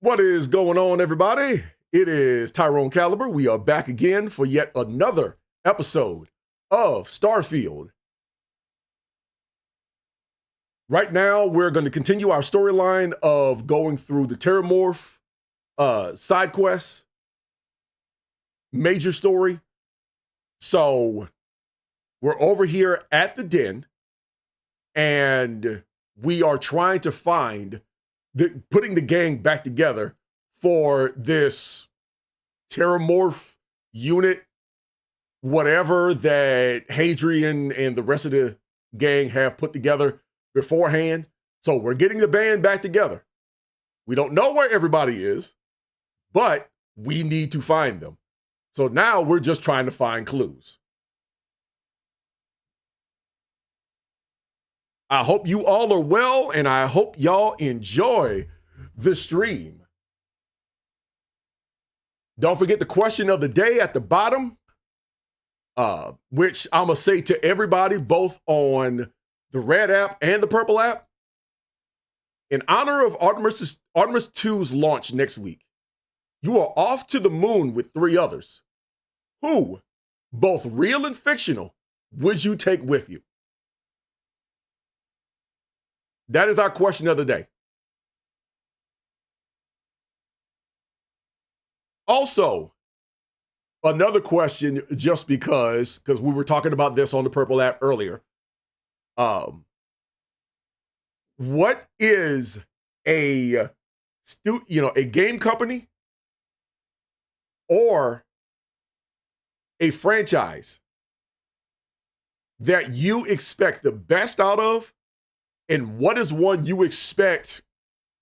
What is going on, everybody? It is Tyrone Caliber. We are back again for yet another episode of Starfield. Right now, we're going to continue our storyline of going through the Terramorph side quests, major story. So we're over here at the den, and we are trying to find putting the gang back together for this Terramorph unit, whatever that Hadrian and the rest of the gang have put together beforehand. So we're getting the band back together. We don't know where everybody is, but we need to find them. So now we're just trying to find clues. I hope you all are well, and I hope y'all enjoy the stream. Don't forget the question of the day at the bottom, which I'm going to say to everybody, both on the red app and the purple app. In honor of Artemis 2's launch next week, you are off to the moon with 3 others. Who, both real and fictional, would you take with you? That is our question of the day. Also, another question, just because we were talking about this on the Purple app earlier. What is a game company or a franchise that you expect the best out of? And what is one you expect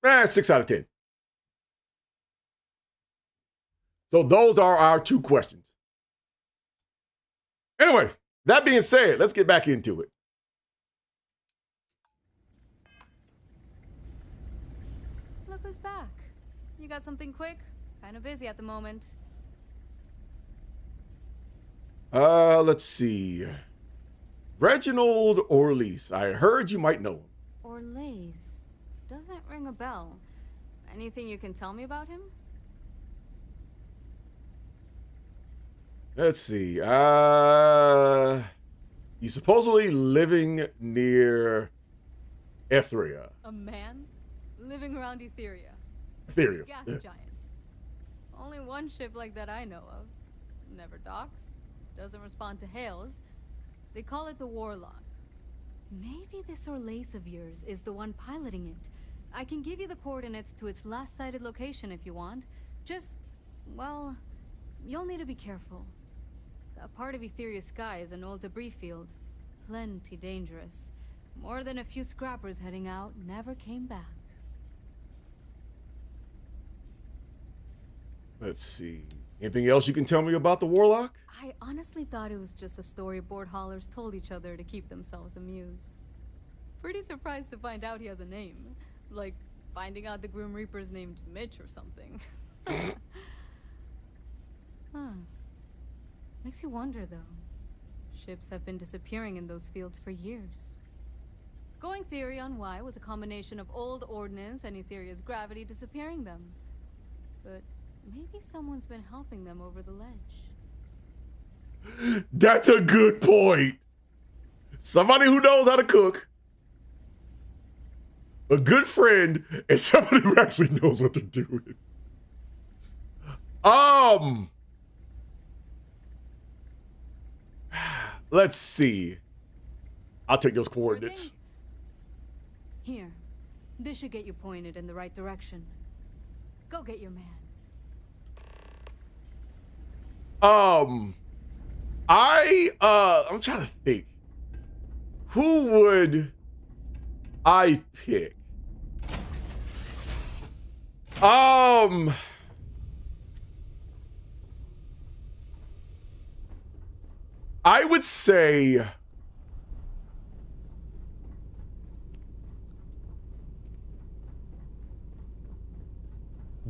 6 out of 10? So those are our 2 questions. Anyway, that being said, let's get back into it. Look who's back. You got something quick? Kind of busy at the moment. Let's see. Reginald Orleans. I heard you might know him. Orleans. Doesn't ring a bell. Anything you can tell me about him? Let's see. He's supposedly living near Etheria. A man? Living around Etheria. Etheria. Gas giant. Only one ship like that I know of. Never docks. Doesn't respond to hails. They call it the Warlock. Maybe this Orleans of yours is the one piloting it. I can give you the coordinates to its last sighted location if you want. Just, well, you'll need to be careful. A part of Etheria's sky is an old debris field. Plenty dangerous. More than a few scrappers heading out never came back. Let's see. Anything else you can tell me about the Warlock? I honestly thought it was just a story board haulers told each other to keep themselves amused. Pretty surprised to find out he has a name. Like finding out the Grim Reaper's named Mitch or something. Huh. Makes you wonder, though. Ships have been disappearing in those fields for years. Going theory on why was a combination of old ordnance and Etheria's gravity disappearing them. But maybe someone's been helping them over the ledge. That's a good point. Somebody who knows how to cook, a good friend, and somebody who actually knows what they're doing. Let's see. I'll take those coordinates. Here. This should get you pointed in the right direction. Go get your man. I'm trying to think. Who would I pick? I would say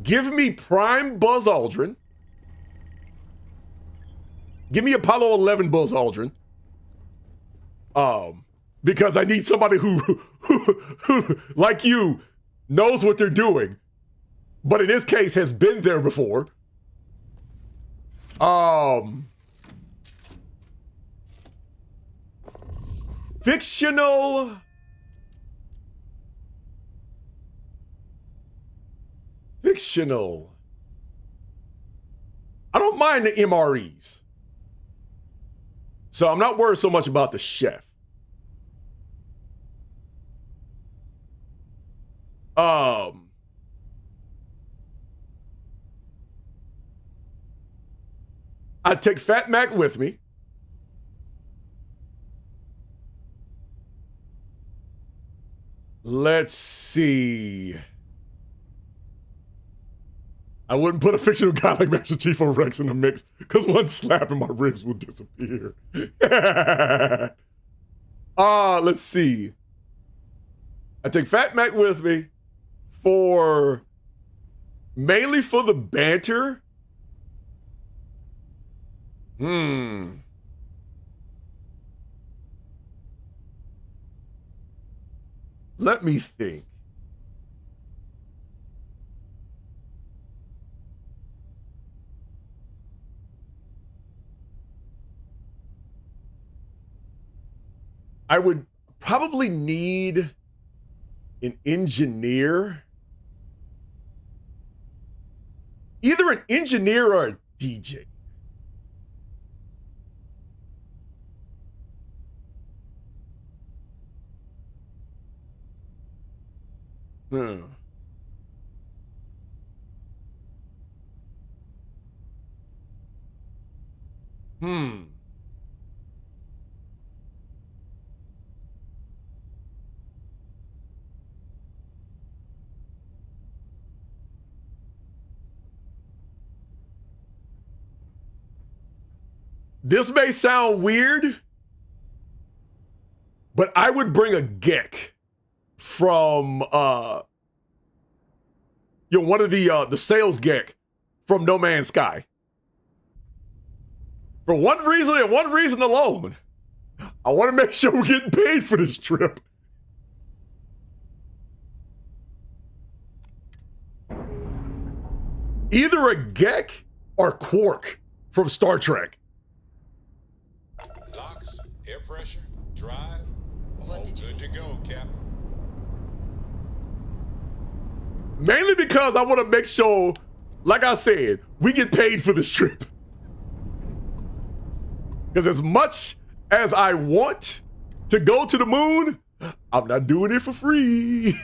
give me Prime Buzz Aldrin. Give me Apollo 11 Buzz Aldrin. Because I need somebody who like you, knows what they're doing. but in this case has been there before. Fictional. I don't mind the MREs. So I'm not worried so much about the chef. I'd take Fat Mac with me. Let's see. I wouldn't put a fictional guy like Master Chief or Rex in the mix because one slap and my ribs will disappear. Let's see. I take Fat Mac with me mainly for the banter. Let me think. I would probably need an engineer. Either an engineer or a DJ. This may sound weird, but I would bring a Gek from one of the sales Gek from No Man's Sky. For one reason and one reason alone. I want to make sure we're getting paid for this trip. Either a Gek or Quark from Star Trek. Locks, air pressure, drive, all good to go, Captain. Mainly because I want to make sure, like I said, we get paid for this trip. Because as much as I want to go to the moon, I'm not doing it for free.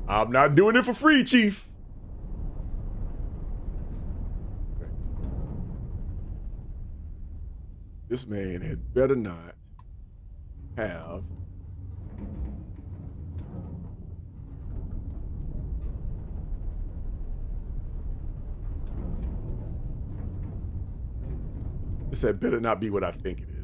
I'm not doing it for free, Chief. Okay. This man had better not have this had better not be what I think it is.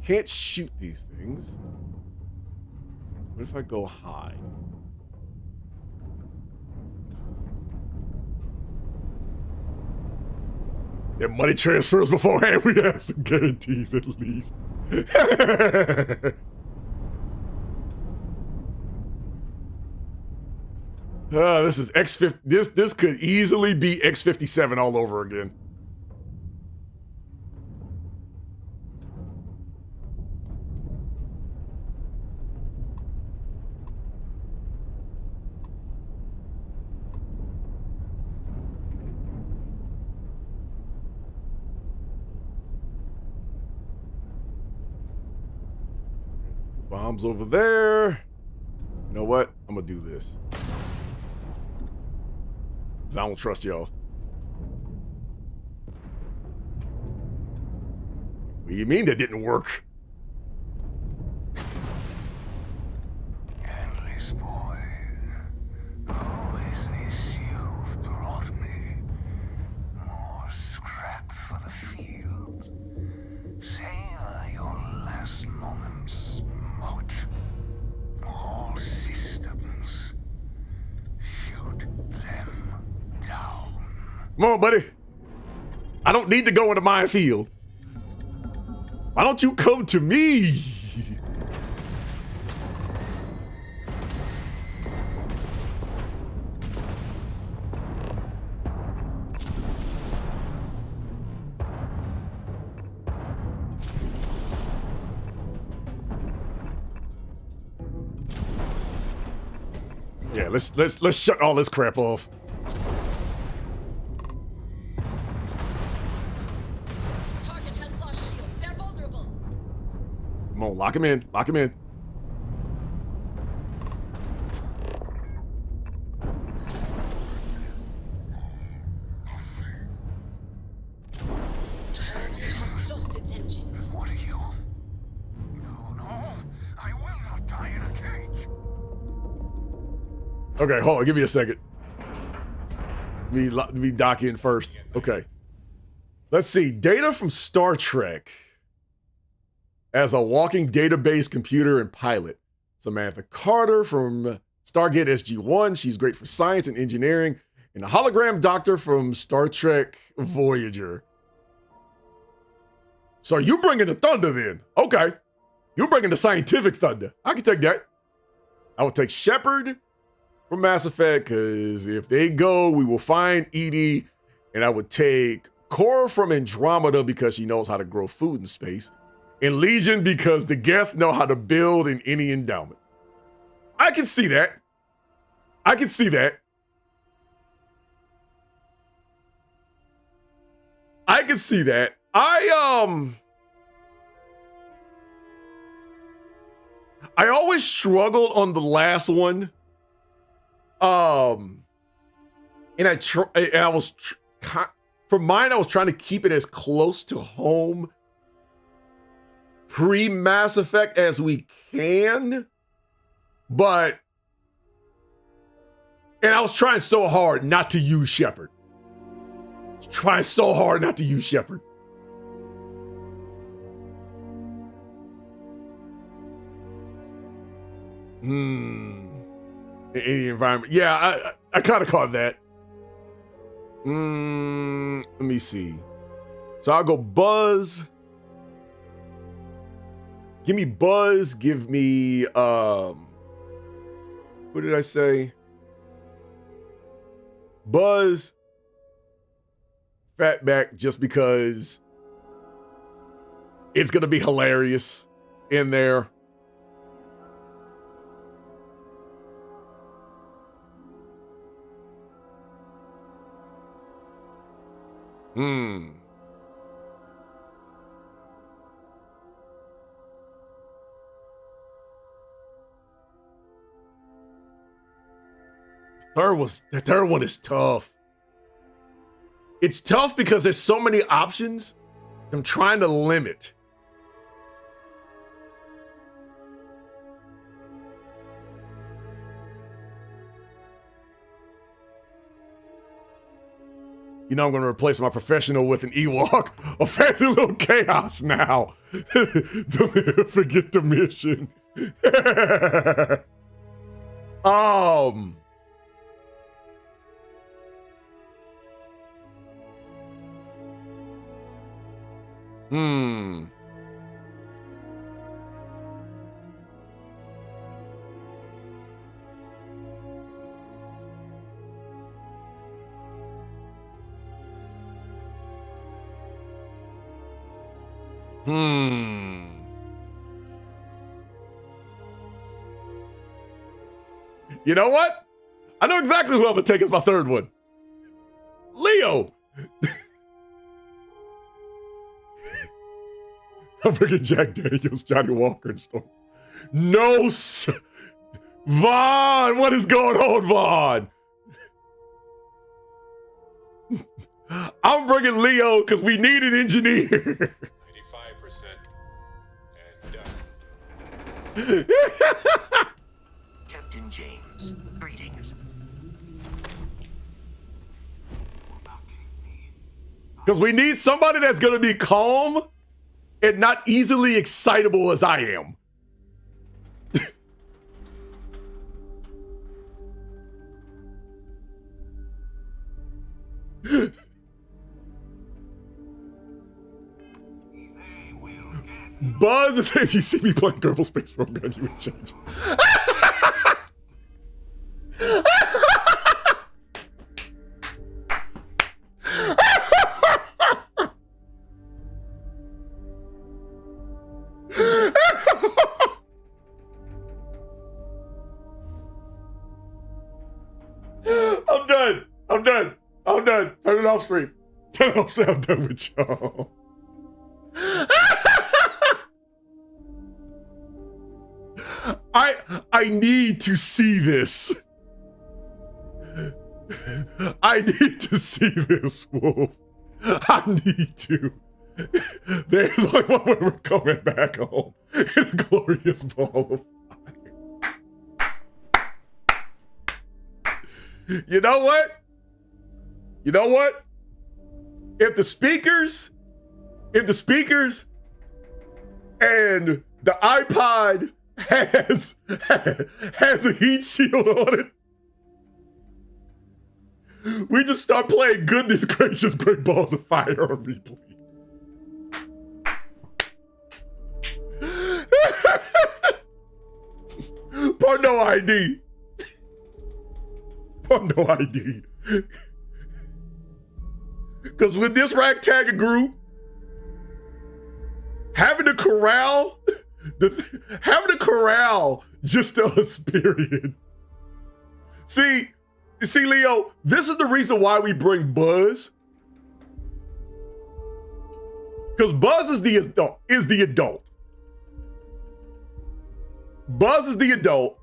Can't shoot these things. What if I go high? Get money transfers beforehand. We have some guarantees at least. This is X50. This could easily be X57 all over again. Bombs over there. You know what? I'm gonna do this. 'Cause I don't trust y'all. What do you mean that didn't work? Endless boy, who is this you've brought me? More scrap for the field. Savor your last moments, moat. All Come on, buddy. I don't need to go into minefield. Why don't you come to me? Yeah, let's shut all this crap off. Target has lost shields. They're vulnerable. Come on, lock him in. Lock him in. Target has lost its engines. What are you? No, I will not die in a cage. Okay, hold on. Give me a second. We dock in first. Okay. Let's see. Data from Star Trek as a walking database computer and pilot. Samantha Carter from Stargate SG-1. She's great for science and engineering. And a hologram doctor from Star Trek Voyager. So you bringing the thunder then? Okay. You bringing the scientific thunder. I can take that. I will take Shepard from Mass Effect, because if they go, we will find Edie. And I would take Cora from Andromeda because she knows how to grow food in space. And Legion because the Geth know how to build in any endowment. I can see that. I can see that. I can see that. I always struggled on the last one. And I was for mine, I was trying to keep it as close to home pre-Mass Effect as we can. And I was trying so hard not to use Shepard. Trying so hard not to use Shepard. Any environment. Yeah, I kind of caught that. Let me see. So I'll go Buzz. Give me Buzz. Give me, what did I say? Buzz. Fatback, just because it's going to be hilarious in there. The third one is tough. It's tough because there's so many options I'm trying to limit. You know, I'm going to replace my professional with an Ewok. A fancy little chaos now. Forget the mission. You know what? I know exactly who I'm gonna take as my third one. Leo. I'm bringing Jack Daniels, Johnny Walker, and stuff. No, Vaughn, what is going on, Vaughn? I'm bringing Leo because we need an engineer. 95% and done. Captain James, greetings. Because we need somebody that's going to be calm and not easily excitable as I am. Buzz is if you see me playing Kerbal Space Program, you would change. I'm done. I'm done. I'm done. Turn it off stream. Turn it off stream. I'm done with y'all. I need to see this. I need to see this, Wolf. I need to. There's only one way we're coming back home in a glorious ball of fire. You know what? You know what? If the speakers and the iPod has a heat shield on it, we just start playing Goodness Gracious Great Balls of Fire on replay. Porno ID. Porno ID. Because with this ragtag group, having to corral just us, period. See, Leo, this is the reason why we bring Buzz. Because Buzz is the adult. Buzz is the adult.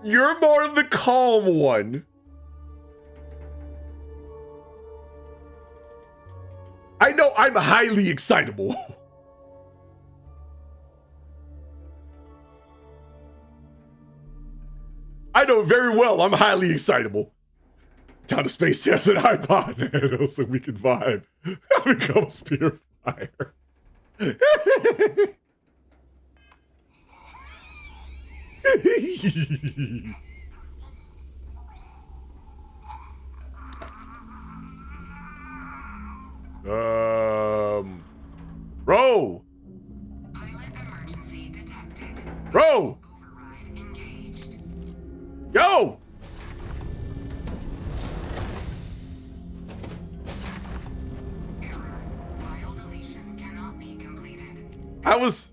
You're more of the calm one. I know I'm highly excitable. I know very well I'm highly excitable. Down to space test an iPod nano so we can vibe. I become a spear fire. Row. Pilot emergency detected. Row. Override engaged. Go. Error. File deletion cannot be completed. I was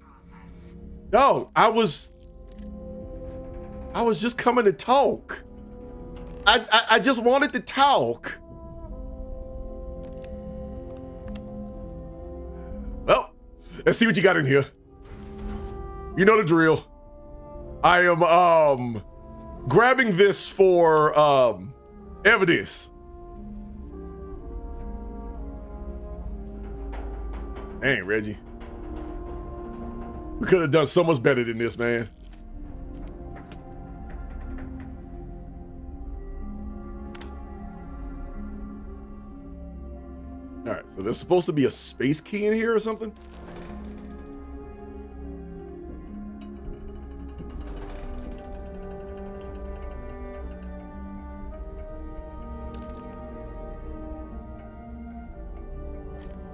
just coming to talk. I just wanted to talk. Well, let's see what you got in here. You know the drill. I am grabbing this for evidence. Dang, Reggie. We could have done so much better than this, man. All right, so there's supposed to be a space key in here or something?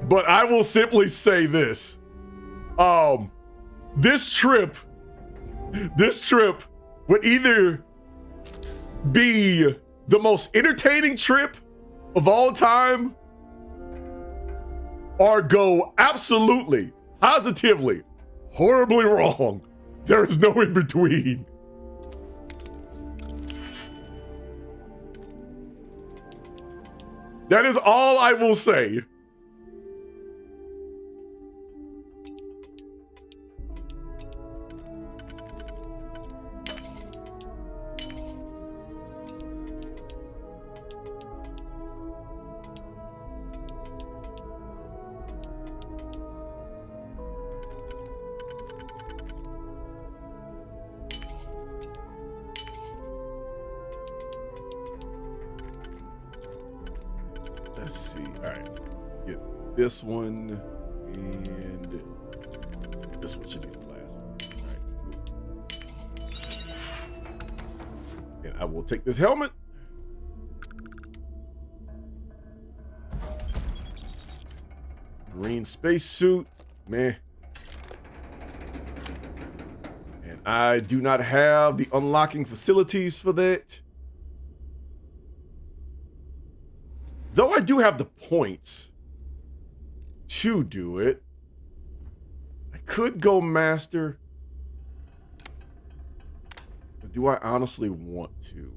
But I will simply say this. This trip would either be the most entertaining trip of all time or go absolutely, positively, horribly wrong. There is no in between. That is all I will say. Let's see. All right. Let's get this one and this one should be the last one. All right. Cool. And I will take this helmet. Marine spacesuit, meh. And I do not have the unlocking facilities for that. Though I do have the points to do it. I could go master. But do I honestly want to?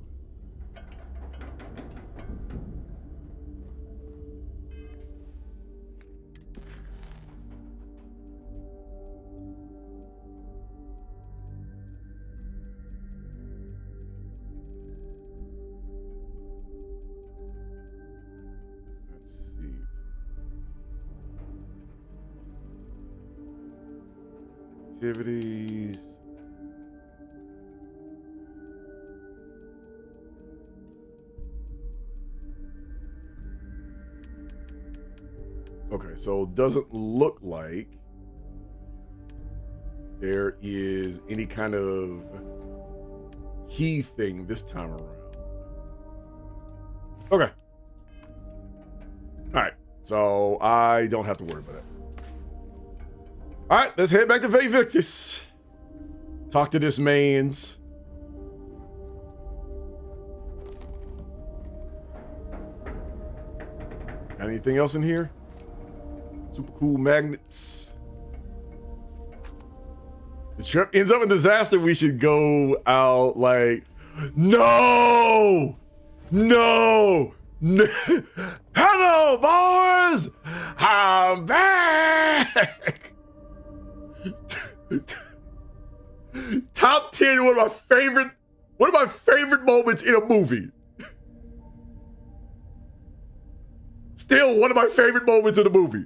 Activities. Okay, so it doesn't look like there is any kind of key thing this time around. Okay. All right, so I don't have to worry about it. All right, let's head back to Ve Victus. Talk to this man's. Got anything else in here? Super cool magnets. The trip ends up in disaster. We should go out like, no, no, no. Hello, boys. I'm back. Top 10, one of my favorite moments in a movie. Still one of my favorite moments in the movie.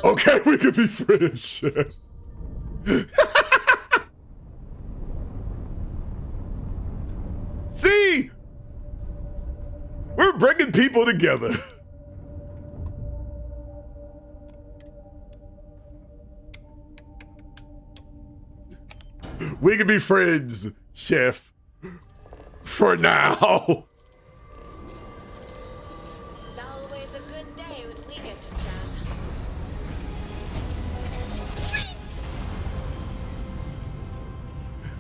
Okay, we could be friends. See? We're bringing people together. We can be friends, Chef. For now. It's always a good day when we get to chat.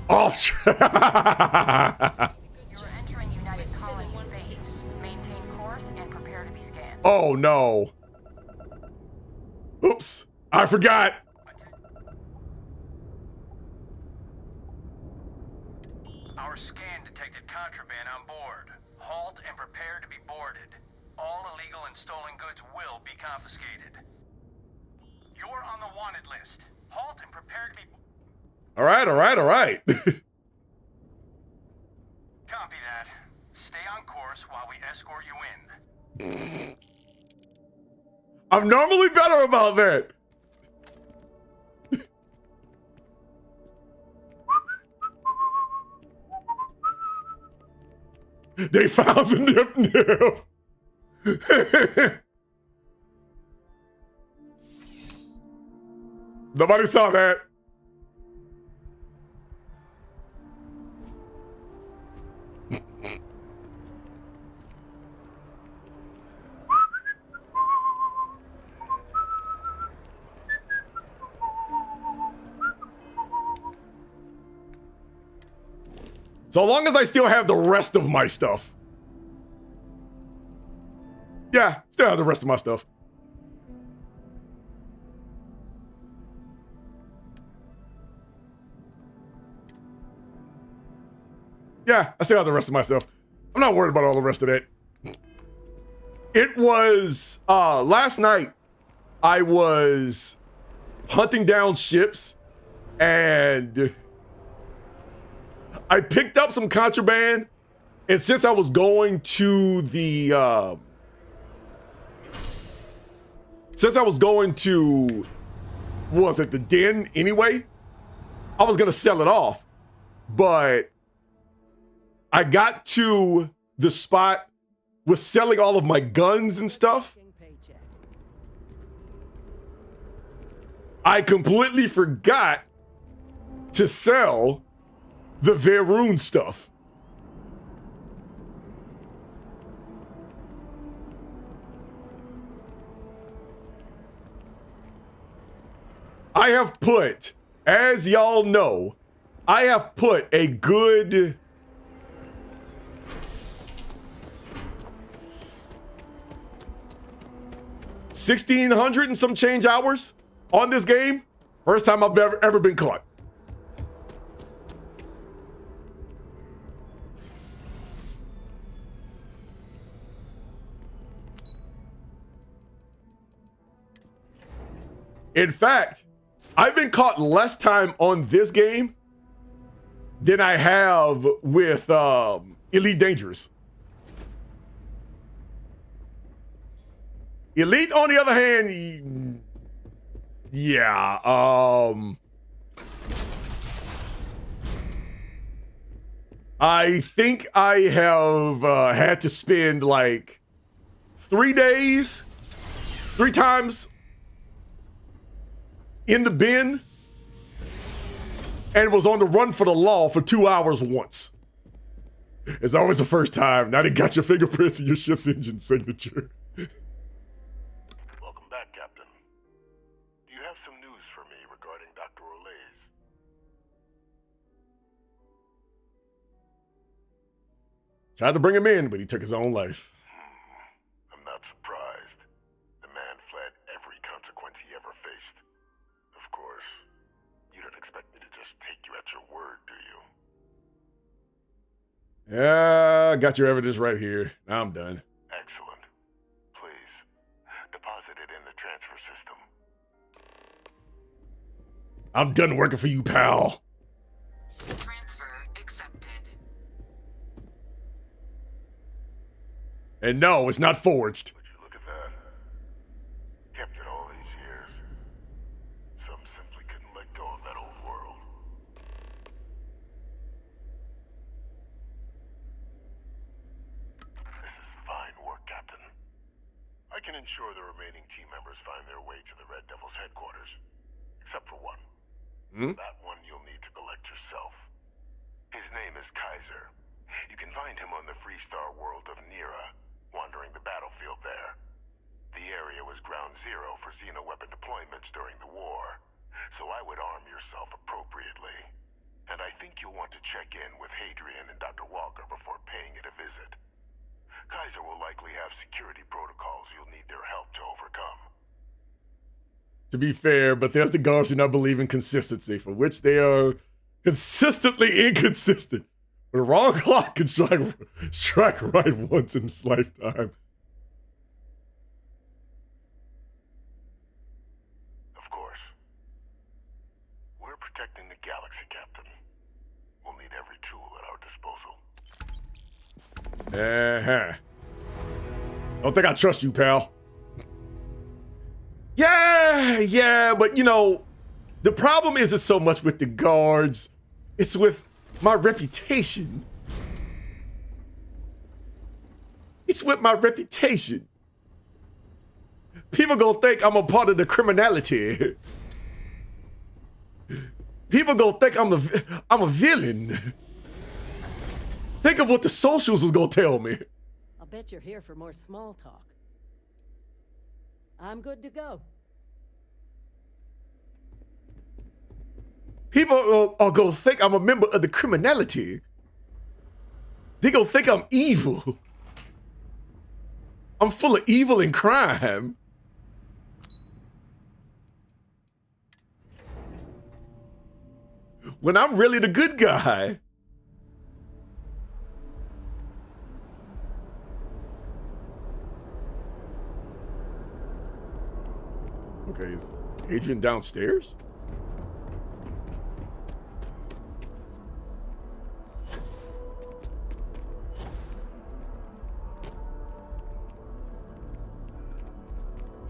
Off. You're entering United We're still in Colony one space. piece. Maintain course and prepare to be scanned. Oh no. Oops. I forgot. Our scan detected contraband on board. Halt and prepare to be boarded. All illegal and stolen goods will be confiscated. You're on the wanted list. Halt and prepare to be... All right. Copy that. Stay on course while we escort you in. I'm normally better about that. They found the nip. Nobody saw that. So long as I still have the rest of my stuff. Yeah, still have the rest of my stuff. Yeah, I still have the rest of my stuff. I'm not worried about all the rest of that. It was, last night, I was hunting down ships and I picked up some contraband, and since I was going to the, was it the den anyway? I was gonna sell it off, but I got to the spot with selling all of my guns and stuff. I completely forgot to sell the Verun stuff. I have put, as y'all know, I have put a good 1,600 and some change hours on this game. First time I've ever been caught. In fact, I've been caught less time on this game than I have with Elite Dangerous. Elite, on the other hand, yeah, I think I have had to spend like 3 days, 3 times in the bin and was on the run for the law for 2 hours once. It's always the first time. Now they got your fingerprints and your ship's engine signature. Welcome back, Captain. Do you have some news for me regarding Dr. Olays? Tried to bring him in, but he took his own life. I'm not surprised. The man fled every consequence he ever faced. Of course, you don't expect me to just take you at your word, do you? Yeah, got your evidence right here. Now I'm done. Excellent. Please, deposit it in the transfer system. I'm done working for you, pal. Transfer accepted. And no, it's not forged. Would you look at that? Kept it all these years. Some simply couldn't let go of that old world. This is fine work, Captain. I can ensure the remaining team members find their way to the Red Devil's headquarters. Except for one. That one you'll need to collect yourself. His name is Kaiser. You can find him on the Freestar world of Nira, wandering the battlefield there. The area was ground zero for xeno-weapon deployments during the war, so I would arm yourself appropriately. And I think you'll want to check in with Hadrian and Dr. Walker before paying it a visit. Kaiser will likely have security protocols you'll need their help to overcome. To be fair, but there's the guards who not believe in consistency, for which they are consistently inconsistent. The wrong clock can strike right once in its lifetime. Of course. We're protecting the galaxy, Captain. We'll need every tool at our disposal. Don't think I trust you, pal. Yeah, but you know, the problem isn't so much with the guards, it's with my reputation. It's with my reputation. People gonna think I'm a part of the criminality. People gonna think I'm a villain. Think of what the socials was gonna tell me. I'll bet you're here for more small talk. I'm good to go. People are gonna think I'm a member of the criminality. They gonna think I'm evil. I'm full of evil and crime. When I'm really the good guy. Okay, is Adrian downstairs?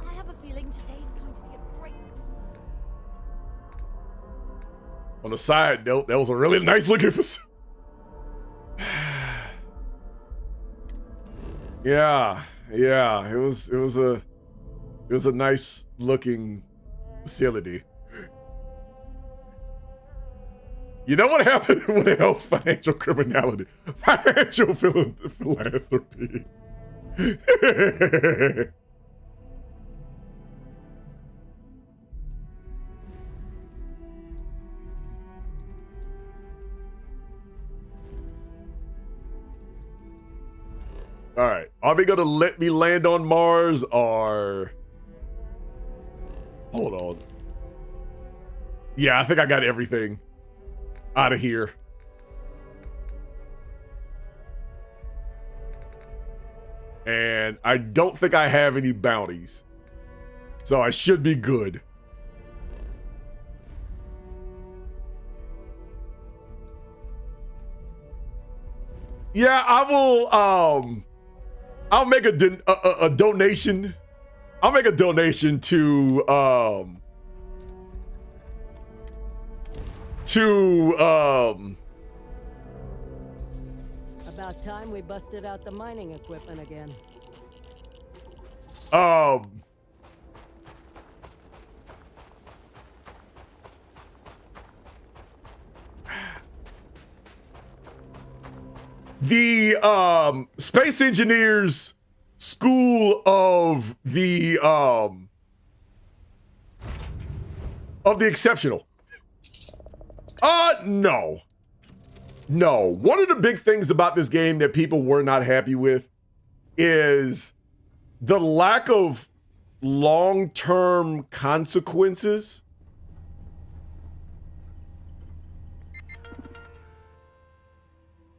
I have a feeling today's going to be a great. On the side note, that was a really nice looking facility. Yeah, it was a nice looking facility. You know what happened when it helps financial criminality? Financial philanthropy. All right. Are they going to let me land on Mars or... Hold on. Yeah, I think I got everything out of here. And I don't think I have any bounties. So I should be good. Yeah, I will I'll make a donation. I'll make a donation to About time we busted out the mining equipment again. The Space Engineers School of the Exceptional. No. No. One of the big things about this game that people were not happy with is the lack of long-term consequences.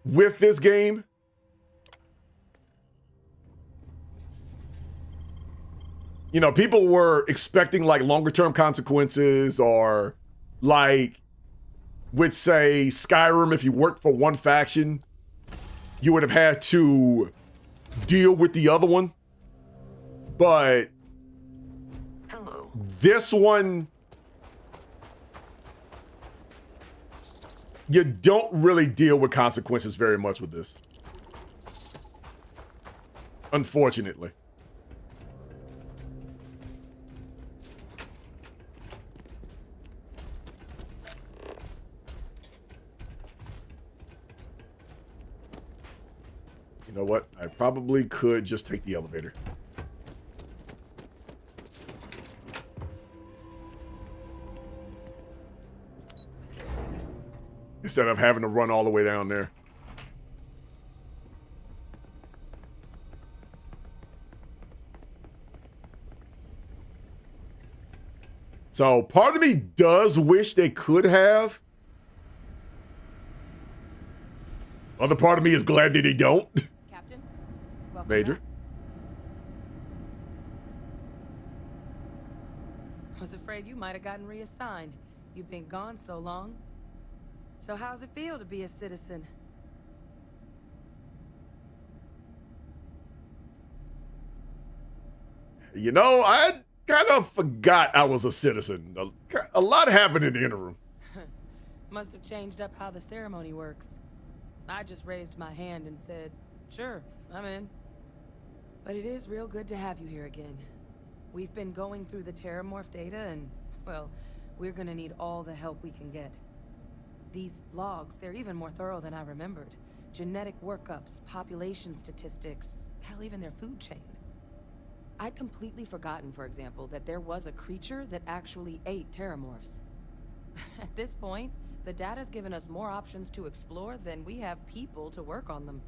With this game. You know, people were expecting like longer term consequences, or like with, say, Skyrim, if you worked for one faction, you would have had to deal with the other one. But this one, you don't really deal with consequences very much with this. Unfortunately. You know what? I probably could just take the elevator. Instead of having to run all the way down there. So part of me does wish they could have. Other part of me is glad that they don't. Captain, welcome Major. back. I was afraid you might have gotten reassigned. You've been gone so long. So how's it feel to be a citizen? You know, I kind of forgot I was a citizen. A lot happened in the interim. Must have changed up how the ceremony works. I just raised my hand and said, sure, I'm in. But it is real good to have you here again. We've been going through the Terramorph data and, well, we're gonna need all the help we can get. These logs, they're even more thorough than I remembered. Genetic workups, population statistics, hell, even their food chain. I'd completely forgotten, for example, that there was a creature that actually ate Terramorphs. At this point, the data's given us more options to explore than we have people to work on them.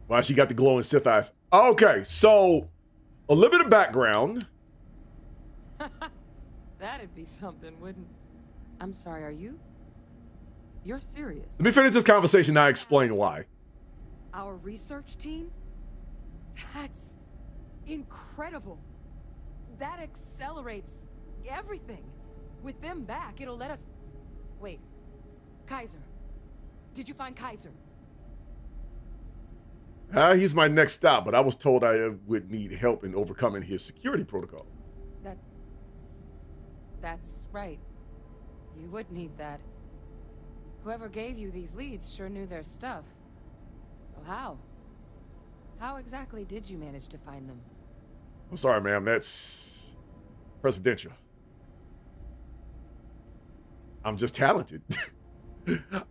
Wow, she got the glowing Sith eyes. Okay, so a little bit of background. That'd be something, wouldn't... I'm sorry, are you? You're serious? Let me finish this conversation and I explain why. Our research team? That's incredible. That accelerates everything. With them back, it'll let us... Wait. Kaiser. Did you find Kaiser? He's my next stop, but I was told I would need help in overcoming his security protocol. That's right. You would need that. Whoever gave you these leads sure knew their stuff. Well, how? How exactly did you manage to find them? I'm sorry, ma'am. That's presidential. I'm just talented.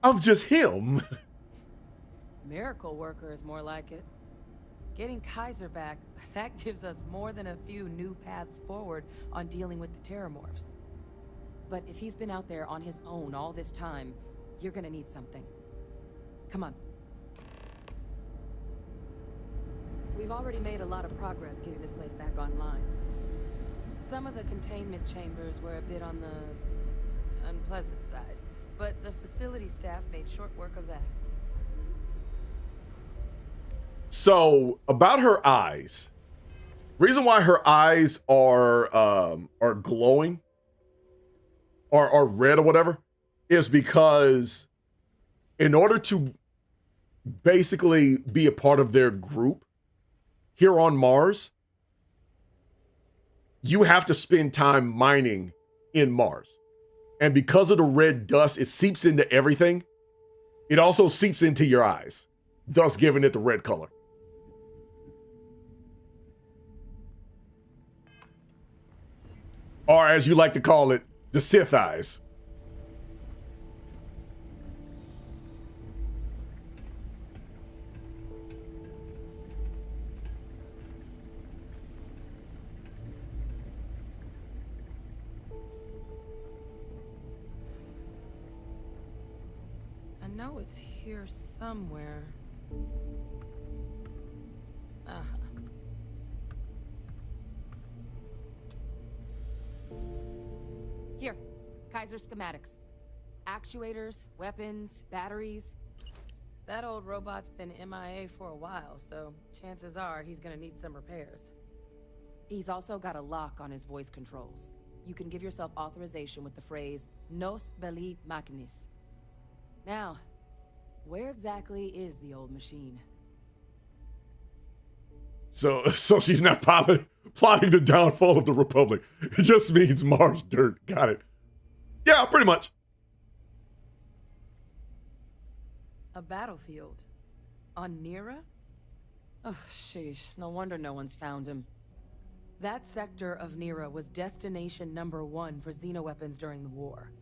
I'm just him. Miracle worker is more like it. Getting Kaiser back, that gives us more than a few new paths forward on dealing with the Terramorphs. But if he's been out there on his own all this time, you're gonna need something. Come on. We've already made a lot of progress getting this place back online. Some of the containment chambers were a bit on the unpleasant side, but the facility staff made short work of that. So about her eyes, reason why her eyes are glowing or red or whatever is because in order to basically be a part of their group here on Mars, you have to spend time mining in Mars. And because of the red dust, it seeps into everything. It also seeps into your eyes, thus giving it the red color. Or as you like to call it, the Sith eyes. I know it's here somewhere. Here, Kaiser schematics. Actuators, weapons, batteries. That old robot's been MIA for a while, so chances are he's gonna need some repairs. He's also got a lock on his voice controls. You can give yourself authorization with the phrase, Nos belli machinis. Now, where exactly is the old machine? So she's not plotting the downfall of the Republic. It just means Mars dirt. Got it. Yeah, pretty much. A battlefield? On Nira? Oh, sheesh. No wonder no one's found him. That sector of Nira was destination #1 for xenoweapons during the war.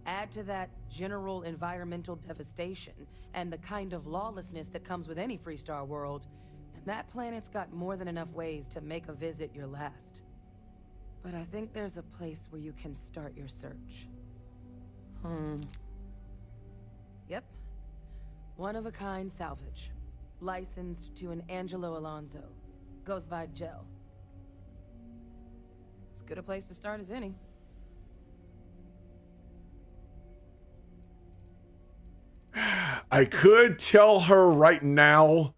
Add to that general environmental devastation and the kind of lawlessness that comes with any Freestar world, and that planet's got more than enough ways to make a visit your last. But I think there's a place where you can start your search. Yep. One-of-a-kind salvage. Licensed to an Angelo Alonso. Goes by Gel. As good a place to start as any. I could tell her right now,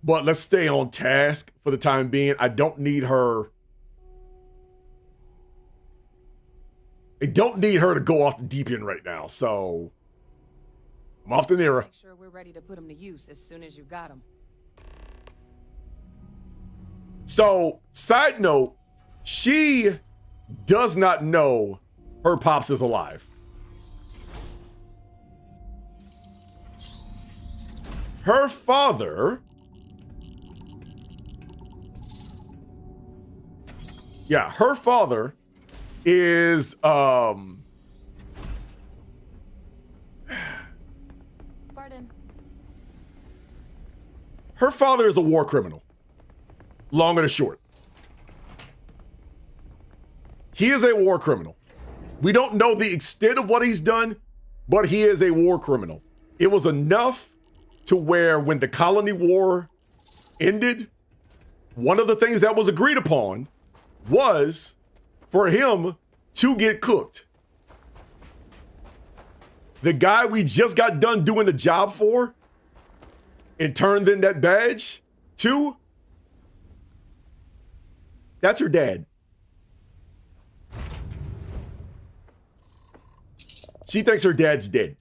but let's stay on task for the time being. I don't need her. I don't need her to go off the deep end right now, so I'm off to Nira. Make sure we're ready to put them to use as soon as you got them. So, side note, she does not know her pops is alive. Her father, her father is Pardon. her father is a war criminal. Long and the short. He is a war criminal. We don't know the extent of what he's done, but he is a war criminal. It was enough to where when the colony war ended, one of the things that was agreed upon was for him to get cooked. The guy we just got done doing the job for and turned in that badge to, that's her dad. She thinks her dad's dead.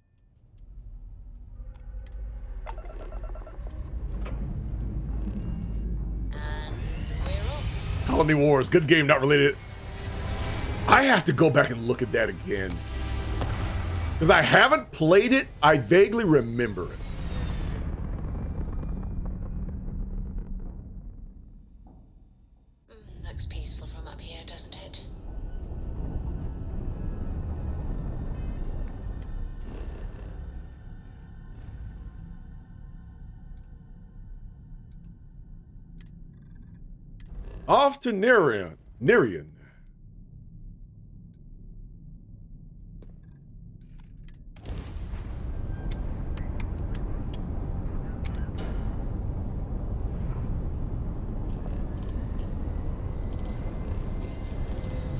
Colony Wars, good game, not related. I have to go back and look at that again. Because I haven't played it, I vaguely remember it. Looks peaceful from up here, doesn't it? Off to Nerian.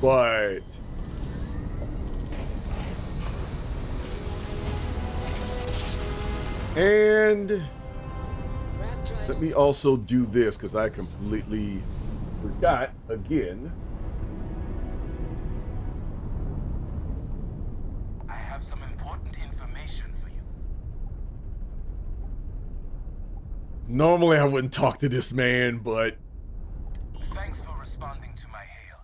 But and let me also do this because I completely forgot again. I have some important information for you. Normally I wouldn't talk to this man, but Thanks for responding to my hail.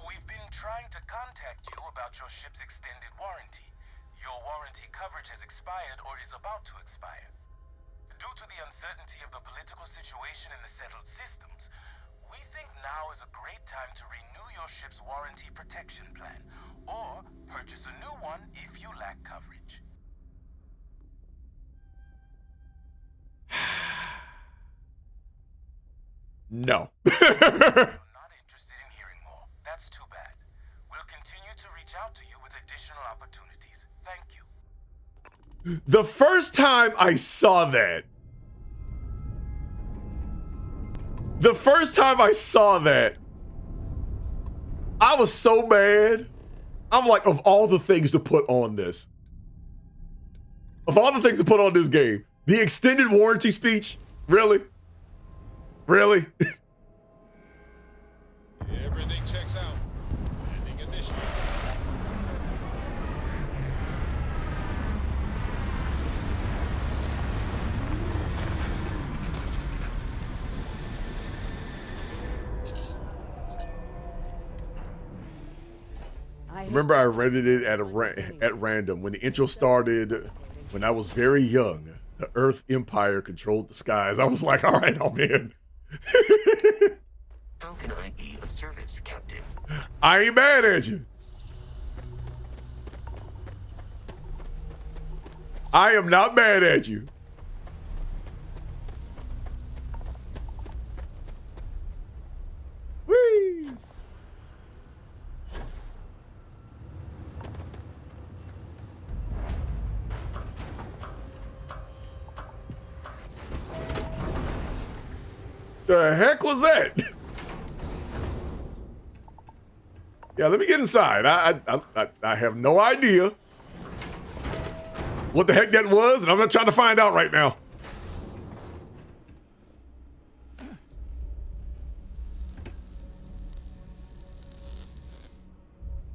We've been trying to contact you about your ship's extended warranty. Your warranty coverage has expired or is about to expire. Due to the uncertainty of the political situation in the settled systems, we think now is a great time to renew your ship's warranty protection plan, or purchase a new one if you lack coverage. no. You're not interested in hearing more. That's too bad. We'll continue to reach out to you with additional opportunities. Thank you. The first time I saw that, I was so mad. I'm like, of all the things to put on this, of all the things to put on this game, the extended warranty speech? Really? Really? Everything checks out. Landing initiated. Remember, I rented it at random when the intro started. When I was very young, the Earth Empire controlled the skies. I was like, all right, oh man. How can I be of service, Captain? I ain't mad at you. I am not mad at you. Whee! The heck was that? Yeah, let me get inside. I have no idea what the heck that was, and I'm not trying to find out right now.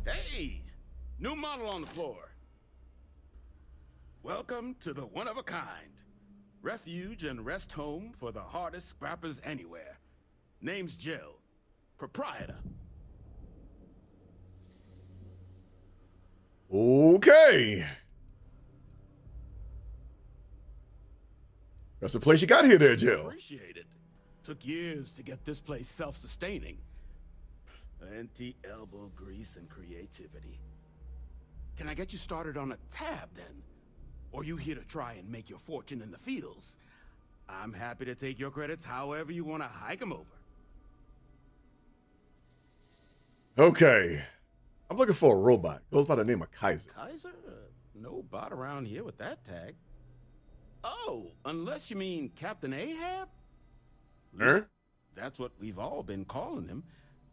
Hey, new model on the floor. Welcome to the one-of-a-kind. Refuge and rest home for the hardest scrappers anywhere. Name's Jill. Proprietor. Okay. That's the place you got here there, Jill. Appreciate it. Took years to get this place self-sustaining. Plenty elbow grease and creativity. Can I get you started on a tab, then? Or you here to try and make your fortune in the fields? I'm happy to take your credits however you want to hike them over. Okay. I'm looking for a robot. Goes by the name of Kaiser. Kaiser? No bot around here with that tag. Oh, unless you mean Captain Ahab? Huh? That's what we've all been calling him.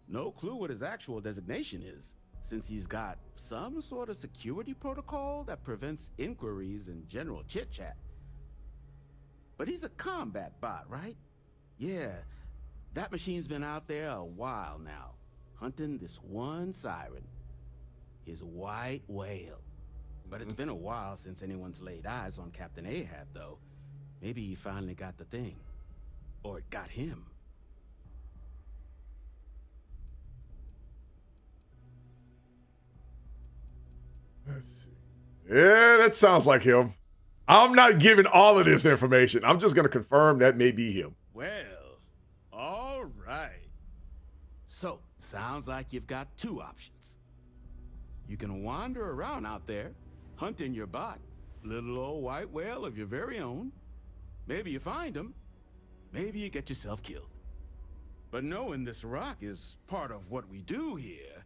No clue what his actual designation is, since he's got some sort of security protocol that prevents inquiries and general chit-chat. But he's a combat bot, right? Yeah, that machine's been out there a while now, hunting this one siren, his white whale. But it's been a while since anyone's laid eyes on Captain Ahab, though. Maybe he finally got the thing. Or it got him. Let's see. Yeah, that sounds like him. I'm not giving all of this information. I'm just going to confirm that may be him. Well, all right. So, sounds like you've got two options. You can wander around out there, hunting your bot, little old white whale of your very own. Maybe you find him. Maybe you get yourself killed. But knowing this rock is part of what we do here.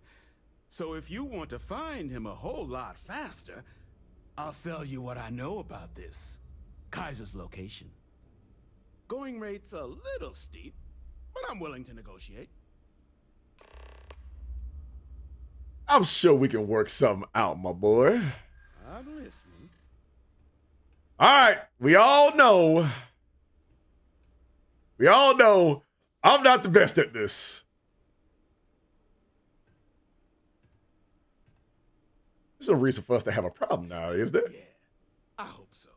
So if you want to find him a whole lot faster, I'll sell you what I know about this. Kaiser's location. Going rate's a little steep, but I'm willing to negotiate. I'm sure we can work something out, my boy. I'm listening. All right, we all know I'm not the best at this. There's no reason for us to have a problem now, is there? Yeah, I hope so.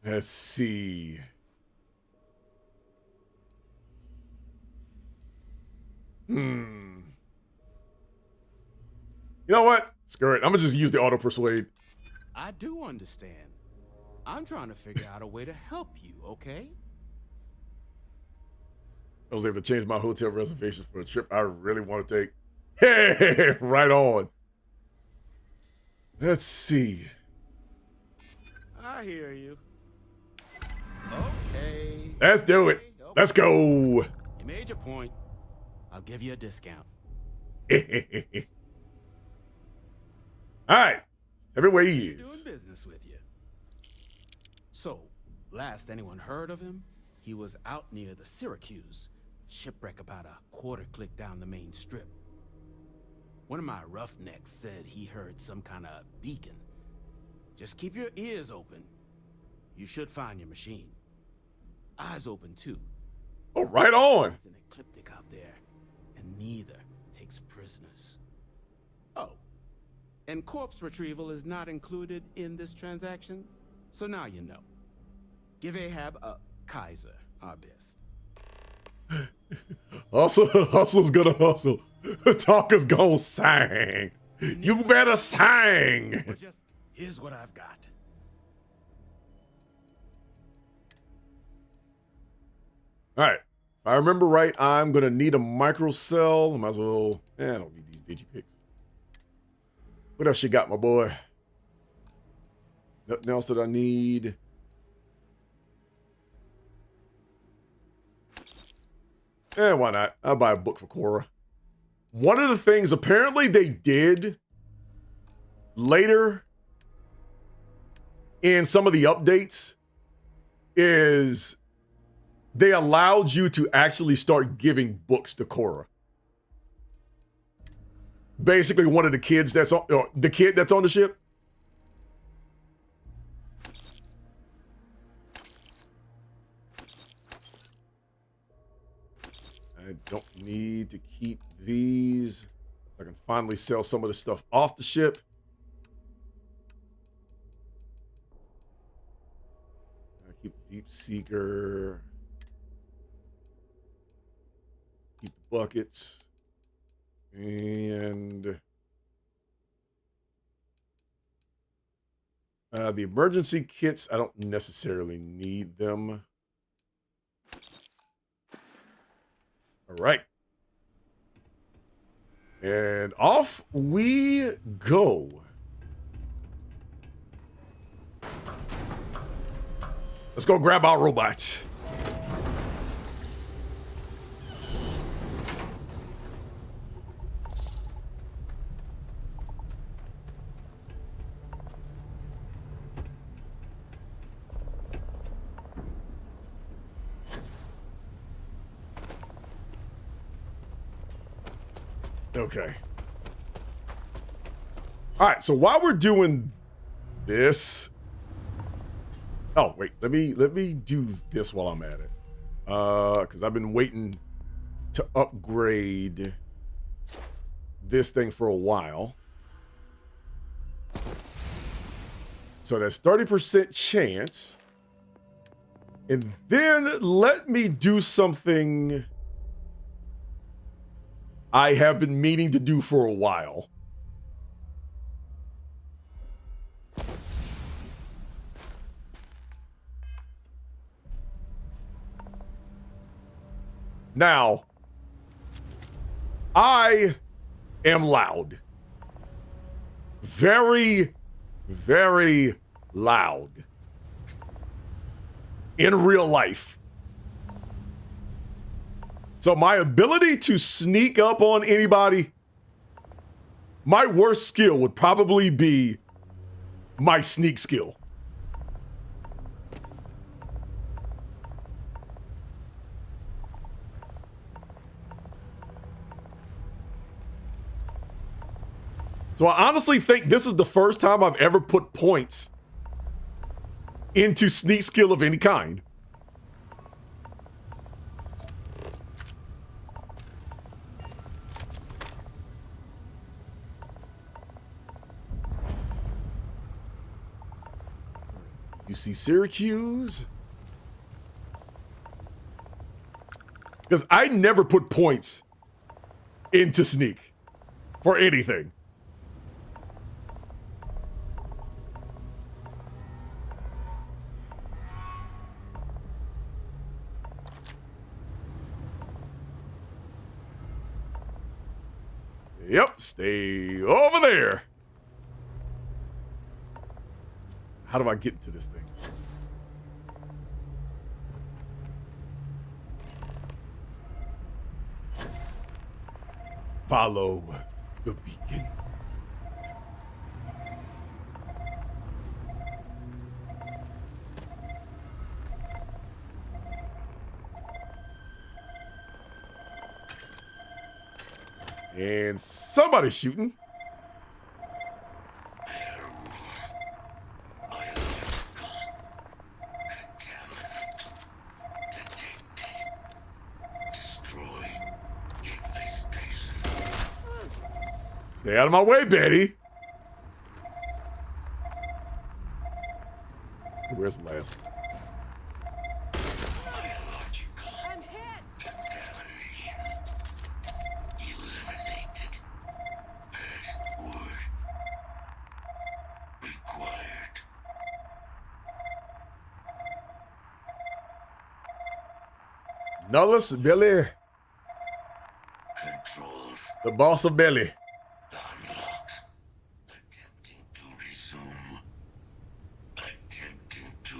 Let's see. You know what? Screw it. I'm gonna just use the auto persuade. I do understand. I'm trying to figure out a way to help you, okay? I was able to change my hotel reservations for a trip I really want to take. Hey, right on. Let's see. I hear you. Okay. Let's do it. Let's go. You made your point. I'll give you a discount. All right. Everywhere he is. Doing business with you. So, last anyone heard of him, he was out near the Syracuse. Shipwreck about a quarter click down the main strip. One of my roughnecks said he heard some kind of beacon. Just keep your ears open. You should find your machine. Eyes open too. Oh, right on. There's an ecliptic out there, and neither takes prisoners. Oh, and corpse retrieval is not included in this transaction, so now you know. Give Ahab a Kaiser our best. Hustle's gonna hustle. Talker's gonna sing. You better sing. Well, just here's what I've got. All right. If I remember right, I'm gonna need a microcell. I might as well. I don't need these digipics. What else you got, my boy? Nothing else that I need. Why not? I'll buy a book for Cora. One of the things apparently they did later in some of the updates is they allowed you to actually start giving books to Cora. Basically, one of the kids that's on the kid that's on the ship. I don't need to keep these. I can finally sell some of the stuff off the ship. I keep Deep Seeker. Keep the buckets. And the emergency kits, I don't necessarily need them. All right. And off we go. Let's go grab our robots. Okay. All right, so while we're doing this, oh wait, let me do this while I'm at it, because I've been waiting to upgrade this thing for a while. So that's 30% chance, and then let me do something I have been meaning to do for a while. Now, I am loud. Very, very loud. In real life. So my ability to sneak up on anybody, my worst skill would probably be my sneak skill. So I honestly think this is the first time I've ever put points into sneak skill of any kind. You see Syracuse? Because I never put points into sneak for anything. Yep, stay over there. How do I get into this thing? Follow the beacon. And somebody's shooting. Stay out of my way, Betty. Where's the last one? I'm hit! Eliminated. Password required. Nullus Billy. Controls The boss of Billy. unlocked. Attempting to resume. Attempting to.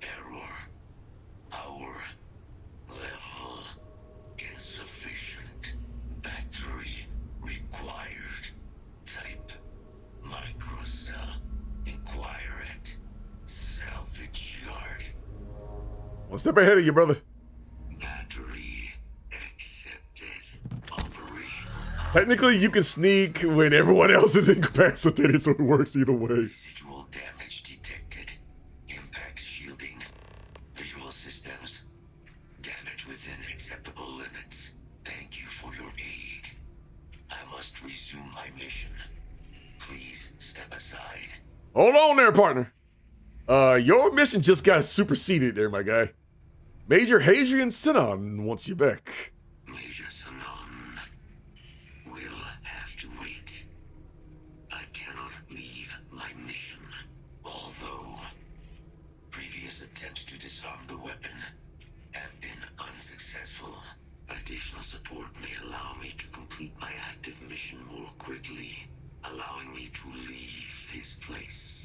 Error. Power level insufficient. Battery required. Type microcell. Inquire at salvage yard. One step ahead of you, brother. Battery accepted. Operational. Technically, you can sneak when everyone else is incapacitated, so it works either way. Residual damage detected. Impact shielding. Visual systems. Damage within acceptable limits. Thank you for your aid. I must resume my mission. Please step aside. Hold on there, partner. Your mission just got superseded there, my guy. Major Hadrian Sinon wants you back. Major Sanon will have to wait. I cannot leave my mission. Although previous attempts to disarm the weapon have been unsuccessful, additional support may allow me to complete my active mission more quickly, allowing me to leave this place.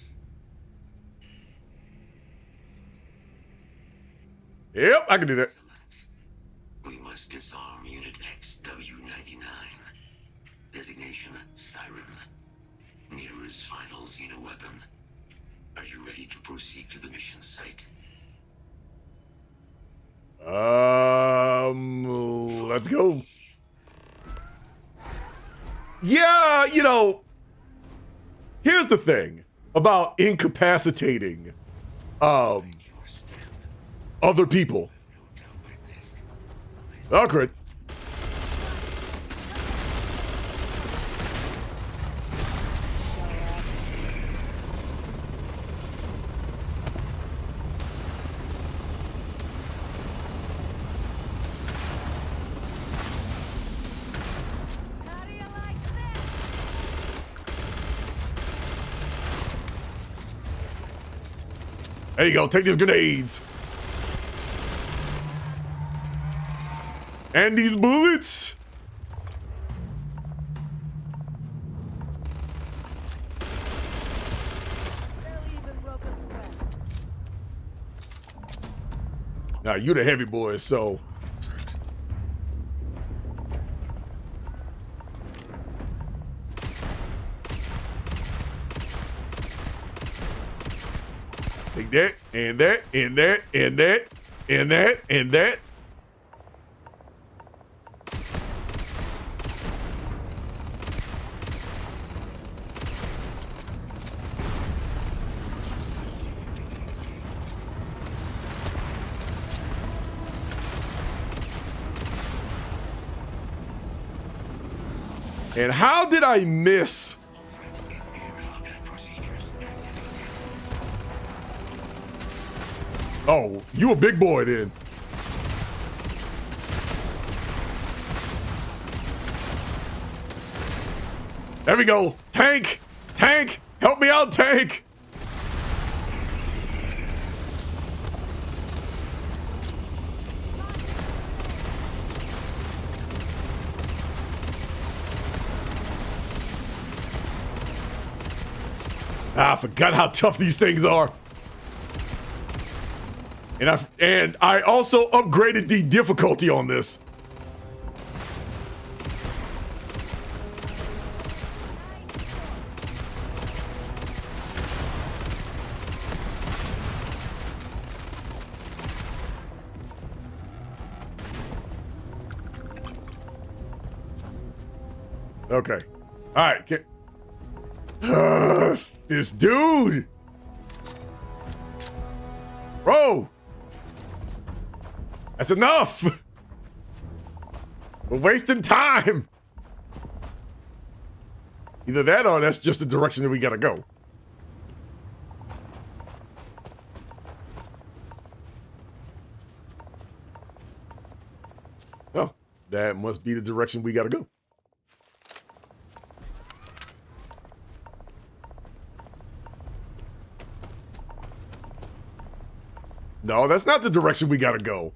Yep, I can do that. Excellent. We must disarm Unit XW-99. Designation Siren. Nearest final Xeno weapon. Are you ready to proceed to the mission site? Let's go. Yeah, you know, here's the thing about incapacitating other people. Awkward. There you go, take these grenades. And these bullets. Now, you the heavy boys, so Take that, and that, and that, and that, and that, and that. And how did I miss? Oh, you a big boy then. There we go. Tank! Tank! Help me out, Tank! I forgot how tough these things are. And I also upgraded the difficulty on this. Okay. All right. This dude. Bro. That's enough. We're wasting time. Either that or that's just the direction that we gotta go. Oh, that must be the direction we gotta go. No, that's not the direction we gotta go.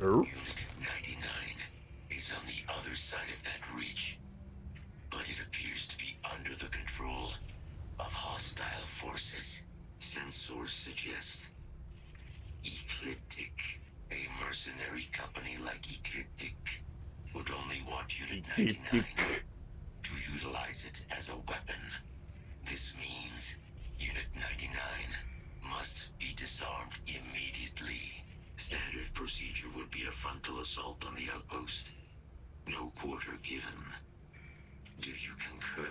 Unit 99 is on the other side of that reach, but it appears to be under the control of hostile forces. Sensors suggest Ecliptic, a mercenary company like Ecliptic, would only want Unit 99 to utilize it as a weapon. This means Unit 99 must be disarmed immediately. Standard procedure would be a frontal assault on the outpost. No quarter given. Do you concur?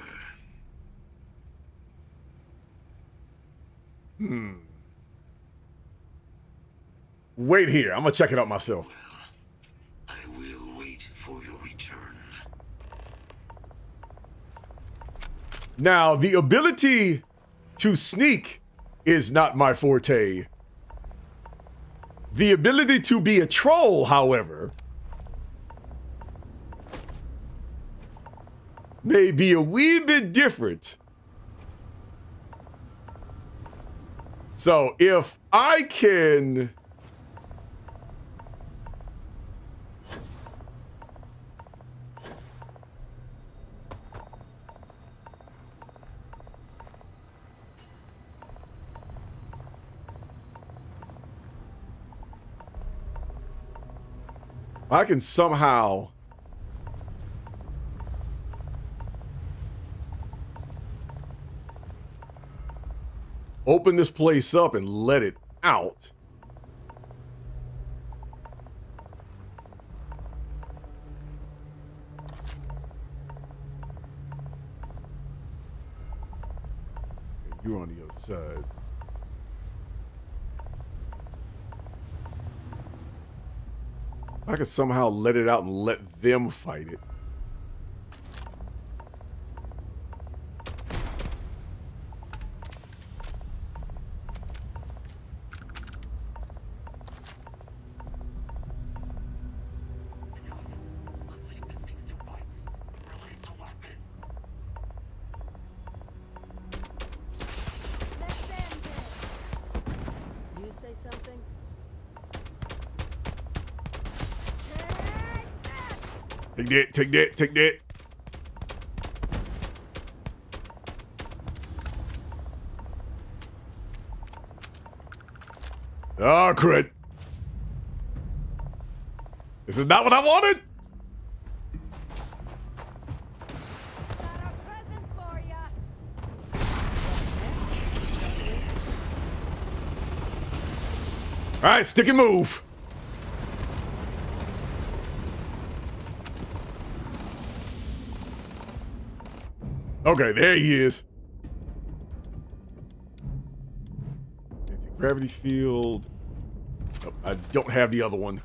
Wait here. I'm gonna check it out myself. Well, I will wait for your return. Now, the ability to sneak is not my forte. The ability to be a troll, however, may be a wee bit different. So if I can... I can somehow open this place up and let it out. You're on the other side. I could somehow let it out and let them fight it. You say something? Take that, take that, take that. Oh, crit. This is not what I wanted. All right, stick and move. Okay, there he is. Anti-gravity field. Oh, I don't have the other one.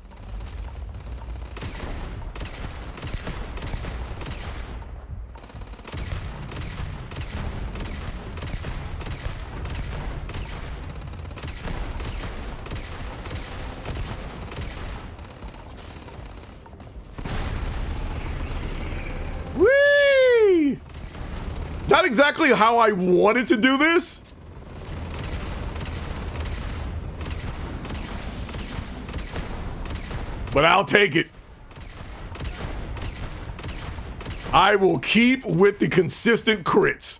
Not exactly how I wanted to do this. But I'll take it. I will keep with the consistent crits.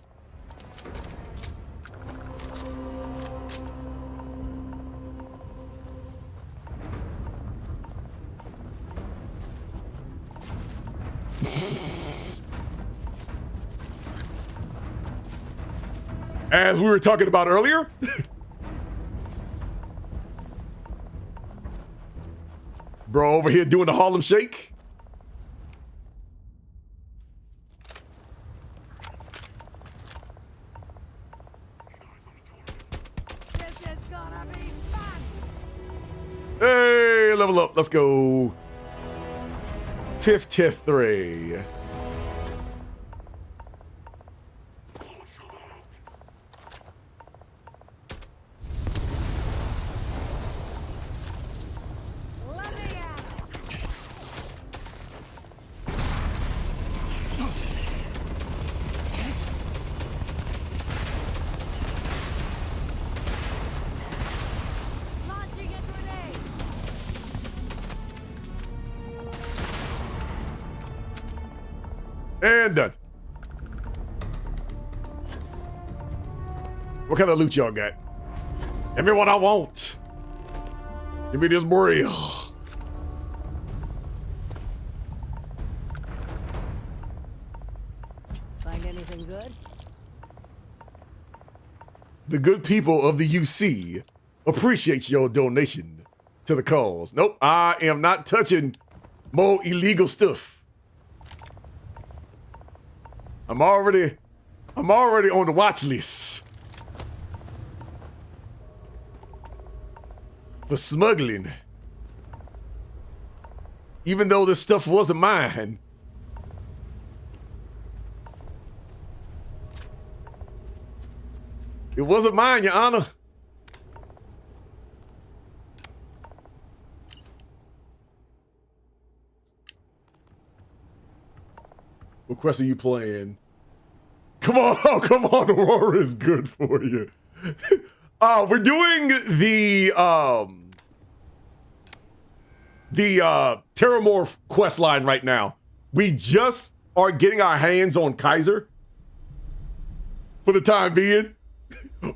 As we were talking about earlier. Bro over here doing the Harlem Shake. This is gonna be fun. Hey, level up. Let's go. 53. And done. What kind of loot y'all got? Give me what I want. Give me this braille. Find anything good? The good people of the UC appreciate your donation to the cause. Nope, I am not touching more illegal stuff. I'm already on the watch list for smuggling. Even though this stuff wasn't mine. It wasn't mine, Your Honor. What quest are you playing? Come on, oh, come on, Aurora is good for you. We're doing the Terramorph quest line right now. We just are getting our hands on Kaiser for the time being.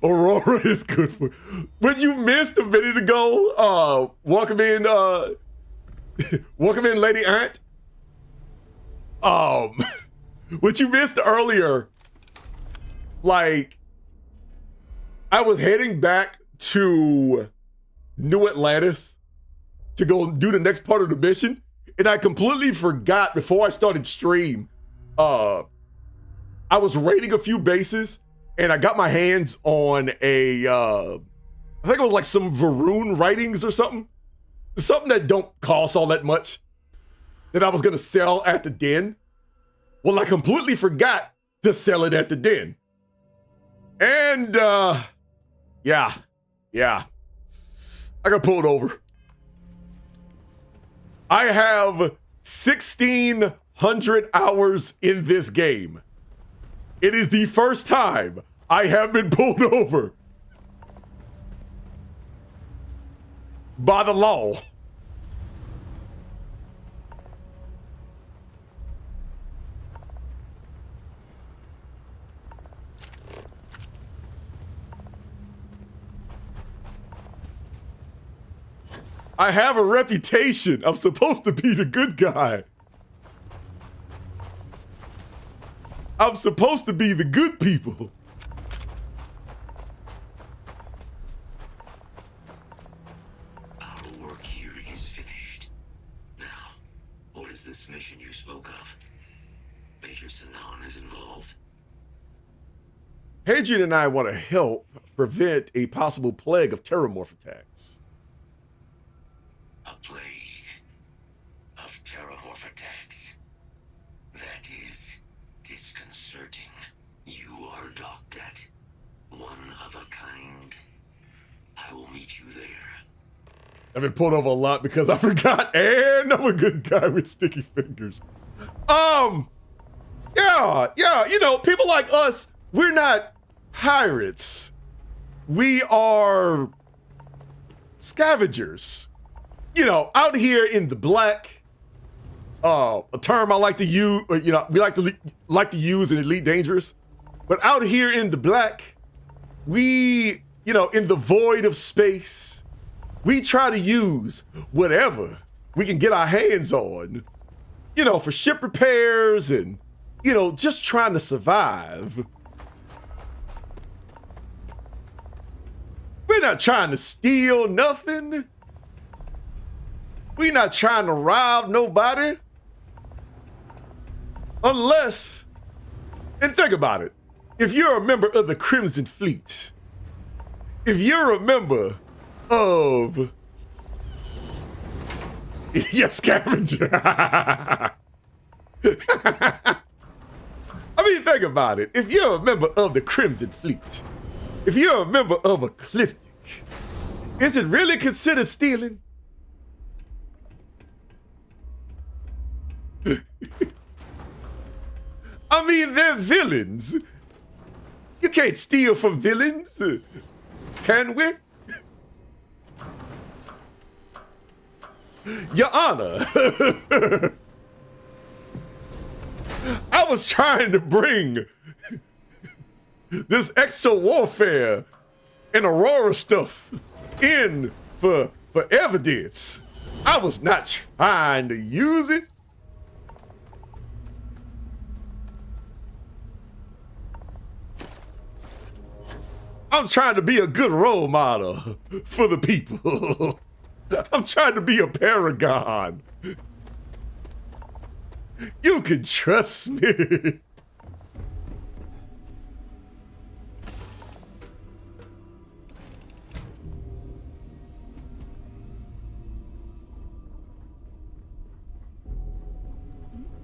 Aurora is good for you. But you missed a minute ago. Welcome in, Lady Ant. What you missed earlier, like, I was heading back to New Atlantis to go do the next part of the mission, and I completely forgot before I started stream. I was raiding a few bases, and I got my hands on a, I think it was like some Varun writings or something. Something that don't cost all that much that I was gonna sell at the den. Well, I completely forgot to sell it at the den. And, yeah. I got pulled over. I have 1,600 hours in this game. It is the first time I have been pulled over by the law. I have a reputation. I'm supposed to be the good guy. I'm supposed to be the good people. Our work here is finished. Now, what is this mission you spoke of? Major Sanan is involved. Hadrian and I want to help prevent a possible plague of terramorph attacks. A plague of terramorph attacks. That is disconcerting. You are docked at one of a kind. I will meet you there. I've been pulled over a lot because I forgot, and I'm a good guy with sticky fingers. Yeah, you know, people like us, we're not pirates. We are scavengers. You know, out here in the black, a term I like to use, you know, we like to use in Elite Dangerous, but out here in the black, we, you know, in the void of space, we try to use whatever we can get our hands on, you know, for ship repairs and, you know, just trying to survive. We're not trying to steal nothing. We're not trying to rob nobody. Unless, and think about it, if you're a member of the Crimson Fleet, if you're a member of, yes, scavenger. I mean, think about it. If you're a member of the Crimson Fleet, if you're a member of Ecliptic, is it really considered stealing? I mean, they're villains. You can't steal from villains, can we? Your Honor, I was trying to bring this exo warfare and Aurora stuff in for evidence. I was not trying to use it. I'm trying to be a good role model for the people. I'm trying to be a paragon. You can trust me.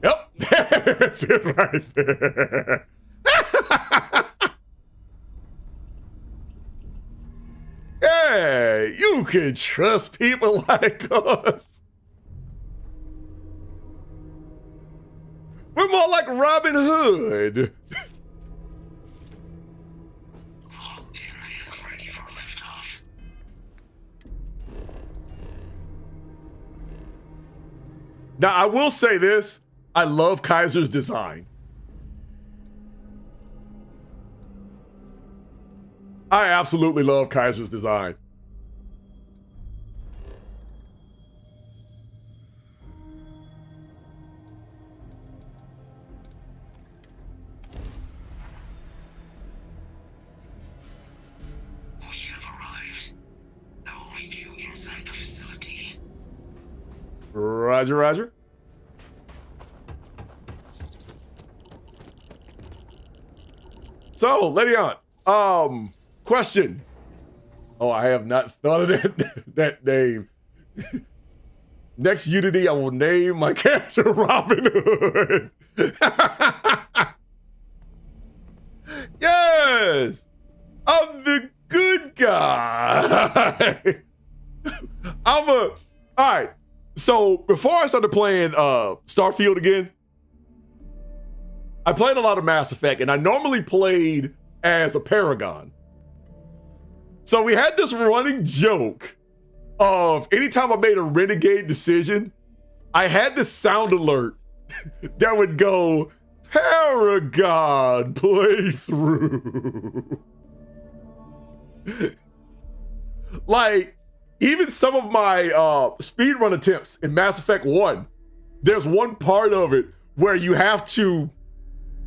Yep, that's it right there. Hey, you can trust people like us. We're more like Robin Hood. Ready for liftoff. Now, I will say this. I love Kaiser's design. I absolutely love Kaiser's design. We have arrived. I will meet you inside the facility. Roger, roger. So, Leon, question. Oh, I have not thought of that name. Next Unity, I will name my character Robin Hood. Yes! I'm the good guy. All right. So before I started playing Starfield again, I played a lot of Mass Effect, and I normally played as a Paragon. So we had this running joke of anytime I made a renegade decision, I had this sound alert that would go, Paragon playthrough. Like, even some of my speedrun attempts in Mass Effect 1, there's one part of it where you have to,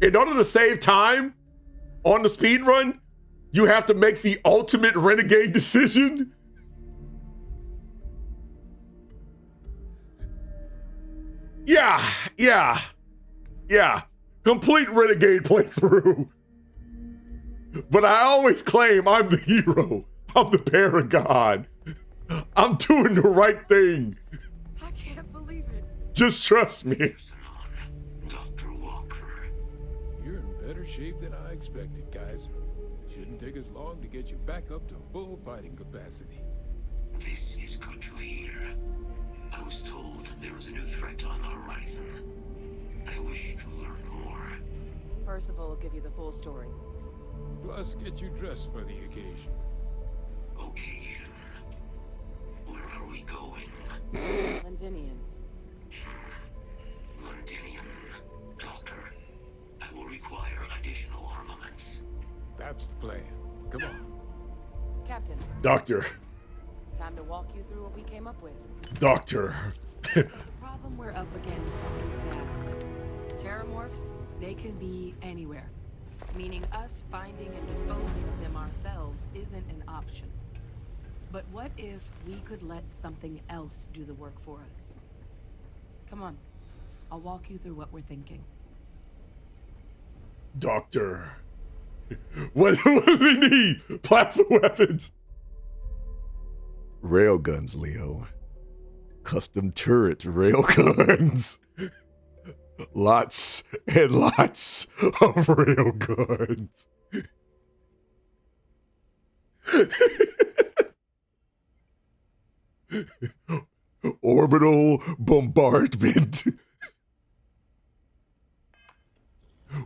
in order to save time on the speedrun, you have to make the ultimate renegade decision. Yeah. Complete renegade playthrough. But I always claim I'm the hero. I'm the paragon. I'm doing the right thing. I can't believe it. Just trust me. Dr. Walker. You're in better shape than I expected, guys. Shouldn't take us long to get you back up to full fighting capacity. This is good to hear. I was told there was a new threat on the horizon. I wish to learn more. Percival will give you the full story. Plus, get you dressed for the occasion. Occasion? Where are we going? Londinium. Londinium. Doctor, I will require additional armaments. That's the plan. Come on. Captain. Doctor. Time to walk you through what we came up with. Doctor. The problem we're up against is vast. Terramorphs, they can be anywhere. Meaning us finding and disposing of them ourselves isn't an option. But what if we could let something else do the work for us? Come on, I'll walk you through what we're thinking. Doctor. What does he need? Plasma weapons. Railguns, Leo. Custom turret railguns. Lots and lots of railguns. Orbital bombardment.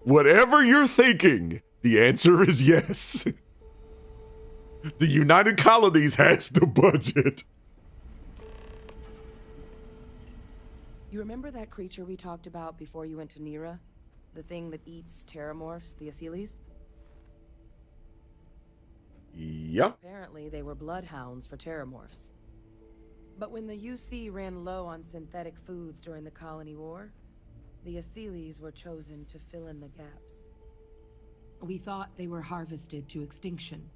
Whatever you're thinking, the answer is yes. The United Colonies has the budget. You remember that creature we talked about before you went to Nira? The thing that eats terramorphs, the Asylees? Yeah. Apparently they were bloodhounds for terramorphs. But when the UC ran low on synthetic foods during the Colony War, the Asylees were chosen to fill in the gaps. We thought they were harvested to extinction.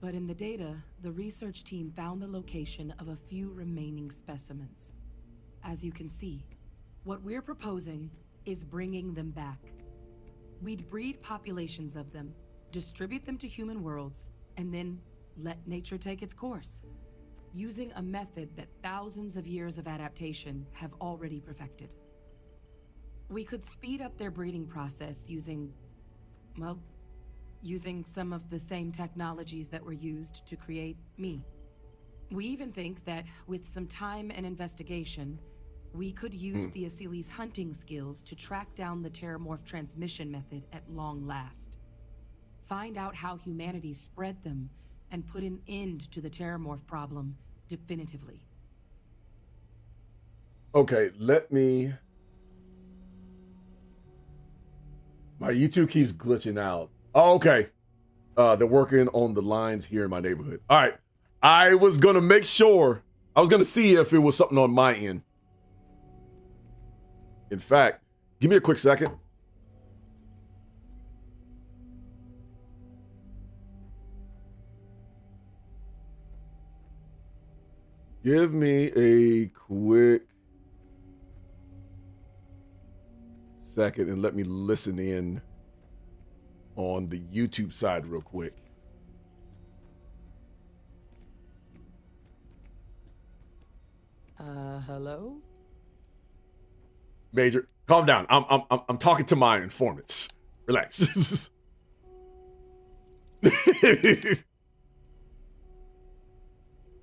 But in the data, the research team found the location of a few remaining specimens. As you can see, what we're proposing is bringing them back. We'd breed populations of them, distribute them to human worlds, and then let nature take its course, using a method that thousands of years of adaptation have already perfected. We could speed up their breeding process using some of the same technologies that were used to create me. We even think that with some time and investigation, we could use the Asylees' hunting skills to track down the Terramorph transmission method at long last. Find out how humanity spread them and put an end to the Terramorph problem definitively. Okay, let me... My YouTube keeps glitching out. Oh, okay. They're working on the lines here in my neighborhood. All right. I was going to make sure. I was going to see if it was something on my end. In fact, give me a quick second. Give me a quick second and let me listen in on the YouTube side real quick. Hello? Major, calm down. I'm talking to my informants. Relax.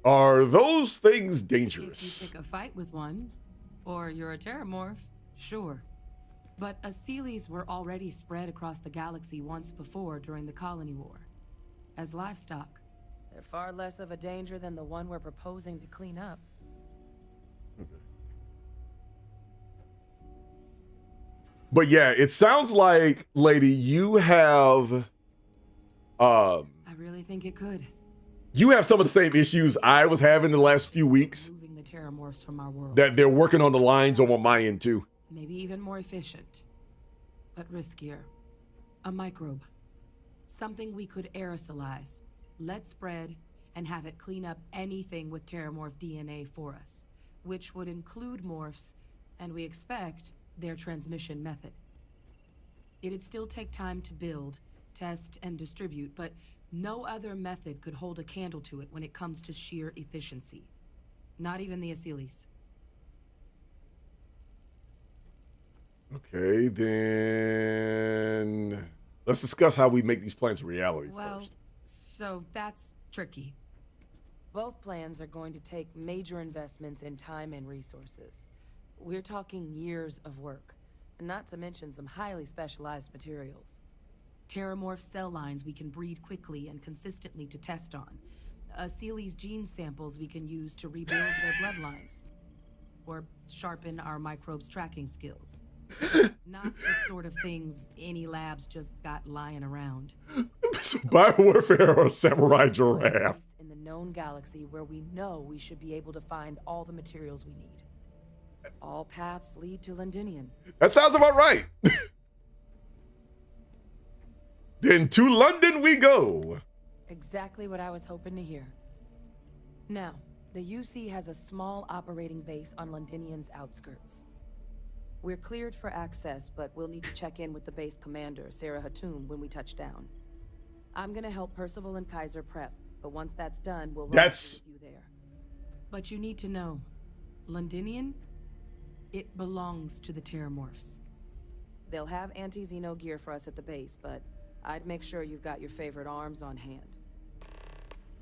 Are those things dangerous? If you pick a fight with one, or you're a terramorph, sure. But Asylees were already spread across the galaxy once before during the Colony War. As livestock, they're far less of a danger than the one we're proposing to clean up. Okay. But yeah, it sounds like, lady, you have... I really think it could. you have some of the same issues I was having the last few weeks Moving the terramorphs from our world. that they're working on the lines on my end too. Maybe even more efficient, but riskier. A microbe. Something we could aerosolize, let spread, and have it clean up anything with terramorph DNA for us, which would include morphs, and we expect their transmission method. It'd still take time to build, test, and distribute, but no other method could hold a candle to it when it comes to sheer efficiency. Not even the Asylees. Okay, then let's discuss how we make these plans a reality first. So that's tricky. Both plans are going to take major investments in time and resources. We're talking years of work, not to mention some highly specialized materials. Terramorph cell lines we can breed quickly and consistently to test on. Asylees gene samples we can use to rebuild their bloodlines. Or sharpen our microbes' tracking skills. Not the sort of things any labs just got lying around. Biowarfare or samurai giraffe. In the known galaxy where we know we should be able to find all the materials we need. All paths lead to Londinian. That sounds about right. Then to London we go. Exactly what I was hoping to hear. Now, the UC has a small operating base on Londinian's outskirts. We're cleared for access, but we'll need to check in with the base commander, Sarah Hatum, when we touch down. I'm gonna help Percival and Kaiser prep, but once that's done, we'll run with you there. But you need to know, Londinian, it belongs to the Terramorphs. They'll have anti-Xeno gear for us at the base, but I'd make sure you've got your favorite arms on hand.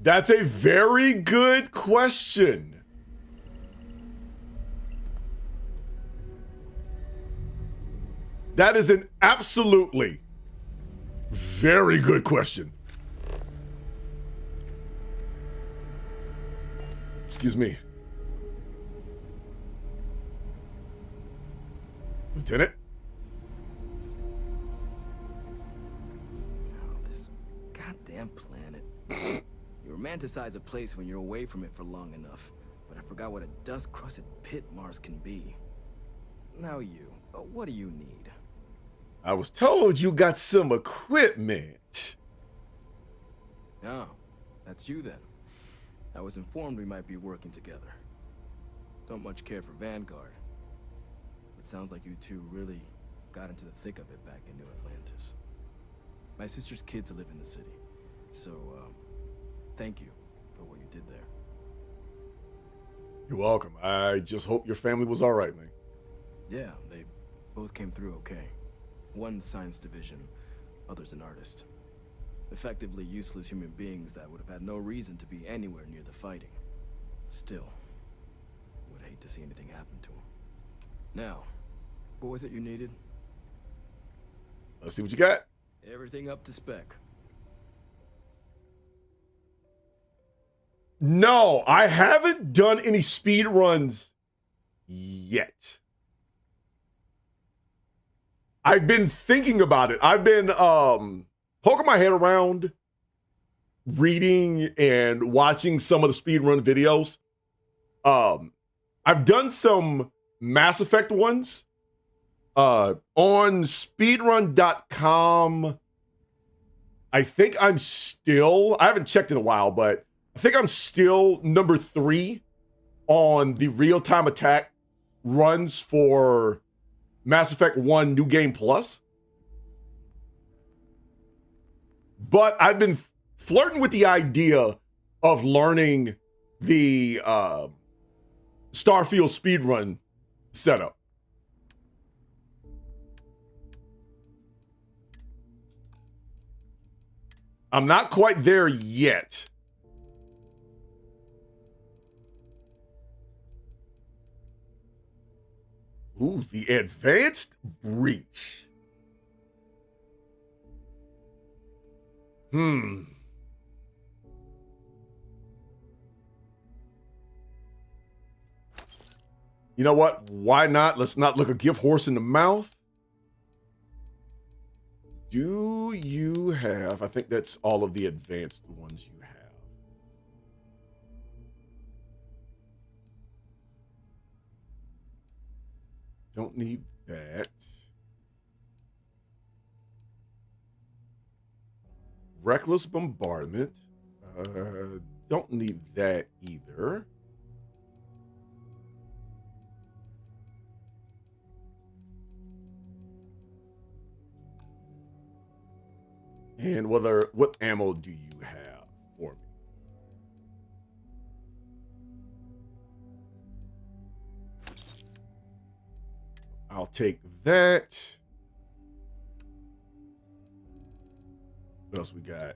That's a very good question. That is an absolutely very good question. Excuse me. Lieutenant? Oh, this goddamn planet. You romanticize a place when you're away from it for long enough, but I forgot what a dust-crusted pit Mars can be. Now what do you need? I was told you got some equipment. Oh, that's you then. I was informed we might be working together. Don't much care for Vanguard. It sounds like you two really got into the thick of it back in New Atlantis. My sister's kids live in the city, so thank you for what you did there. You're welcome. I just hope your family was all right, man. Yeah, they both came through okay. One science division, other's an artist. Effectively useless human beings that would have had no reason to be anywhere near the fighting. Still, would hate to see anything happen to them. Now, what was it you needed? Let's see what you got. Everything up to spec. No, I haven't done any speed runs yet. I've been thinking about it. I've been poking my head around, reading and watching some of the speedrun videos. I've done some Mass Effect ones on speedrun.com. I think I haven't checked in a while, but I think I'm still number 3 on the real-time attack runs for Mass Effect 1 New Game Plus. But I've been flirting with the idea of learning the Starfield speedrun setup. I'm not quite there yet. Ooh, the advanced breach. You know what? Why not? Let's not look a gift horse in the mouth. Do you have, I think that's all of the advanced ones you have. Don't need that. Reckless bombardment. Don't need that either. And what ammo do you have for me? I'll take that. What else we got?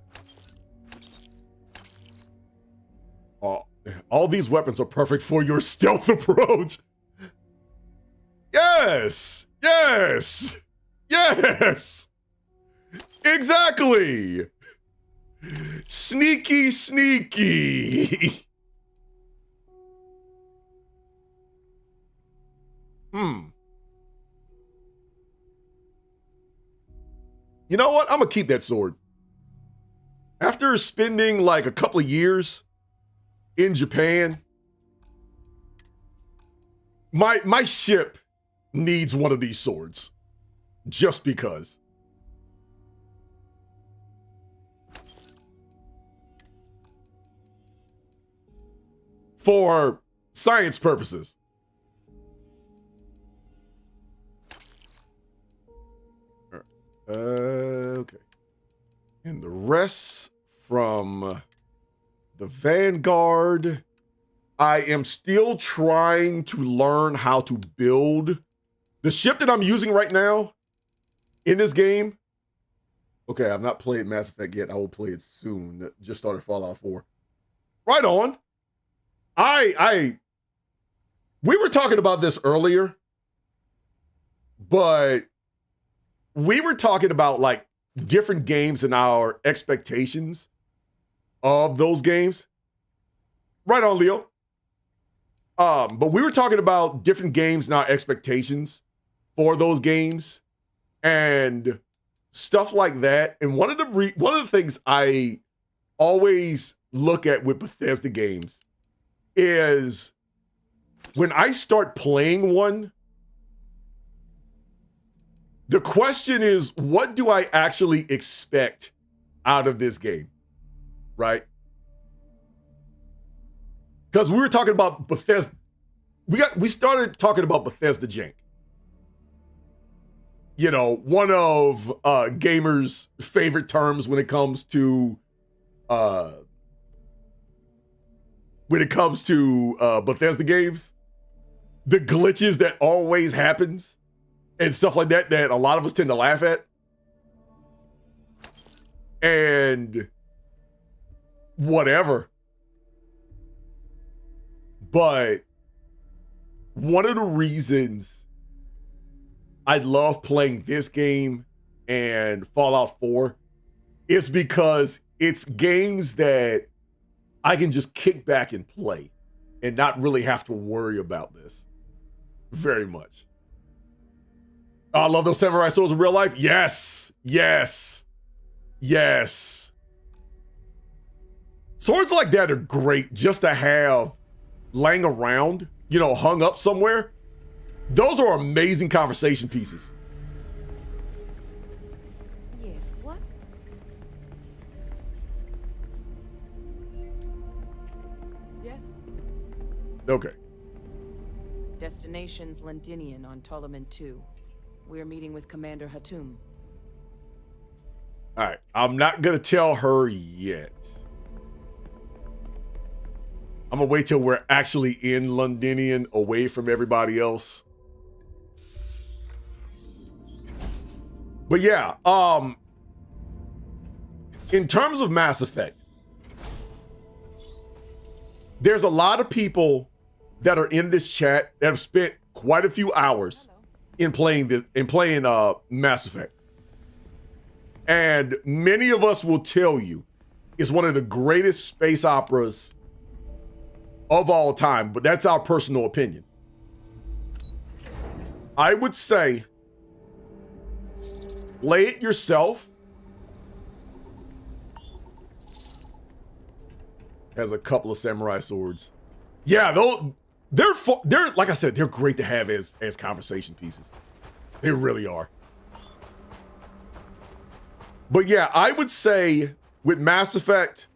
All these weapons are perfect for your stealth approach. Yes! Yes! Yes! Exactly! Sneaky, sneaky. You know what? I'm gonna keep that sword. After spending like a couple of years in Japan, my ship needs one of these swords. Just because. For science purposes. Okay. And the rest from the Vanguard, I am still trying to learn how to build the ship that I'm using right now in this game. Okay, I've not played Mass Effect yet. I will play it soon. Just started Fallout 4. Right on. We were talking about this earlier, but we were talking about like different games and our expectations of those games. Right on, Leo. But we were talking about different games and our expectations for those games and stuff like that. And one of the things I always look at with Bethesda games is when I start playing one, the question is, what do I actually expect out of this game? Right? Because we were talking about Bethesda. We started talking about Bethesda jank. You know, one of gamers' favorite terms when it comes to Bethesda games, the glitches that always happens and stuff like that a lot of us tend to laugh at. And whatever. But one of the reasons I love playing this game and Fallout 4 is because it's games that I can just kick back and play and not really have to worry about this very much. I love those samurai swords in real life. Yes, yes, yes. Swords like that are great just to have laying around, you know, hung up somewhere. Those are amazing conversation pieces. Yes, what? Yes. Okay. Destination's Londinian on Ptolemy 2. We're meeting with Commander Hatum. All right. I'm not going to tell her yet. I'm going to wait till we're actually in Londinian, away from everybody else. But yeah, in terms of Mass Effect, there's a lot of people that are in this chat that have spent quite a few hours in playing Mass Effect. And many of us will tell you it's one of the greatest space operas of all time, but that's our personal opinion. I would say play it yourself. Has a couple of samurai swords. Yeah, they're like I said, they're great to have as conversation pieces. They really are. But yeah, I would say with Mass Effect,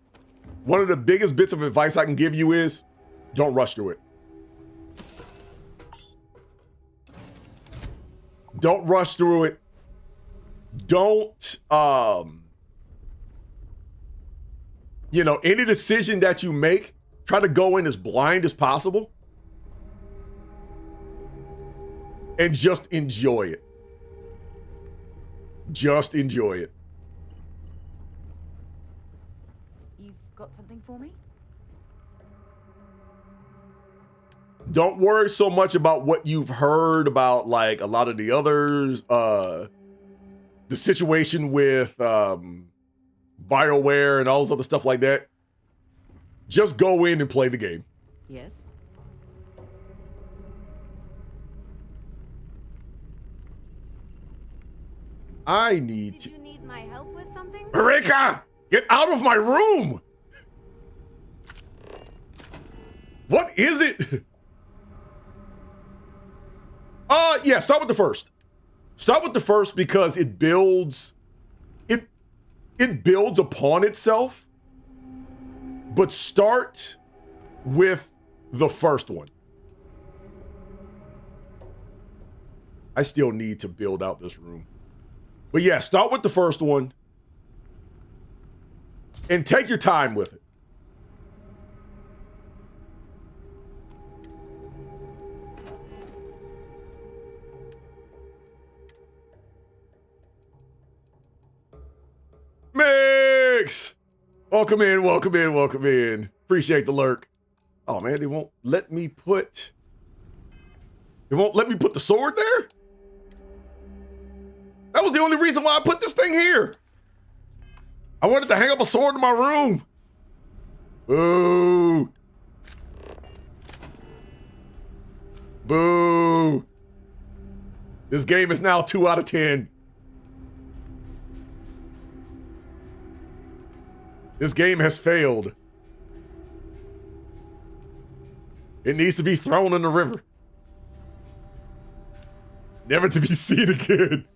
one of the biggest bits of advice I can give you is don't rush through it. Don't rush through it. Don't, you know, any decision that you make, try to go in as blind as possible and just enjoy it. Just enjoy it. You've got something for me? Don't worry so much about what you've heard about, like, a lot of the others, the situation with BioWare and all this other stuff like that. Just go in and play the game. Yes. I need to. Did you need my help with something? Marika! Get out of my room! What is it? Yeah, start with the first. Start with the first because it builds upon itself. But start with the first one. I still need to build out this room. But yeah, start with the first one and take your time with it. Mix! Welcome in, welcome in, welcome in. Appreciate the lurk. Oh man, they won't let me put the sword there? That was the only reason why I put this thing here. I wanted to hang up a sword in my room. Boo. Boo. This game is now 2 out of 10. This game has failed. It needs to be thrown in the river. Never to be seen again.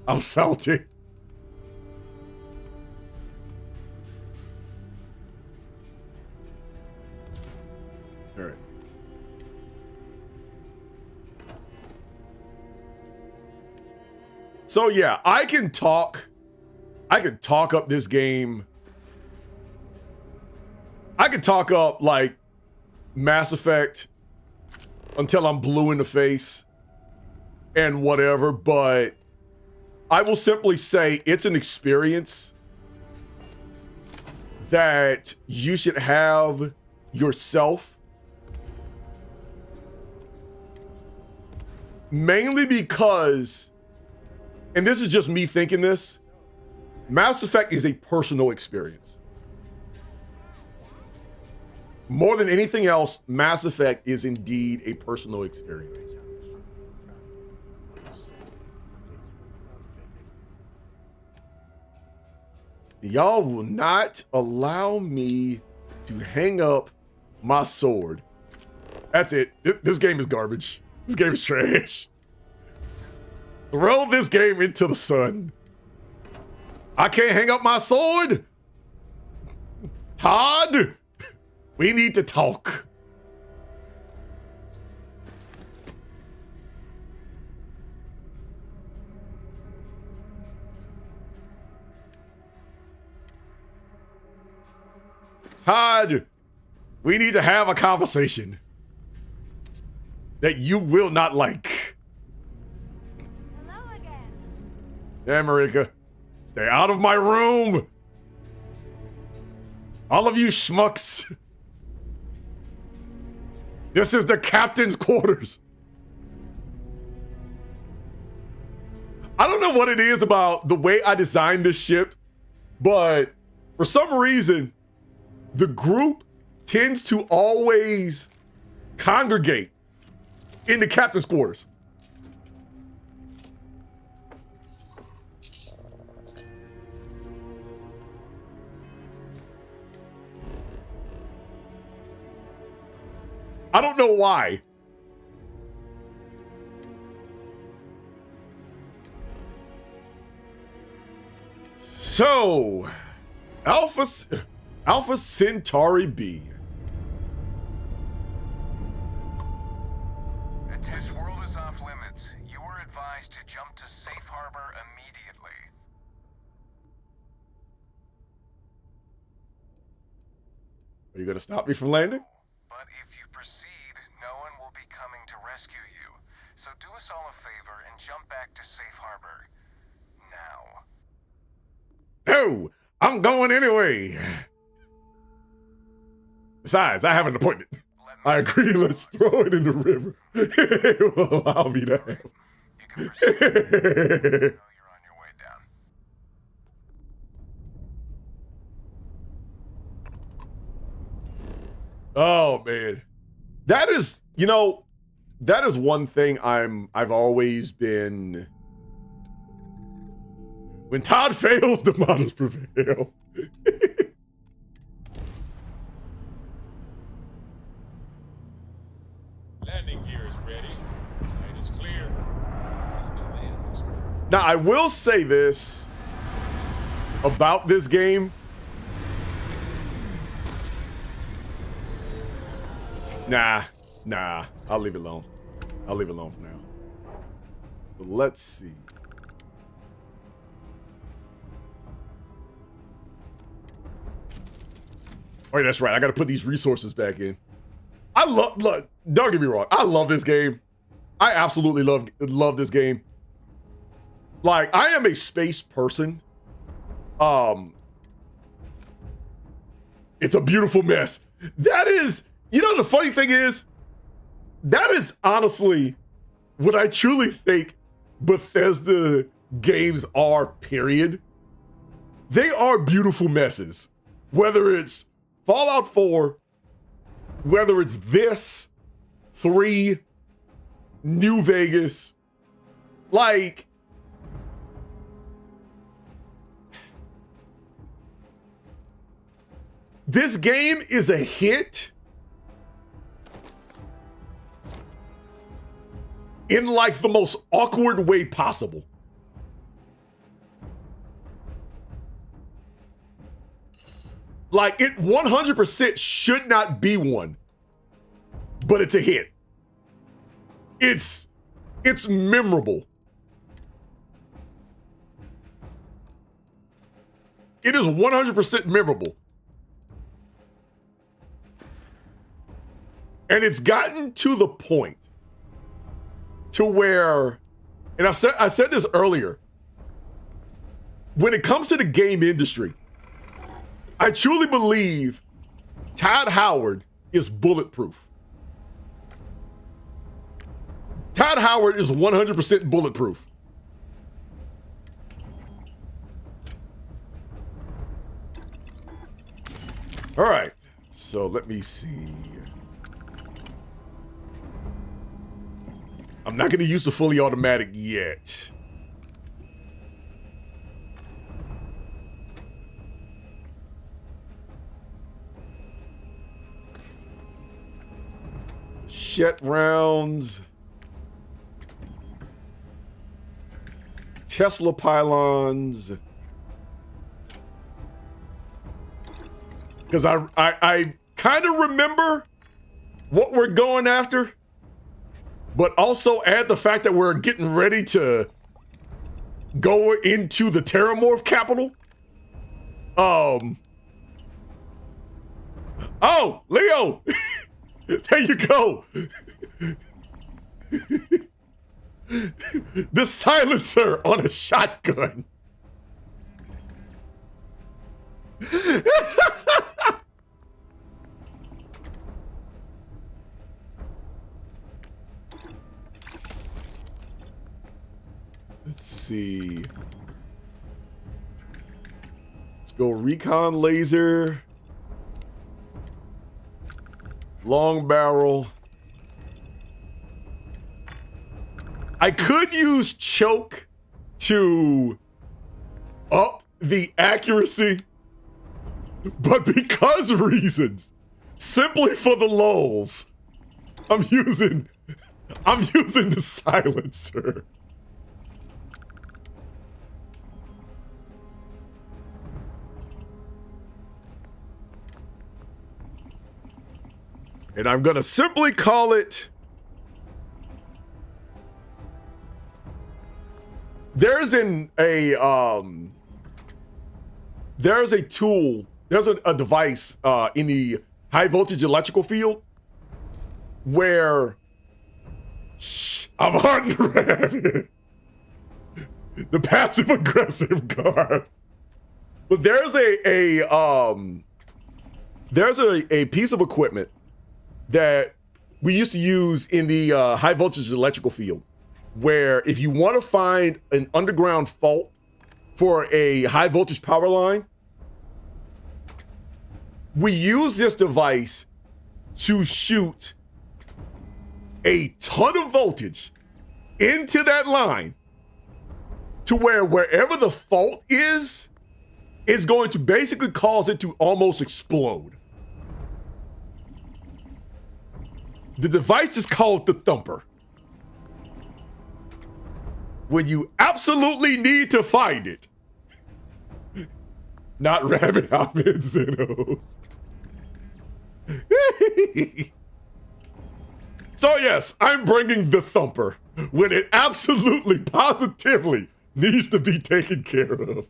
I'm salty. All right. So yeah, I can talk up this game. I can talk up like Mass Effect until I'm blue in the face and whatever, but I will simply say it's an experience that you should have yourself. Mainly because, and this is just me thinking this, Mass Effect is a personal experience. More than anything else, Mass Effect is indeed a personal experience. Y'all will not allow me to hang up my sword. That's it. This game is garbage. This game is trash. Throw this game into the sun. I can't hang up my sword. Todd, we need to talk. Todd, we need to have a conversation that you will not like. Hello again. Yeah, Marika, stay out of my room. All of you schmucks. This is the captain's quarters. I don't know what it is about the way I designed this ship, but for some reason, the group tends to always congregate in the captain's quarters. I don't know why. So, Alpha Centauri B. The test world is off limits. You are advised to jump to safe harbor immediately. Are you gonna stop me from landing? But if you proceed, no one will be coming to rescue you. So do us all a favor and jump back to safe harbor. Now. No, I'm going anyway. Besides, I have an appointment. I agree, let's throw it in the river. Well, I'll be there. You can proceed. You're on your way down. Oh man. That is, you know, that is one thing I've always been. When Todd fails, the models prevail. Landing gear is ready. Sight is clear. Now, I will say this about this game. Nah, I'll leave it alone. I'll leave it alone for now. So let's see. Oh, that's right. I got to put these resources back in. Look, don't get me wrong. I love this game. I absolutely love this game. Like, I am a space person. It's a beautiful mess. That is, you know, the funny thing is, that is honestly what I truly think Bethesda games are, period. They are beautiful messes. Whether it's Fallout 4, whether it's this, 3, New Vegas, like, this game is a hit in like the most awkward way possible. Like, it 100% should not be one, but it's a hit. It's memorable. It is 100% memorable. And it's gotten to the point to where, and I said this earlier, when it comes to the game industry, I truly believe Todd Howard is bulletproof. Todd Howard is 100% bulletproof. All right, so let me see. I'm not going to use the fully automatic yet. Shet rounds. Tesla pylons. Because I kind of remember what we're going after, but also add the fact that we're getting ready to go into the Terramorph capital. Oh, Leo, there you go. The silencer on a shotgun. Let's see. Let's go recon laser. Long barrel. I could use choke to up the accuracy, but because reasons, simply for the lulz, I'm using the silencer. And I'm gonna simply call it. There's a tool, there's a device in the high voltage electrical field where I'm hunting rabbit. The passive aggressive guard. But there's a piece of equipment that we used to use in the high voltage electrical field, where if you want to find an underground fault for a high voltage power line, we use this device to shoot a ton of voltage into that line to where wherever the fault is going to basically cause it to almost explode. The device is called the Thumper. When you absolutely need to find it. Not Rabbit Ahmed Zenos. So yes, I'm bringing the Thumper when it absolutely, positively needs to be taken care of.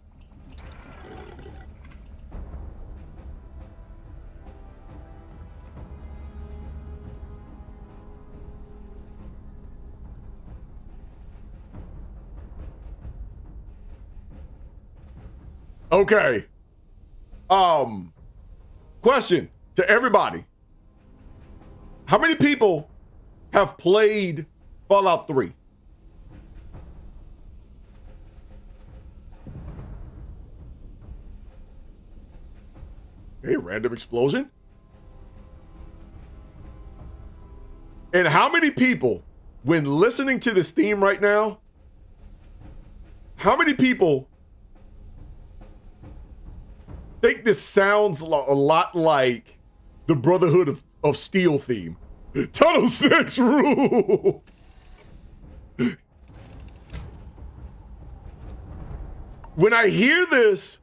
Okay. Question to everybody. How many people have played Fallout 3? A random explosion? And how many people, when listening to this theme right now, how many people think this sounds a lot like the Brotherhood of Steel theme? Tunnel snakes rule! When I hear this,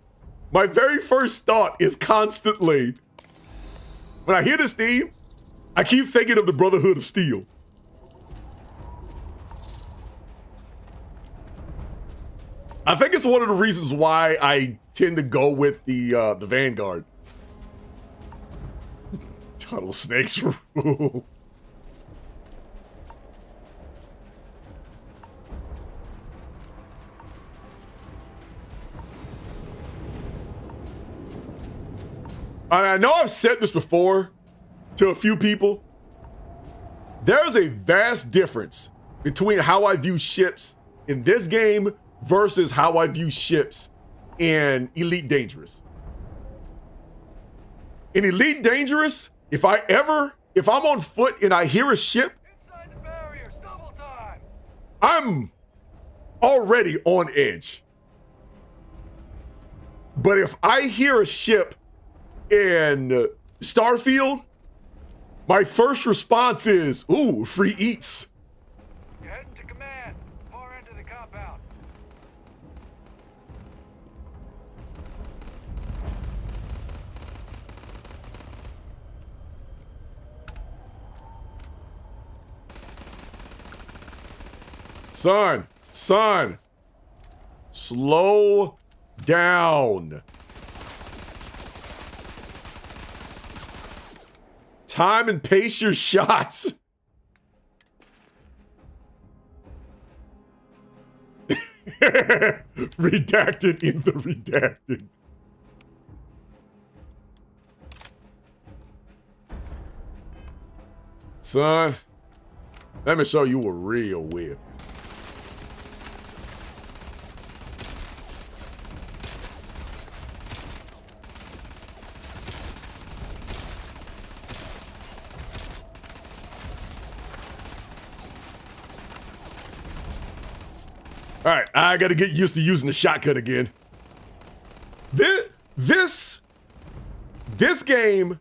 my very first thought is constantly, when I hear this theme, I keep thinking of the Brotherhood of Steel. I think it's one of the reasons why I tend to go with the Vanguard. Tunnel snakes rule. I know I've said this before to a few people. There's a vast difference between how I view ships in this game versus how I view ships in Elite Dangerous. In Elite Dangerous, if I'm on foot and I hear a ship, inside the barriers, double time, I'm already on edge. But if I hear a ship in Starfield, my first response is, ooh, free eats. You're heading to command, far end of the compound. Son, slow down. Time and pace your shots. Redacted in the redacted. Son, let me show you a real whip. All right, I gotta get used to using the shotgun again. This game,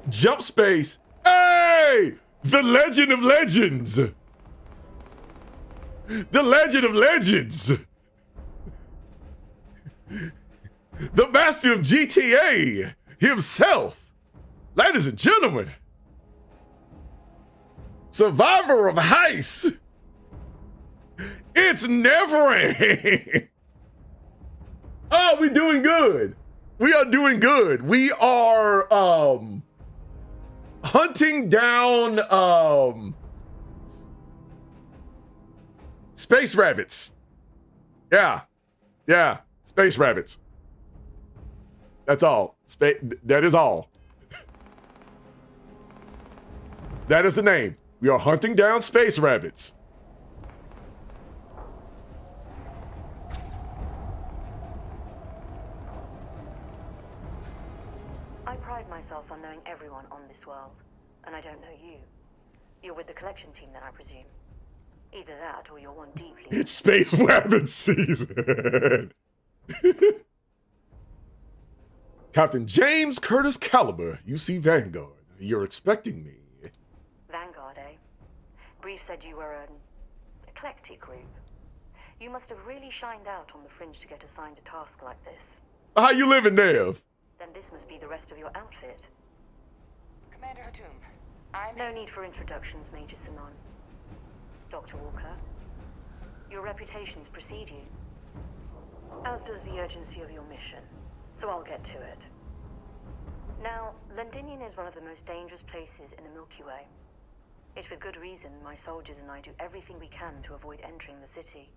Jump Space. Hey, The Legend of Legends. The Legend of Legends. The master of GTA himself. Ladies and gentlemen. Survivor of Heist. It's Nevering. Oh, we're doing good. We are doing good. We are hunting down space rabbits. Yeah. Space rabbits. That's all. That is all. That is the name. We are hunting down space rabbits. I pride myself on knowing everyone on this world, and I don't know you. You're with the collection team then, I presume. Either that or you're one deeply... It's space rabbit season. Captain James Curtis Caliber, UC Vanguard. You're expecting me. Vanguard, eh? Brief said you were an eclectic group. You must have really shined out on the fringe to get assigned a task like this. How you living, Nev? Then this must be the rest of your outfit. Commander Hatum, No need for introductions, Major Sinon. Dr. Walker, your reputations precede you, as does the urgency of your mission, so I'll get to it. Now, Londinium is one of the most dangerous places in the Milky Way. It's with good reason my soldiers and I do everything we can to avoid entering the city.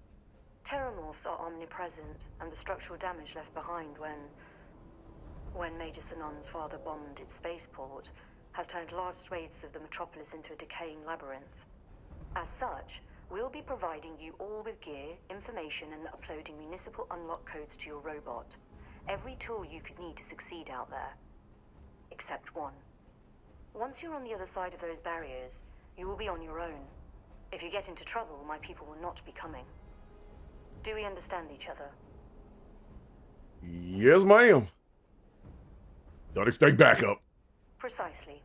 Terramorphs are omnipresent, and the structural damage left behind when Major Sinon's father bombed its spaceport has turned large swathes of the metropolis into a decaying labyrinth. As such, we'll be providing you all with gear, information, and uploading municipal unlock codes to your robot. Every tool you could need to succeed out there. Except one. Once you're on the other side of those barriers, you will be on your own. If you get into trouble, my people will not be coming. Do we understand each other? Yes, ma'am. Don't expect backup. Precisely.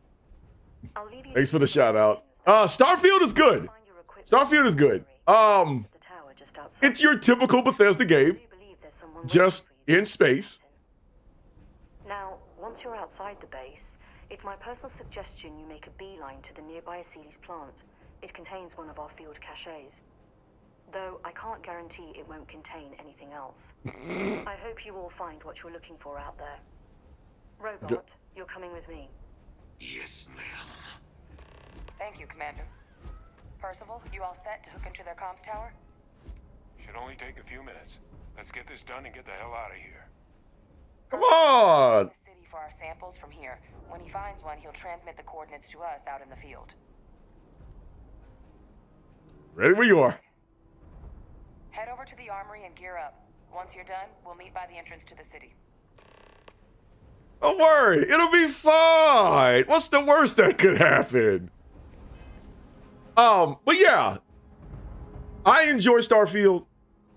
I'll leave you. Thanks for the shout out. Starfield is good. Starfield is good. It's your typical Bethesda game, just in space. Now, once you're outside the base, it's my personal suggestion you make a beeline to the nearby Aceles plant. It contains one of our field caches. Though I can't guarantee it won't contain anything else. I hope you all find what you're looking for out there. Robot, you're coming with me. Yes, ma'am. Thank you, Commander. Percival, you all set to hook into their comms tower? Should only take a few minutes. Let's get this done and get the hell out of here. Come on! The city for our samples from here. When he finds one, he'll transmit the coordinates to us out in the field. Ready where you are. Head over to the armory and gear up. Once you're done, we'll meet by the entrance to the city. Don't worry, it'll be fine. What's the worst that could happen? But yeah, I enjoy Starfield,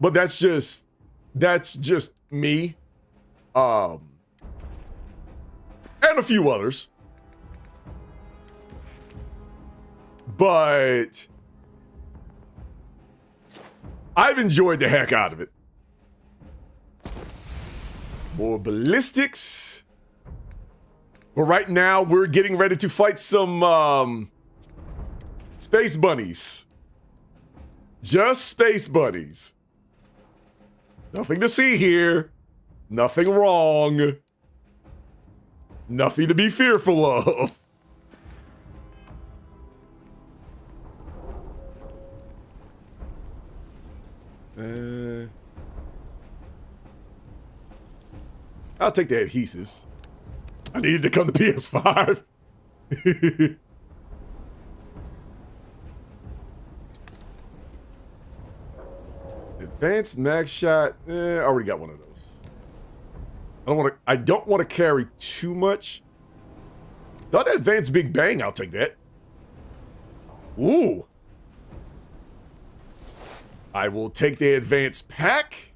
but that's just me. And a few others. But I've enjoyed the heck out of it. More ballistics. But right now, we're getting ready to fight some space bunnies. Just space bunnies. Nothing to see here. Nothing wrong. Nothing to be fearful of. I'll take the adhesives. I needed to come to PS5. Advanced mag shot. I already got one of those. I don't want to carry too much. Not that advanced big bang, I'll take that. Ooh. I will take the advanced pack.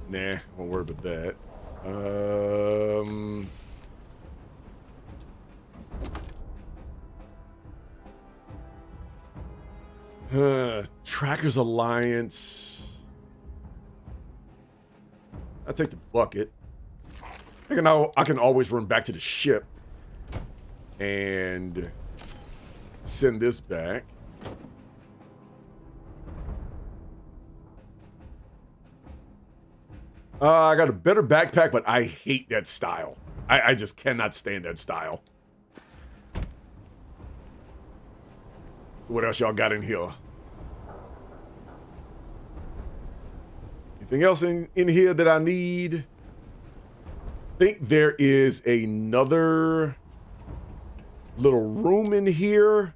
Nah, won't worry about that. Trackers Alliance. I'll take the bucket. I can always run back to the ship and send this back. I got a better backpack, but I hate that style. I just cannot stand that style. So what else y'all got in here? Anything else in here that I need? I think there is another little room in here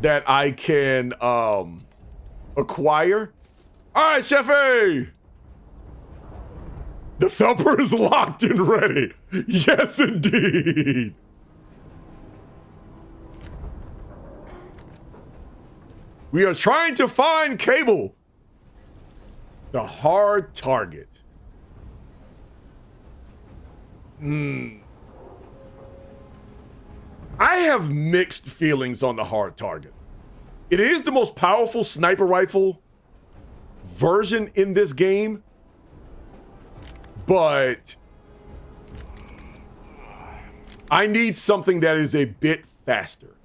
that I can acquire. All right, Chefy! The thumper is locked and ready. Yes, indeed. We are trying to find Cable. The hard target. I have mixed feelings on the hard target. It is the most powerful sniper rifle version in this game, but I need something that is a bit faster.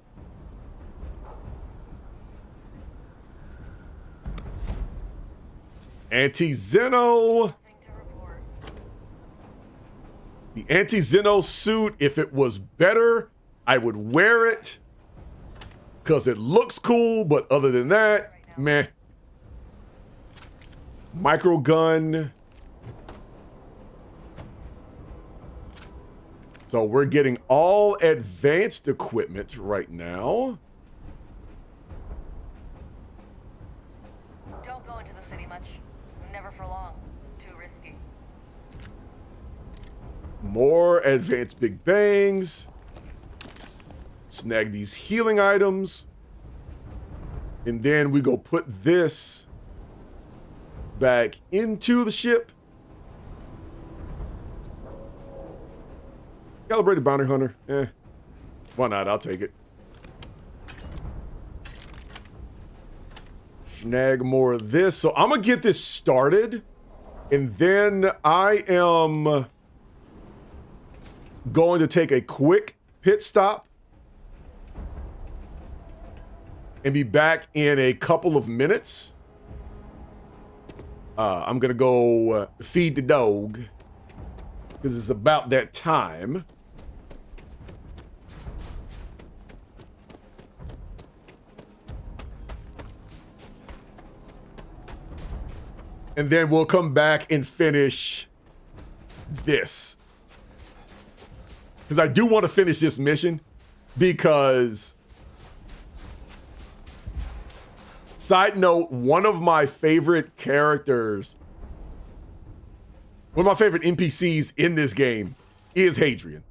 Anti-Xeno. The Anti-Xeno suit, if it was better, I would wear it because it looks cool, but other than that, meh. Microgun. So we're getting all advanced equipment right now. Don't go into the city much. Never for long. Too risky. More advanced big bangs. Snag these healing items. And then we go put this back into the ship. Calibrated bounty hunter. Why not? I'll take it. Snag more of this. So I'm gonna get this started, and then I am going to take a quick pit stop and be back in a couple of minutes. I'm gonna go feed the dog because it's about that time. And then we'll come back and finish this. Because I do want to finish this mission because, side note, one of my favorite characters, one of my favorite NPCs in this game is Hadrian.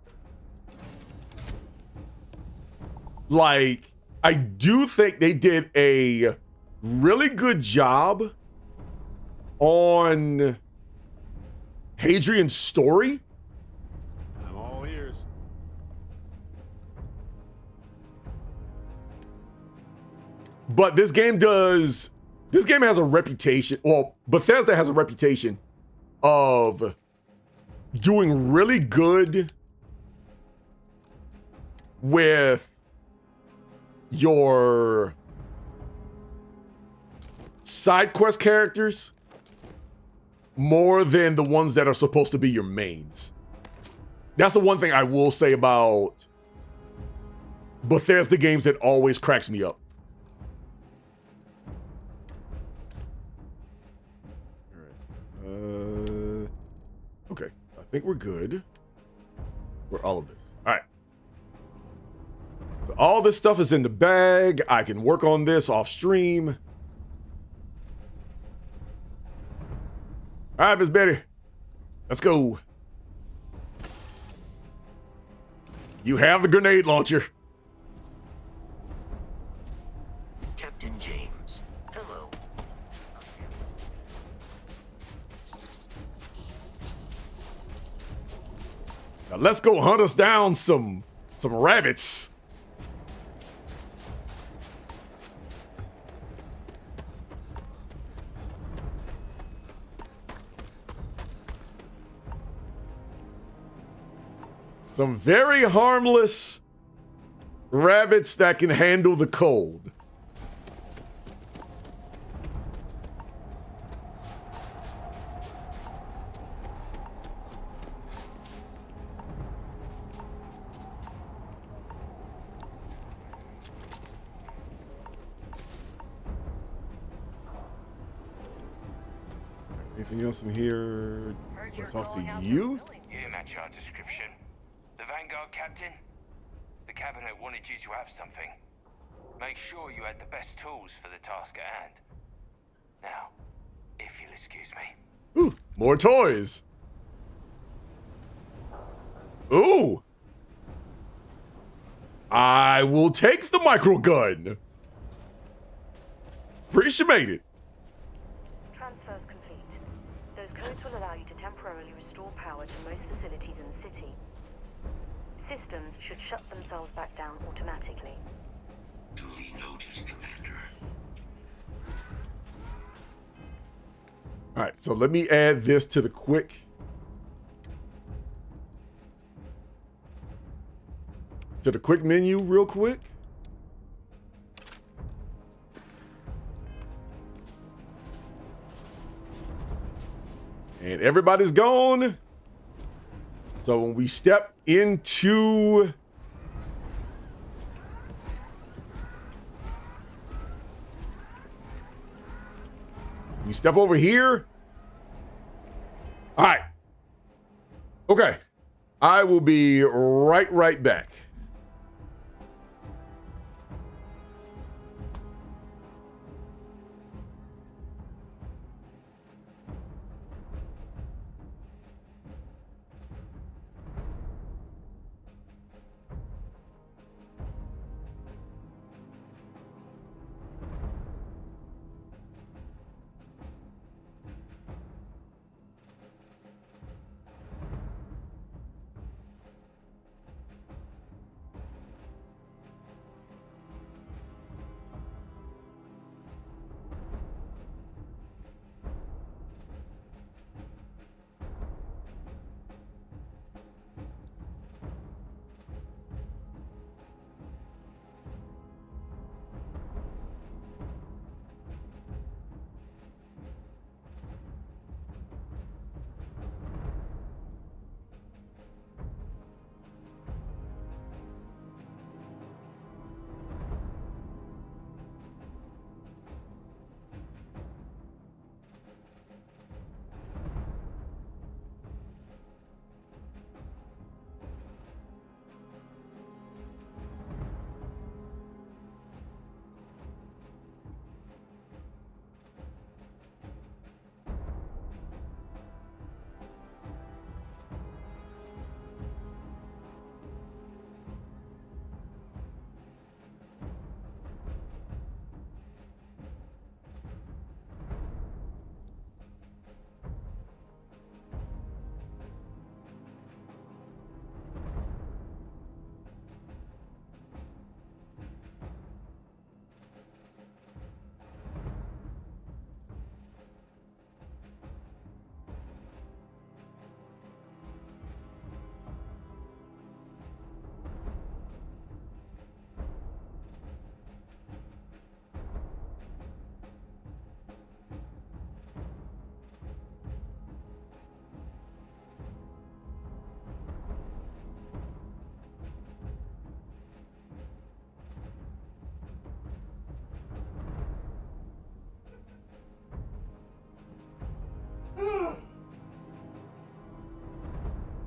Like, I do think they did a really good job on Hadrian's story. I'm all ears. But this game has a reputation, well, Bethesda has a reputation of doing really good with your side quest characters more than the ones that are supposed to be your mains. That's the one thing I will say about Bethesda games that always cracks me up. All right. Okay. I think we're good. For all of this. All right. So all this stuff is in the bag. I can work on this off stream. All right, Miss Betty. Let's go. You have the grenade launcher. Captain James, hello. Now let's go hunt us down some rabbits. Some very harmless rabbits that can handle the cold. Anything else in here? I'll talk to you. You match our description. The Vanguard captain? The cabinet wanted you to have something. Make sure you had the best tools for the task at hand. Now, if you'll excuse me. Ooh, more toys. Ooh. I will take the microgun. Appreciate it. Transfers complete. Those codes will allow you to temporarily restore power to most facilities in the city. Systems should shut themselves back down automatically. Duly noted, Commander. All right, so let me add this to the quick. Menu real quick. And everybody's gone. So when we step into over here. All right. Okay. I will be right back.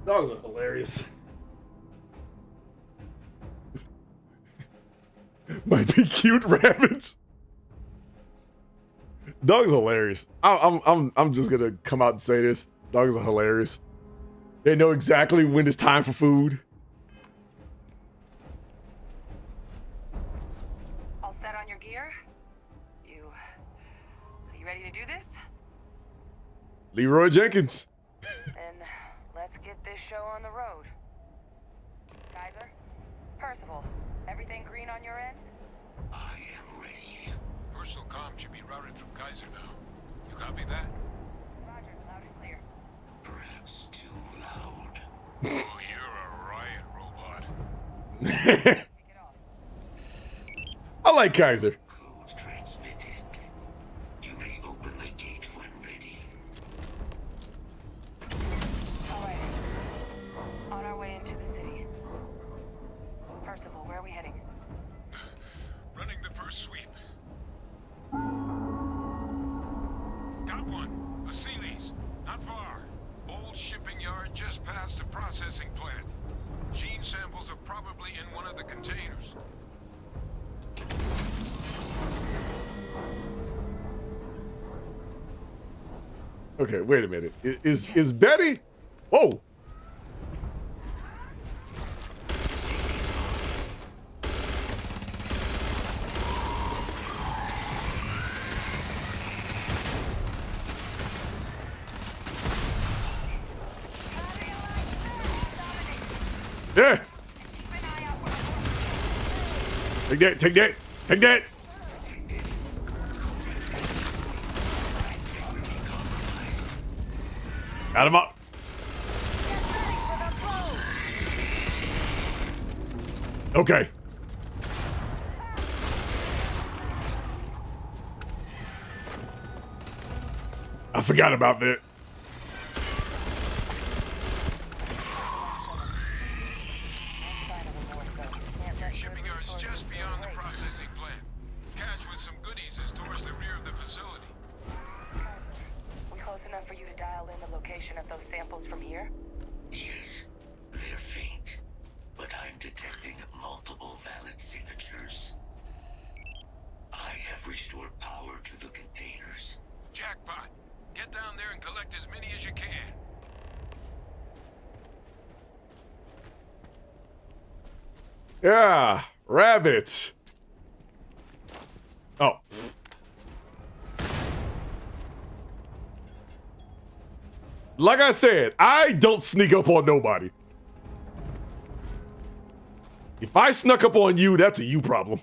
Dogs are hilarious. Might be cute rabbits. Dogs are hilarious. I'm just gonna come out and say this. Dogs are hilarious. They know exactly when it's time for food. All set on your gear? Are you ready to do this? Leroy Jenkins. Then let's get this show on the road. Kaiser? Percival, everything green on your ends? I am ready. Personal comm should be routed from Kaiser now. You copy that? Roger, loud and clear. Perhaps too loud. Oh, you're a riot robot. I like Kaiser. Code transmitted. You may open the gate when ready. Alright. On our way into the city. Percival, where are we heading? Running the first sweep. Got one. A Sealy's. Not far. Old shipping yard just past the processing plant. Gene samples are probably in one of the containers. Okay, wait a minute. Is Betty? Whoa. Yeah. Take that, take that, take that. Got him up. Okay. I forgot about that. Your shipping yard's just beyond the processing plant. Cache with some goodies is towards the rear of the facility. We close enough for you to dial in the location of those samples from here? Yes, they're faint, but I'm detecting multiple valid signatures. I have restored power to the containers. Jackpot. Get down there and collect as many as you can. Yeah, rabbits. Oh. Like I said, I don't sneak up on nobody. If I snuck up on you, that's a you problem.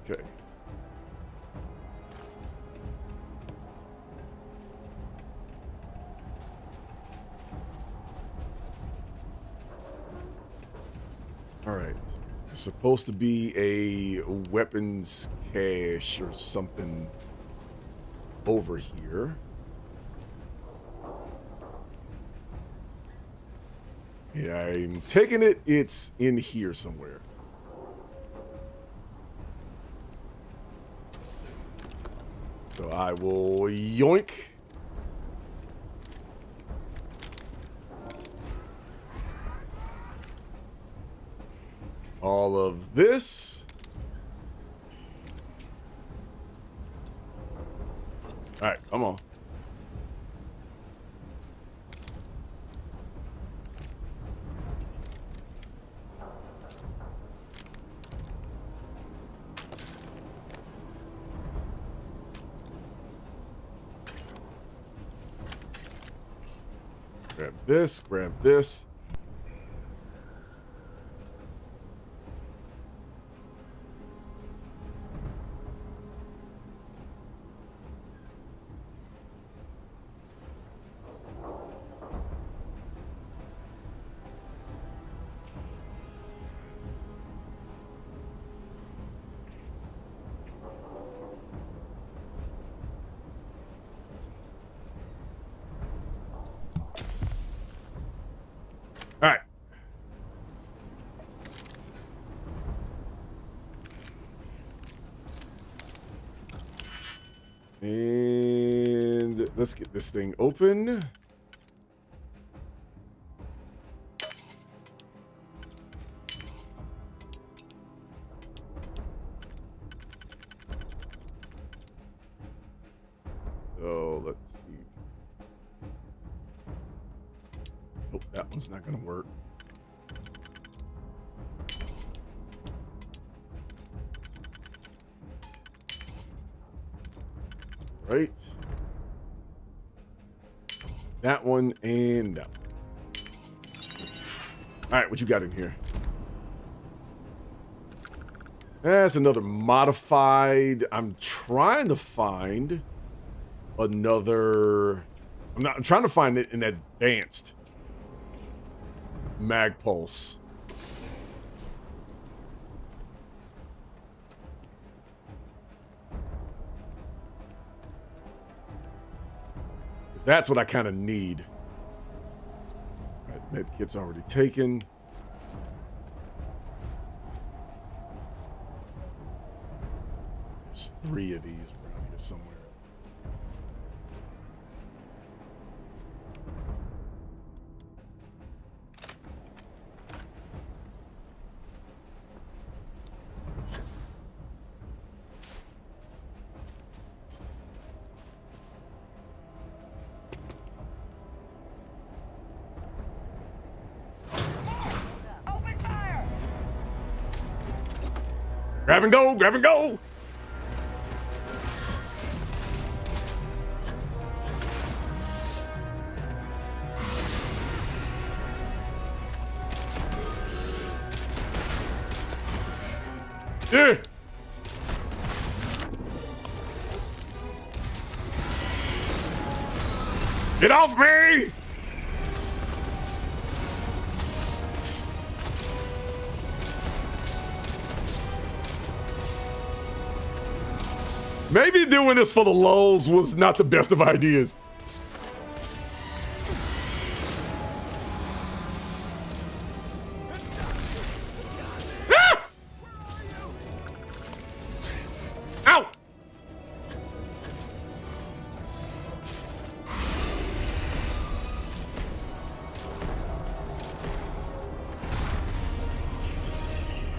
Okay. All right. It's supposed to be a weapons cache or something over here. Yeah, I'm taking it. It's in here somewhere. So I will yoink. All of this. All right, come on. Grab this, grab this. All right. And let's get this thing open. So let's see. Nope, that one's not gonna work. Right. That one and that one. All right, what you got in here? That's another modified. I'm trying to find another. I'm trying to find it an advanced mag pulse. That's what I kind of need. All right, med kit's already taken. There's 3 of these around here somewhere. Grab and go, grab and go. Yeah. Get off me! Maybe doing this for the lulz was not the best of ideas. Ah! Ow!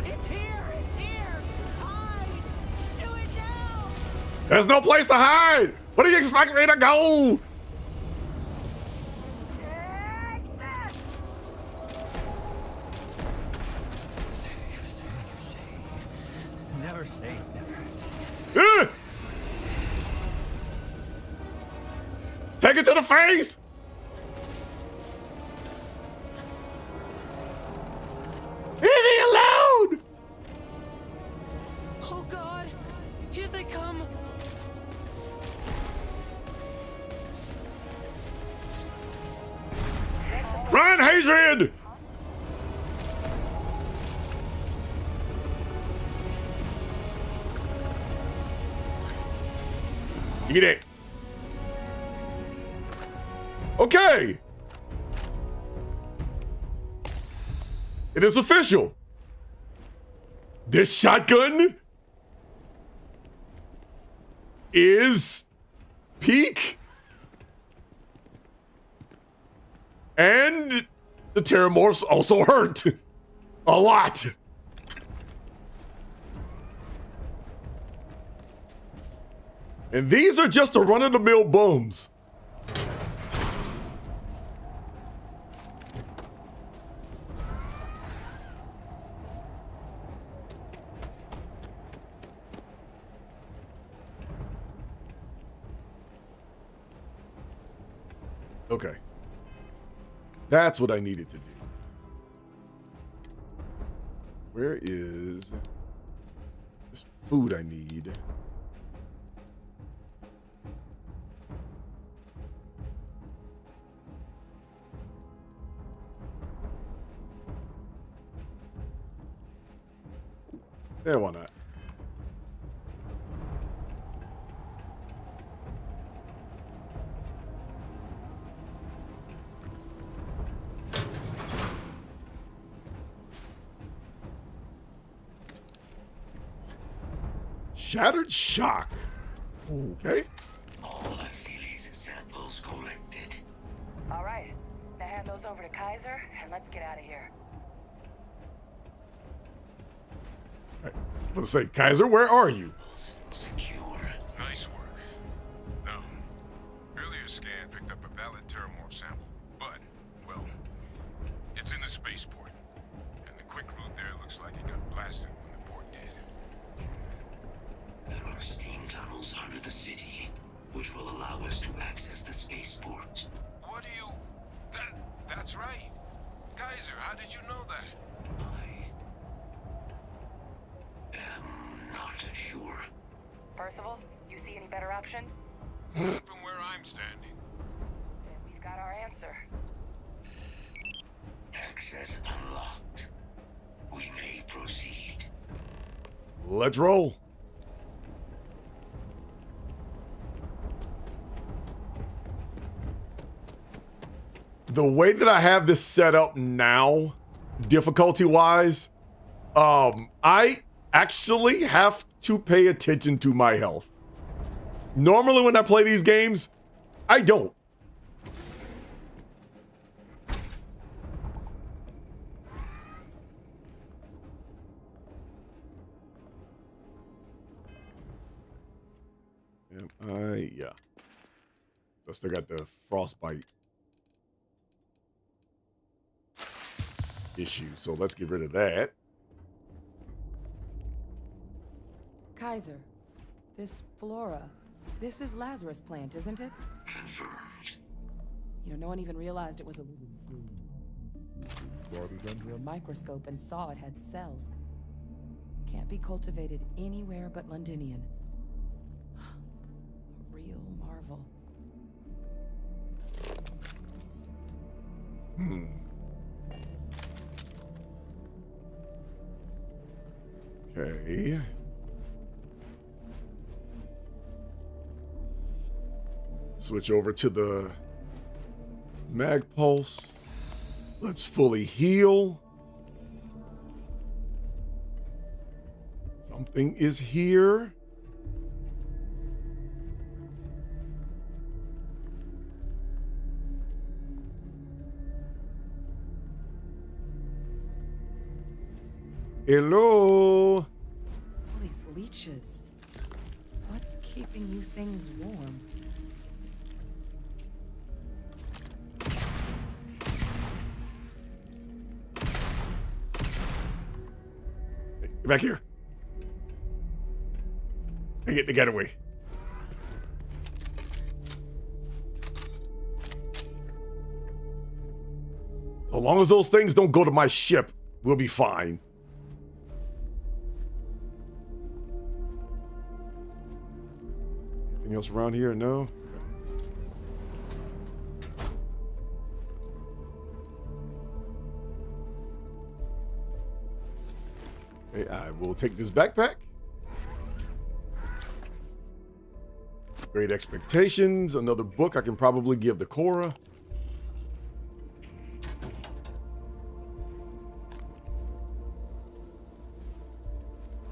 It's here! It's here! Hide! Do it now! There's no place to hide! What do you expect me to go? Never safe, never safe. Take it to the face! Leave me alone! Oh God! Here they come! Run, Hadrian! Eat it. Okay. It is official. This shotgun is peak. And the Terramorphs also hurt. A lot. And these are just the run-of-the-mill booms. Okay. That's what I needed to do. Where is this food I need? Yeah, why not? Shattered shock. Okay. All Asile's samples collected. All right. Now hand those over to Kaiser, and let's get out of here. I'm gonna say, Kaiser, where are you? Secure. Nice work. Now, earlier scan picked up a valid Terramorph sample, but, well, it's in the spaceport. And the quick route there looks like it got blasted when the port did. There are steam tunnels under the city, which will allow us to access the spaceport. What do you That's right. Kaiser, how did you know that? I'm not sure. Percival, you see any better option? From where I'm standing. Then we've got our answer. Access unlocked. We may proceed. Let's roll. The way that I have this set up now, difficulty-wise, I actually have to pay attention to my health. Normally when I play these games, I don't. Yeah. I still got the frostbite issue, so let's get rid of that. Kaiser, this flora, this is Lazarus plant, isn't it? Confirmed. You know, no one even realized it was a... Brought it under a microscope and saw it had cells. Can't be cultivated anywhere but Londinian. A real marvel. Okay. Switch over to the mag pulse. Let's fully heal. Something is here. Hello. All these leeches. What's keeping you things warm? Get back here. And get the getaway. So long as those things don't go to my ship, we'll be fine. Anything else around here? No? Okay, I will take this backpack. Great Expectations, another book I can probably give to Cora.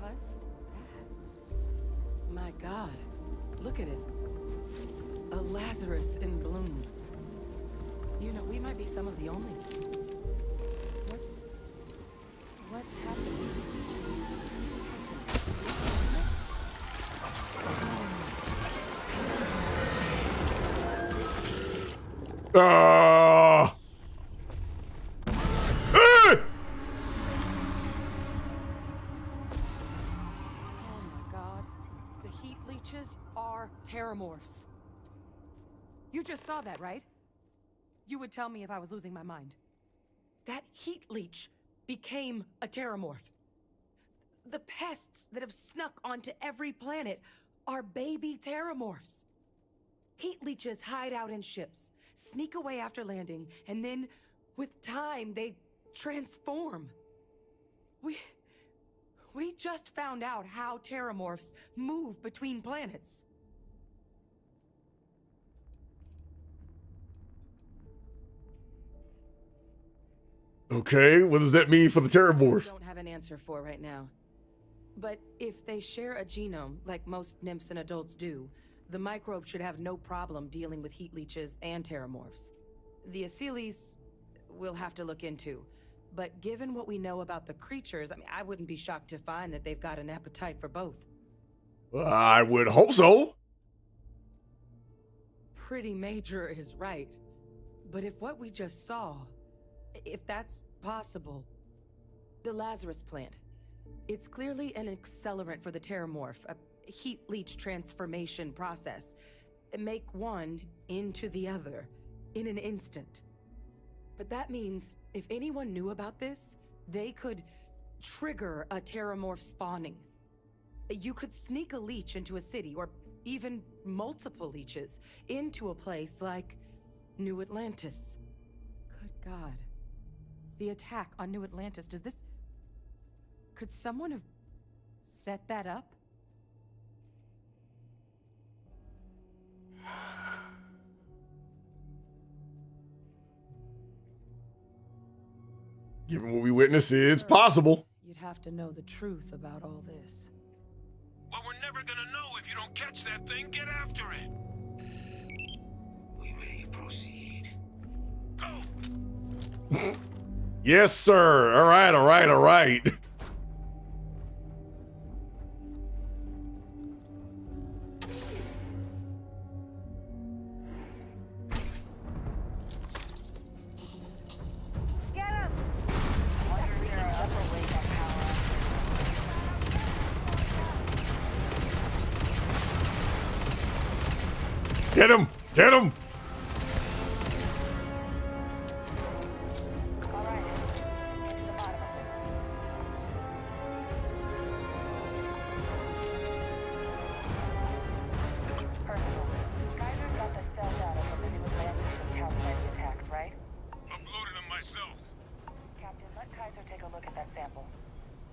What's that? My God, look at it. A Lazarus in bloom. You know, we might be some of the only. What's happening? Hey! Oh my God. The heat leeches are terramorphs. You just saw that, right? You would tell me if I was losing my mind. That heat leech became a terramorph. The pests that have snuck onto every planet are baby terramorphs. Heat leeches hide out in ships, sneak away after landing, and then, with time, they transform. We just found out how terramorphs move between planets. Okay, what does that mean for the terramorph? I don't have an answer for right now. But if they share a genome, like most nymphs and adults do, the microbe should have no problem dealing with heat leeches and terramorphs. The Asylees we'll have to look into. But given what we know about the creatures, I mean, I wouldn't be shocked to find that they've got an appetite for both. I would hope so. Pretty major is right. But if what we just saw, if that's possible, the Lazarus plant, it's clearly an accelerant for the terramorph, a heat leech transformation process. Make one into the other in an instant. But that means if anyone knew about this, they could trigger a terramorph spawning. You could sneak a leech into a city, or even multiple leeches, into a place like New Atlantis. Good God. The attack on New Atlantis, could someone have set that up? Given what we witnessed, it's possible. You'd have to know the truth about all this. Well, we're never gonna know if you don't catch that thing. Get after it. We may proceed. Go! Yes, sir. All right, all right, all right. Get him! Get him!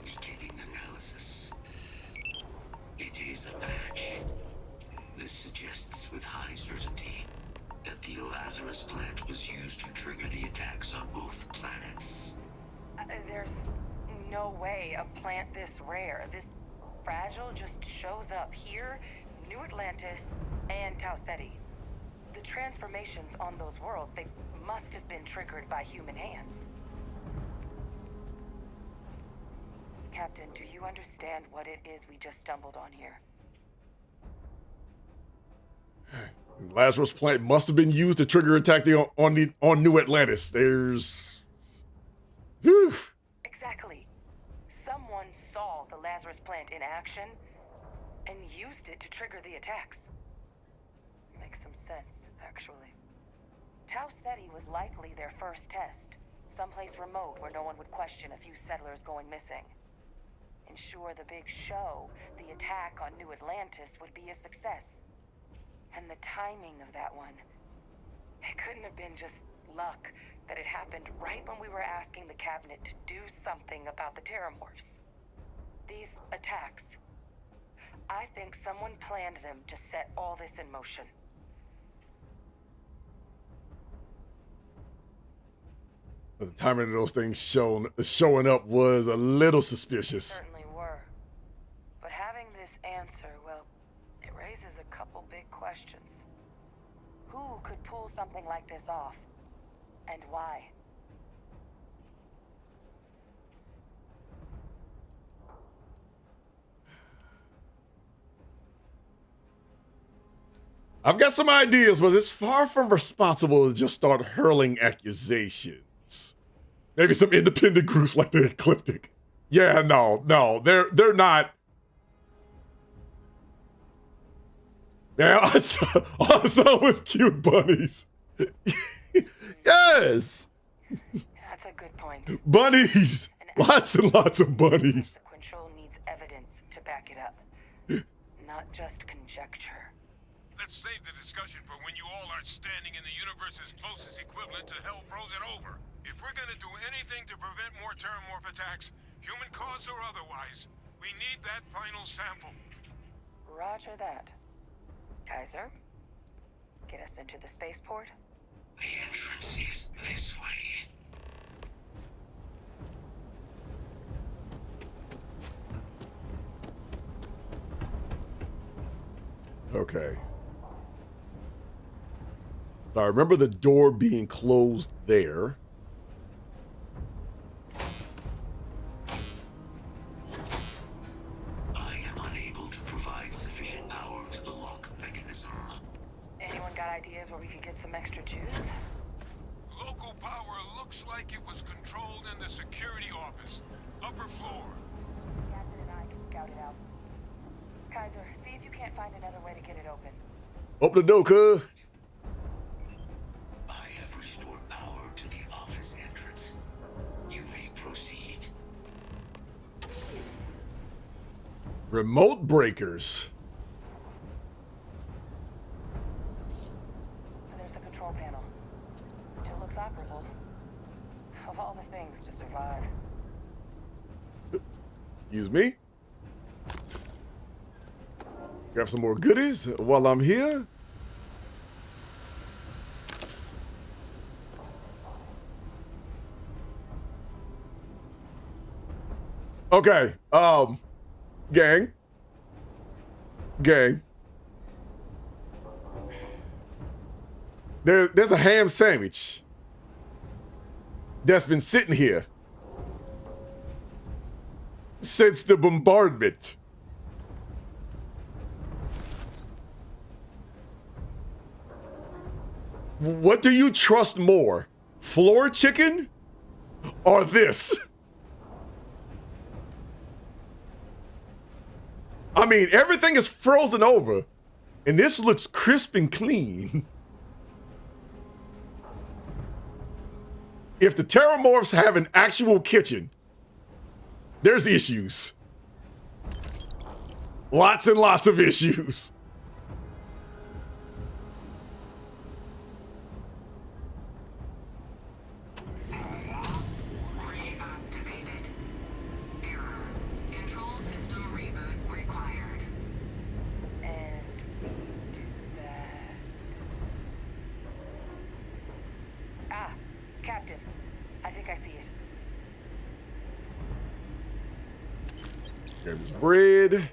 Beginning analysis. It is a match. This suggests with high certainty that the Lazarus plant was used to trigger the attacks on both planets. There's no way a plant this rare, this fragile, just shows up here, New Atlantis, and Tau Ceti. The transformations on those worlds, they must have been triggered by human hands. Captain, do you understand what it is we just stumbled on here? Lazarus plant must have been used to trigger attack on New Atlantis. There's... Whew. Exactly. Someone saw the Lazarus plant in action and used it to trigger the attacks. Makes some sense, actually. Tau Ceti was likely their first test. Someplace remote where no one would question a few settlers going missing. Ensure the big show, the attack on New Atlantis, would be a success. And the timing of that one, it couldn't have been just luck that it happened right when we were asking the cabinet to do something about the terramorphs. These attacks, I think someone planned them to set all this in motion. The timing of those things showing up was a little suspicious. Certainly were. But having this answer, well, it raises a couple big questions. Who could pull something like this off? And why? I've got some ideas, but it's far from responsible to just start hurling accusations. Maybe some independent groups like the Ecliptic. Yeah, no, they're not. Yeah, all I saw was cute bunnies. Yes. That's a good point. Bunnies. Lots and lots of bunnies. Sequential needs evidence to back it up, not just conjecture. Let's save the discussion for when you all aren't standing in the universe's closest equivalent to hell frozen over. If we're gonna do anything to prevent more terramorph attacks, human cause or otherwise, we need that final sample. Roger that. Kaiser, get us into the spaceport? The entrance is this way. Okay. I remember the door being closed there. I am unable to provide sufficient power to the lock mechanism. Anyone got ideas where we could get some extra juice? Local power looks like it was controlled in the security office, upper floor. Captain and I can scout it out. Kaiser, see if you can't find another way to get it open. Open the door, cuz. I have restored power to the office Remote breakers. There's the control panel. Still looks operable. Of all the things to survive. Excuse me. Grab some more goodies while I'm here. Okay, gang. There's a ham sandwich that's been sitting here since the bombardment. What do you trust more, floor chicken or this? I mean, everything is frozen over, and this looks crisp and clean. If the Terramorphs have an actual kitchen, there's issues. Lots and lots of issues. Captain, I think I see it. Grab this bread.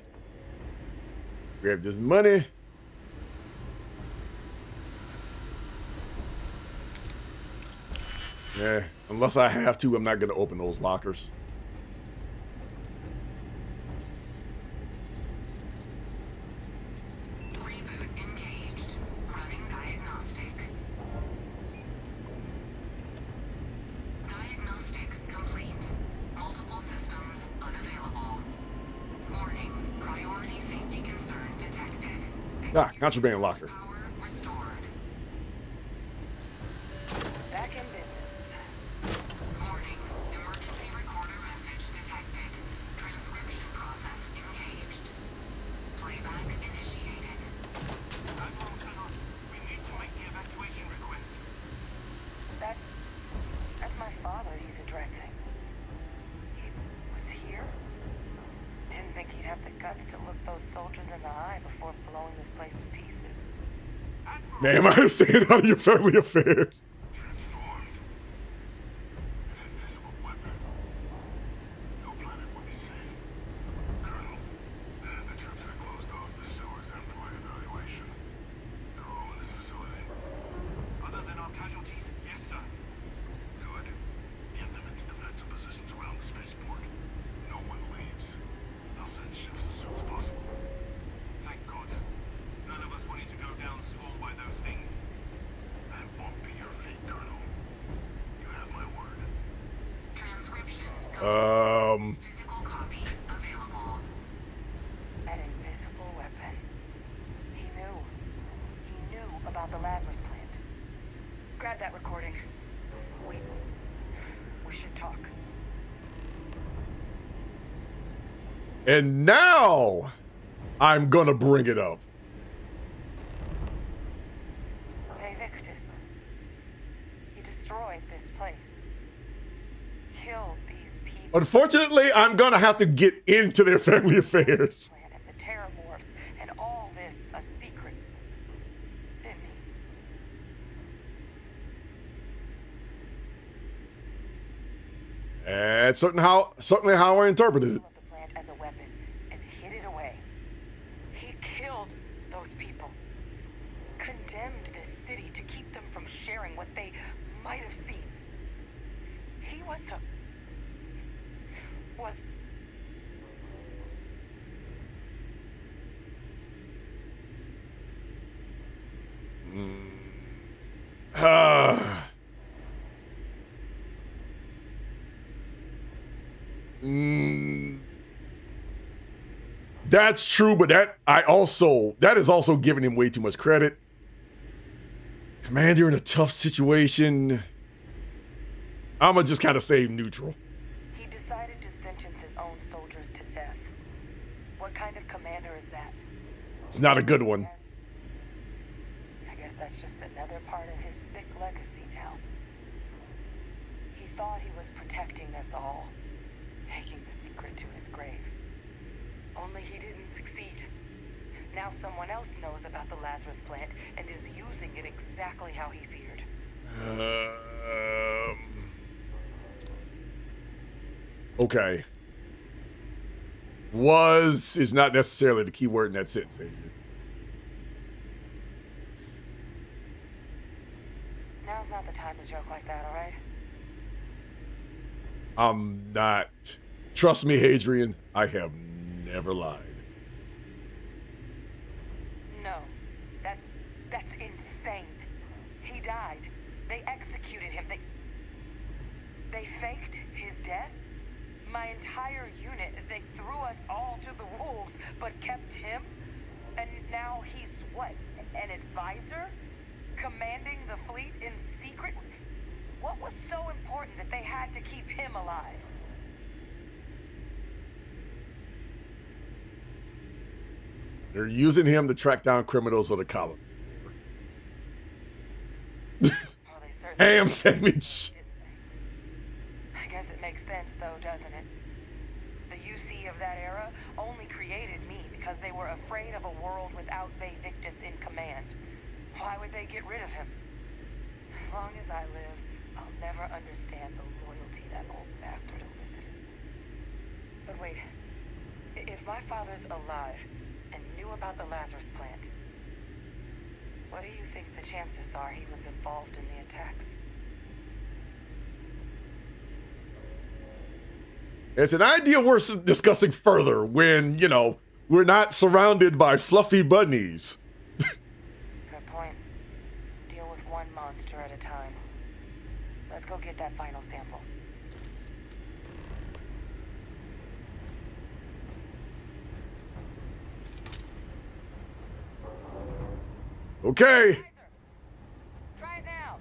Grab this money. Yeah, unless I have to, I'm not going to open those lockers. Ah, contraband locker. Back in business. Warning, emergency recorder message detected. Transcription process engaged. Playback initiated. We need to make the evacuation request. That's my father he's addressing. He was here? Didn't think he'd have the guts to look those soldiers in the eye before blowing this place to pieces. Ma'am, I am staying out of your family affairs. Transformed. An invisible weapon. No planet would be safe. Colonel, the troops that closed off the sewers after my evaluation, they're all in this facility. Other than our casualties? Yes, sir. Good. Get them into defensive positions around the spaceport. No one leaves. I'll send ships as soon as possible. Thank God. None of us wanted to go down swarmed by those things. That won't be your fate, Colonel. You have my word. Transcription. Physical copy available. An invisible weapon. He knew. He knew about the Lazarus plant. Grab that recording. We should talk. And now I'm gonna bring it up. Hey, Victus. He destroyed this place. Killed these people. Unfortunately, I'm gonna have to get into their family affairs. And the Terramorphs and all this a secret. Didn't he? And certainly how I interpreted it. The plant as a weapon and hid it away. He killed those people. Condemned this city to keep them from sharing what they might have seen. He was That's true, but that is also giving him way too much credit. Commander in a tough situation. I'ma just kind of say neutral. He decided to sentence his own soldiers to death. What kind of commander is that? It's not a good one. I guess that's just another part of his sick legacy now. He thought he was protecting us all, taking the secret to his grave. Only he didn't succeed. Now someone else knows about the Lazarus plant and is using it exactly how he feared. Okay. Was is not necessarily the key word in that sentence, Adrian. Now's not the time to joke like that, all right? I'm not. Trust me, Adrian, I have never lied. No, that's insane. He died. They executed him. They faked his death. My entire unit, they threw us all to the wolves, but kept him? And now he's what, an advisor? Commanding the fleet in secret? What was so important that they had to keep him alive? They're using him to track down criminals of the colony. Ham sandwich. I guess it makes sense though, doesn't it? The UC of that era only created me because they were afraid of a world without Victus in command. Why would they get rid of him? As long as I live, I'll never understand the loyalty that old bastard elicited. But wait, if my father's alive and knew about the Lazarus plant, what do you think the chances are he was involved in the attacks? It's an idea worth discussing further when, you know, we're not surrounded by fluffy bunnies. Good point. Deal with one monster at a time. Let's go get that final sample. Okay. Try it now.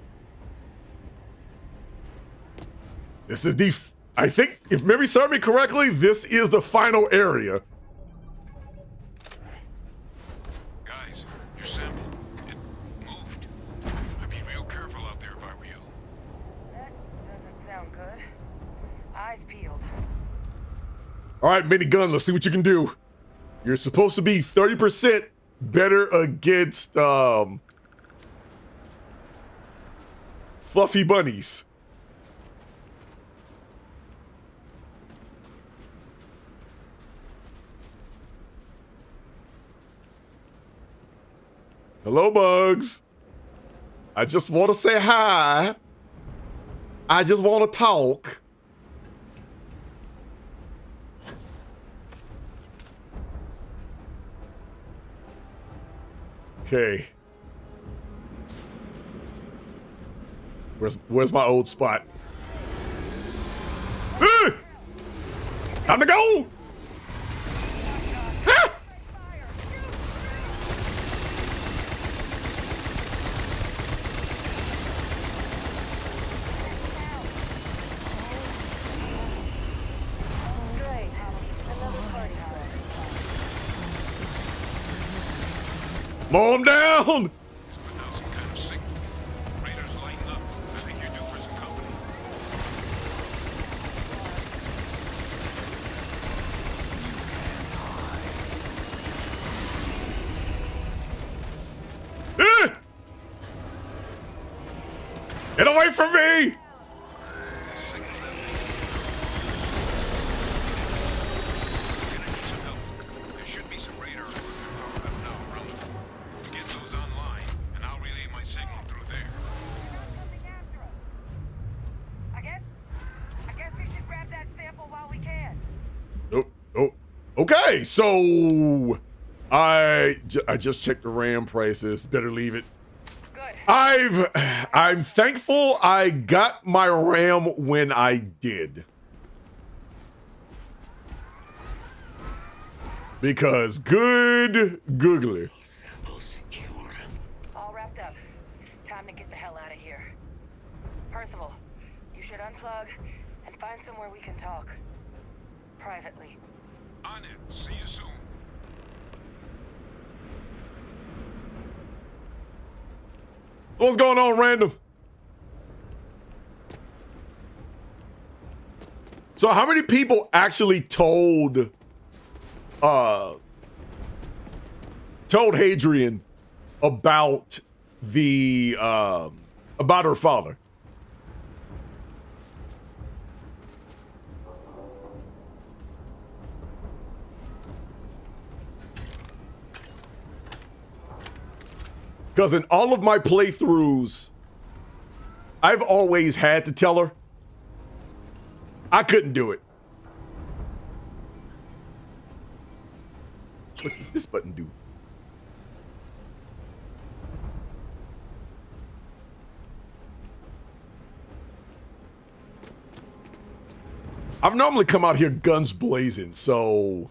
This is the, I think, if memory serves me correctly, this is the final area. Guys, your sample, it moved. I'd be real careful out there if I were you. That doesn't sound good. Eyes peeled. All right, minigun, let's see what you can do. You're supposed to be 30% better against fluffy bunnies. Hello, Bugs. I just want to say hi. I just want to talk. Okay. Where's my old spot? Time to go! Ah! Mow him down! Get away from me! There should be some radar around them. Get those online, and I'll relay my signal through there. I guess we should grab that sample while we can. Oh, okay, so I just checked the RAM prices. Better leave it. I'm thankful I got my RAM when I did. Because good googly. All wrapped up. Time to get the hell out of here. Percival, you should unplug and find somewhere we can talk. Privately. On it. See you soon. What's going on, random? So how many people actually told Hadrian about the about her father? Because in all of my playthroughs, I've always had to tell her. I couldn't do it. What does this button do? I've normally come out here guns blazing, so...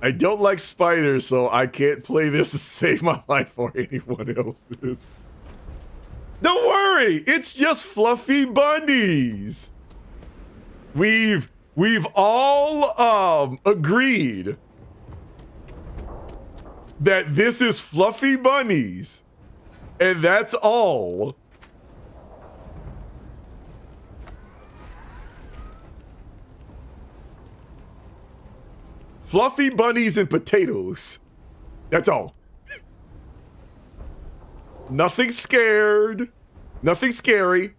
I don't like spiders, so I can't play this to save my life or anyone else's. Don't worry, it's just fluffy bunnies. We've all agreed that this is fluffy bunnies, and that's all. Fluffy bunnies and potatoes. That's all. Nothing scared. Nothing scary.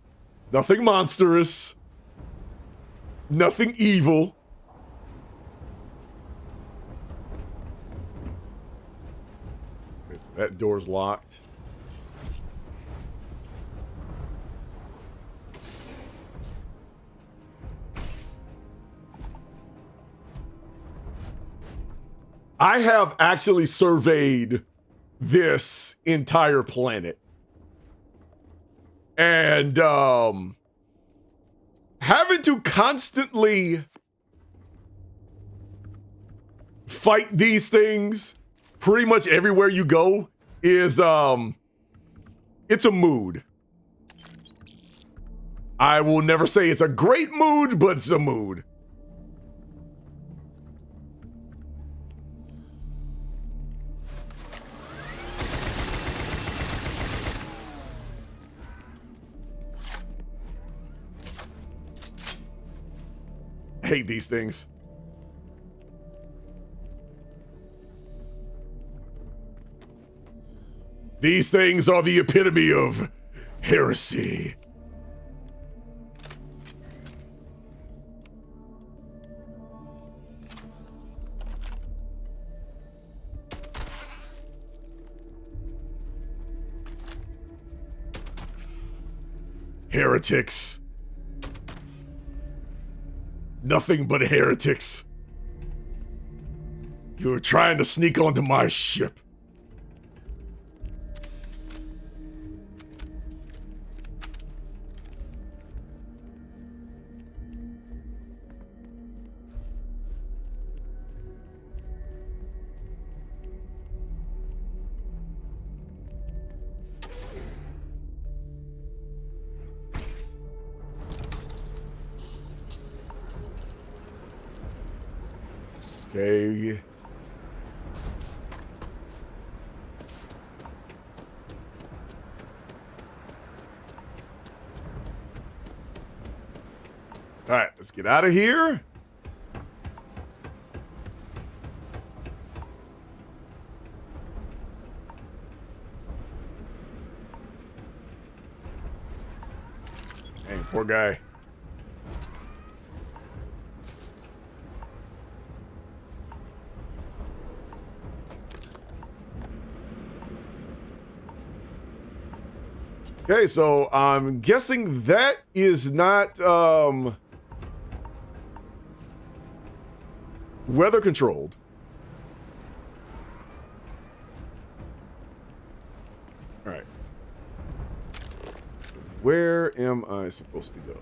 Nothing monstrous. Nothing evil. Okay, so that door's locked. I have actually surveyed this entire planet. And having to constantly fight these things pretty much everywhere you go is it's a mood. I will never say it's a great mood, but it's a mood. Hate these things. These things are the epitome of heresy. Heretics. Nothing but heretics. You were trying to sneak onto my ship. Okay. All right, let's get out of here. Dang, poor guy. Okay, so I'm guessing that is not weather controlled. All right. Where am I supposed to go?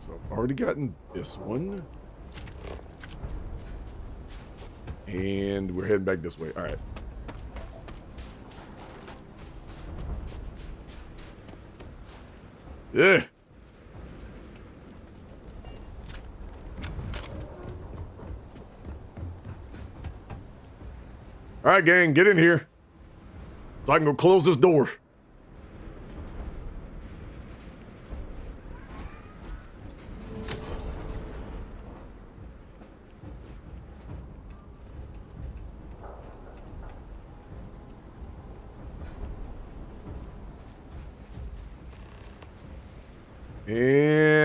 So I've already gotten this one. And we're heading back this way. All right. Yeah. All right, gang, get in here so I can go close this door. And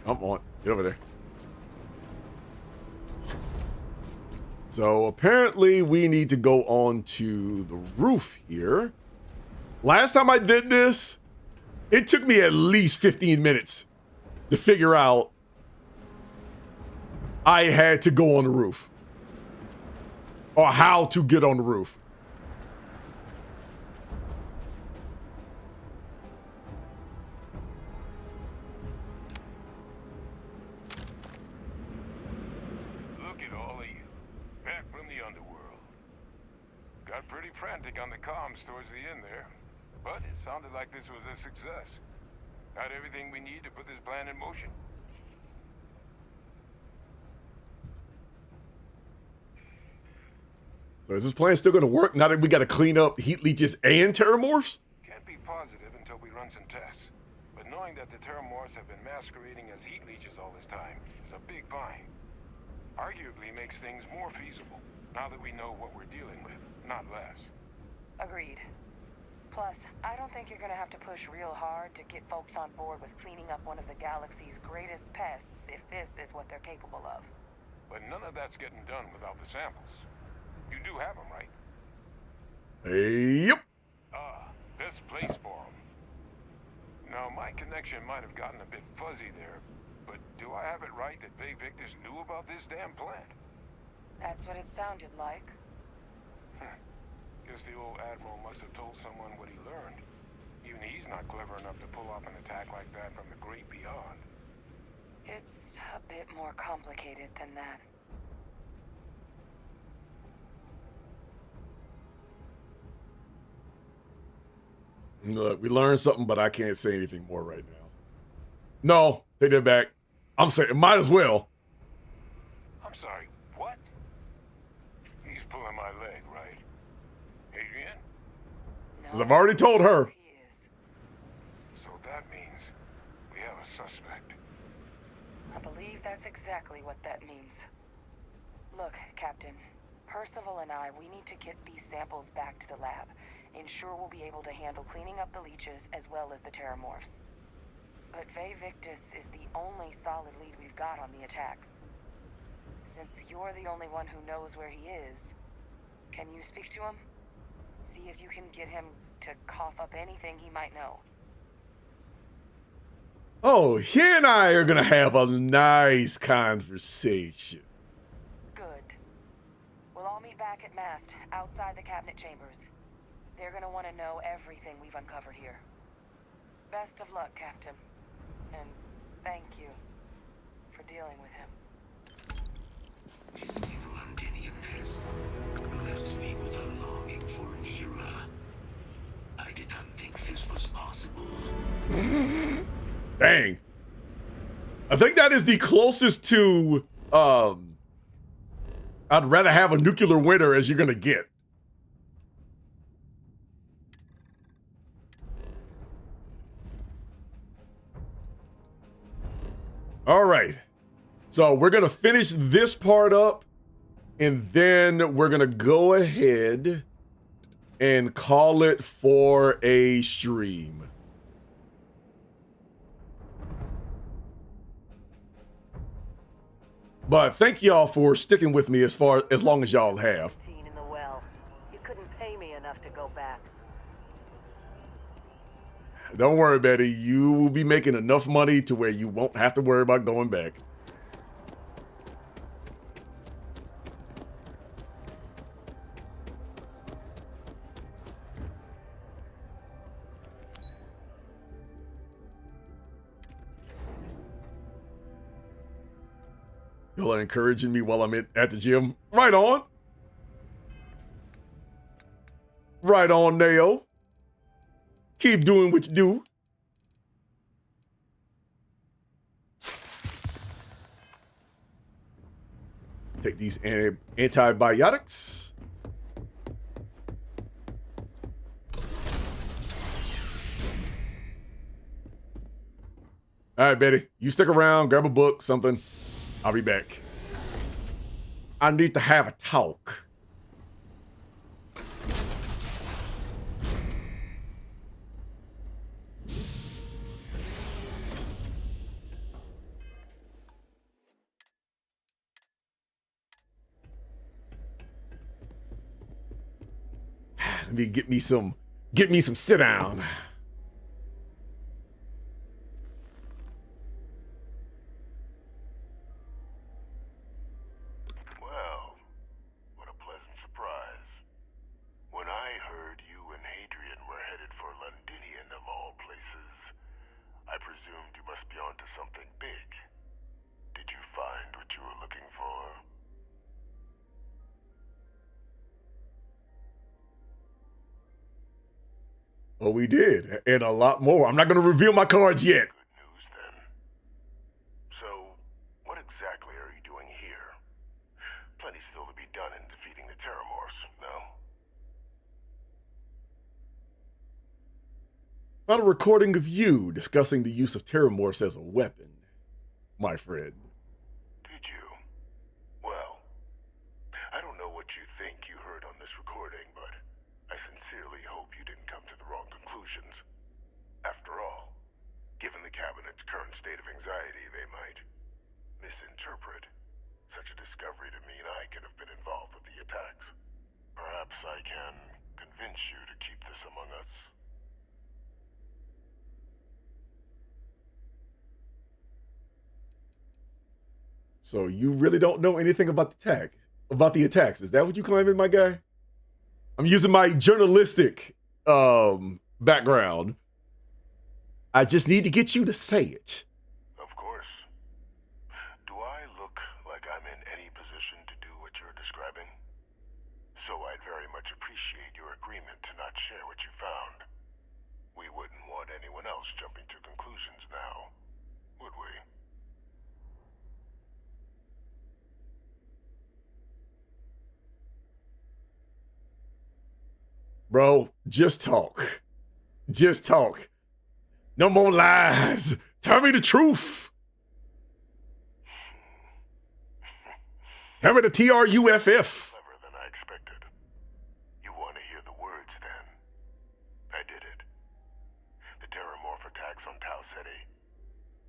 come on, get over there. So apparently we need to go on to the roof here. Last time I did this, it took me at least 15 minutes to figure out I had to go on the roof or how to get on the roof. Frantic on the comms towards the end there, but it sounded like this was a success. Got everything we need to put this plan in motion. So is this plan still going to work now that we got to clean up heat leeches and terramorphs? Can't be positive until we run some tests, but knowing that the terramorphs have been masquerading as heat leeches all this time is a big find. Arguably makes things more feasible now that we know what we're dealing with, not less. Agreed. Plus, I don't think you're gonna have to push real hard to get folks on board with cleaning up one of the galaxy's greatest pests if this is what they're capable of. But none of that's getting done without the samples. You do have them, right? Yep. This place for them. Now, my connection might have gotten a bit fuzzy there, but do I have it right that Bay Victus knew about this damn plant? That's what it sounded like. Guess the old Admiral must have told someone what he learned. Even he's not clever enough to pull off an attack like that from the great beyond. It's a bit more complicated than that. Look, we learned something, but I can't say anything more right now. No, take that back. I'm saying, might as well. I'm sorry, what? He's pulling my leg, right? Adrian? Because I've already told her. So that means we have a suspect. I believe that's exactly what that means. Look, Captain, Percival and I, we need to get these samples back to the lab. Ensure we'll be able to handle cleaning up the leeches as well as the terramorphs. But Bay Victus is the only solid lead we've got on the attacks. Since you're the only one who knows where he is, can you speak to him? See if you can get him to cough up anything he might know. Oh, he and I are going to have a nice conversation. Good. We'll all meet back at Mast, outside the cabinet chambers. They're going to want to know everything we've uncovered here. Best of luck, Captain. And thank you for dealing with him. Visiting Londinium has left me with a longing for Nira. I did not think this was possible. Dang. I think that is the closest to, I'd rather have a nuclear winter as you're going to get. All right. So we're going to finish this part up, and then we're going to go ahead and call it for a stream. But thank y'all for sticking with me as long as y'all have. In the well. You couldn't pay me enough to go back. Don't worry, Betty. You will be making enough money to where you won't have to worry about going back. Y'all are encouraging me while I'm at the gym. Right on. Right on, Nao. Keep doing what you do. Take these antibiotics. All right, Betty, you stick around, grab a book, something. I'll be back. I need to have a talk. Let me get me some sit down. Well, what a pleasant surprise. When I heard you and Hadrian were headed for Londinian of all places, I presumed you must be onto something big. Did you find what you were looking for? Oh, we did, and a lot more. I'm not going to reveal my cards yet. Good news, then. So, what exactly are you doing here? Plenty still to be done in defeating the Terramorphs, no? Found a recording of you discussing the use of Terramorphs as a weapon, my friend. Did you? Well, I don't know what you think you heard on this recording, but I sincerely hope you didn't come to the wrong conclusions. After all, given the Cabinet's current state of anxiety, they might misinterpret such a discovery to mean I could have been involved with the attacks. Perhaps I can convince you to keep this among us. So you really don't know anything about the attacks. Is that what you claiming, my guy? I'm using my journalistic background. I just need to get you to say it. Of course. Do I look like I'm in any position to do what you're describing? So I'd very much appreciate your agreement to not share what you found. We wouldn't want anyone else jumping to conclusions now, would we? Bro, just talk. Just talk. No more lies. Tell me the truth. Tell me the TRUFF. Clever than I expected. You want to hear the words, then? I did it. The Terramorph attacks on Tau Ceti.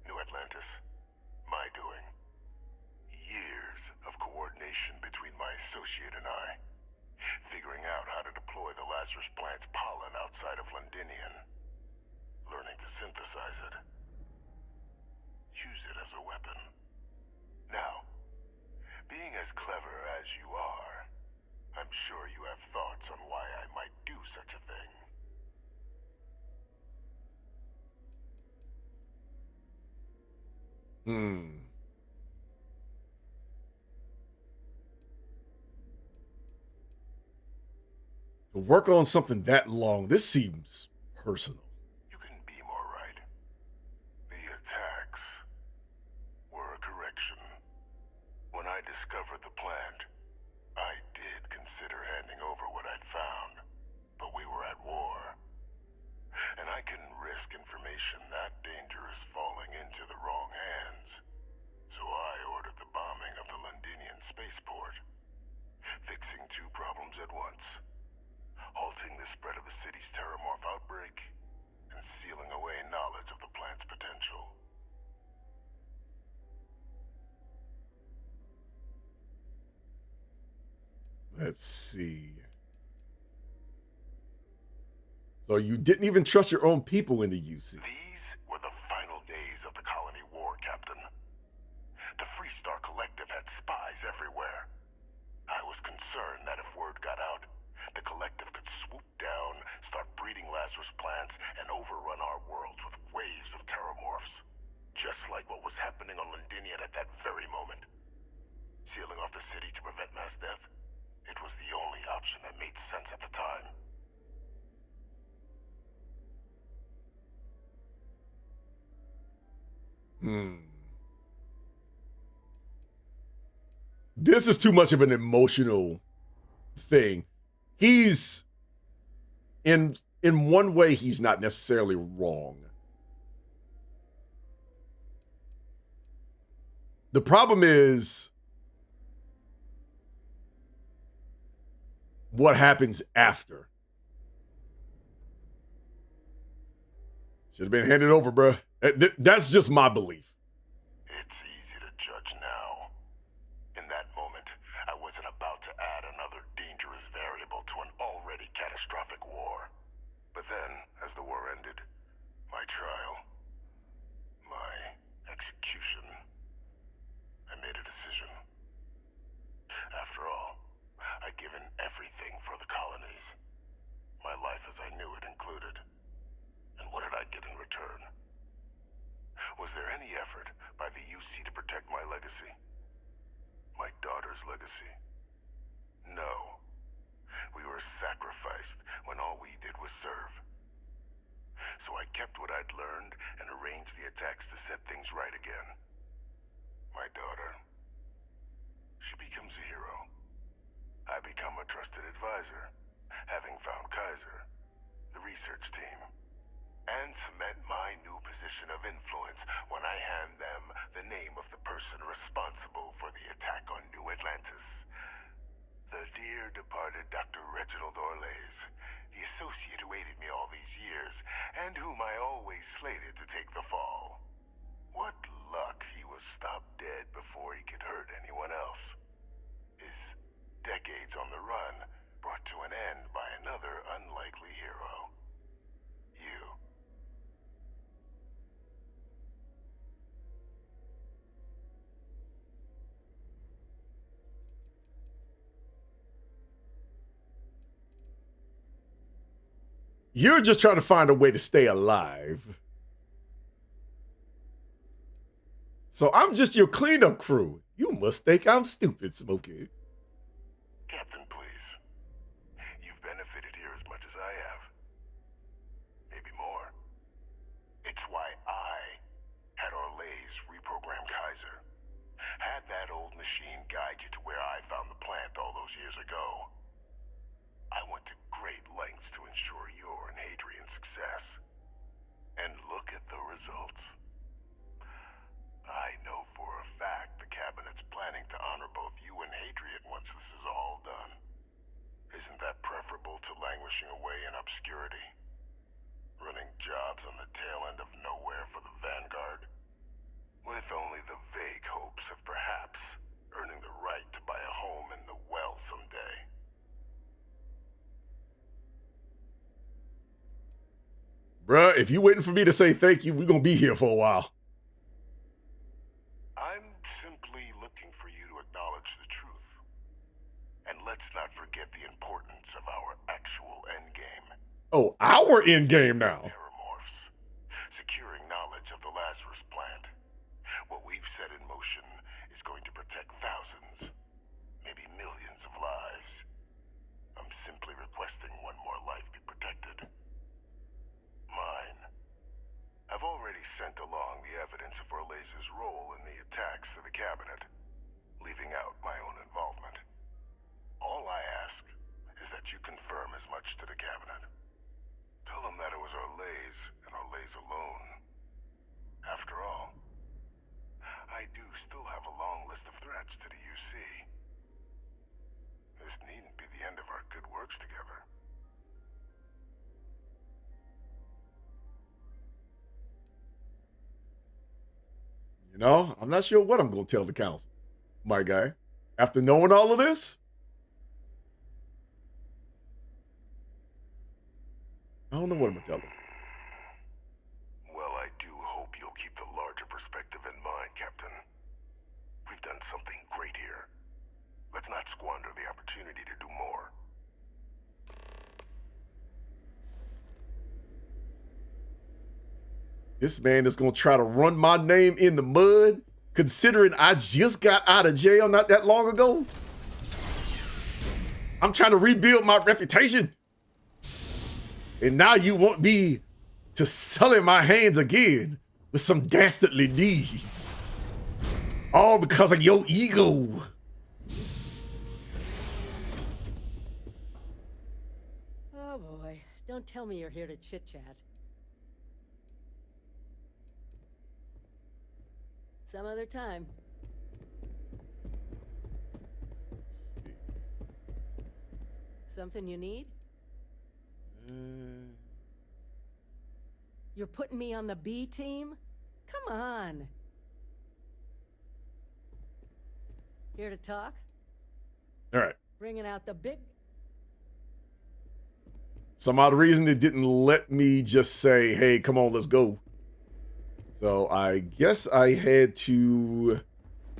New Atlantis. My doing. Years of coordination between my associate and I. Figuring out how to deploy the Lazarus plant's pollen outside of Londinian. Learning to synthesize it. Use it as a weapon. Now, being as clever as you are, I'm sure you have thoughts on why I might do such a thing. To work on something that long, this seems personal. You can be more right. The attacks were a correction. When I discovered the plant, I did consider handing over what I'd found, but we were at war. And I couldn't risk information that dangerous falling into the wrong hands. So I ordered the bombing of the Londinian spaceport, fixing two problems at once. Halting the spread of the city's Terramorph outbreak, and sealing away knowledge of the plant's potential. Let's see. So you didn't even trust your own people in the UC. These were the final days of the colony war, Captain. The Freestar Collective had spies everywhere. I was concerned that if word got out, the Collective could swoop down, start breeding Lazarus plants, and overrun our worlds with waves of Terramorphs. Just like what was happening on Londinian at that very moment. This is too much of an emotional thing. He's in one way, he's not necessarily wrong. The problem is what happens after. Should have been handed over, bro. That's just my belief. It's easy to judge now. In that moment, I wasn't about to add another dangerous variable to an already catastrophic war. But then, as the war ended, my trial, my execution, I made a decision. After all, I'd given everything for the colonies. My life as I knew it included. And what did I get in return? Was there any effort by the UC to protect my legacy? My daughter's legacy? No. We were sacrificed when all we did was serve. So I kept what I'd learned and arranged the attacks to set things right again. My daughter, she becomes a hero. I become a trusted advisor, having found Kaiser, the research team, and cement my new position of influence when I hand them the name of the person responsible for the attack on New Atlantis. The dear departed Dr. Reginald Orlays, the associate who aided me all these years, and whom I always slated to take the fall. What luck he was stopped dead before he could hurt anyone else. His decades on the run brought to an end by another unlikely hero. You. You're just trying to find a way to stay alive. So I'm just your cleanup crew. You must think I'm stupid, Smokey. Captain, please. You've benefited here as much as I have. Maybe more. It's why I had Orlays reprogram Kaiser. Had that old machine guide you to where I found the plant all those years ago. I went to great lengths to ensure your and Hadrian's success. And look at the results. I know for a fact the Cabinet's planning to honor both you and Hadrian once this is all done. Isn't that preferable to languishing away in obscurity? Running jobs on the tail end of nowhere for the Vanguard? With only the vague hopes of perhaps earning the right to buy a home in the well someday. Bruh, if you waiting for me to say thank you, we're gonna be here for a while. I'm simply looking for you to acknowledge the truth. And let's not forget the importance of our actual endgame. Oh, our end game now. Terramorphs. Securing knowledge of the Lazarus plant. What we've set in motion is going to protect thousands, maybe millions of lives. I'm simply requesting one more life be protected. Mine. I've already sent along the evidence of Orlays' role in the attacks to the Cabinet, leaving out my own involvement. All I ask is that you confirm as much to the Cabinet. Tell them that it was Orlays and Orlays alone. After all, I do still have a long list of threats to the UC. This needn't be the end of our good works together. You know, I'm not sure what I'm going to tell the council, my guy. After knowing all of this, I don't know what I'm going to tell them. Well, I do hope you'll keep the larger perspective in mind, Captain. We've done something great here. Let's not squander the opportunity to do more. This man is going to try to run my name in the mud, considering I just got out of jail not that long ago. I'm trying to rebuild my reputation. And now you want me to sell in my hands again. with some dastardly deeds. All because of your ego. Oh boy, don't tell me you're here to chit-chat. Some other time. Something you need? You're putting me on the B team? Come on. Here to talk? All right. Bringing out the big... Some odd reason it didn't let me just say, hey, come on, let's go. So I guess I had to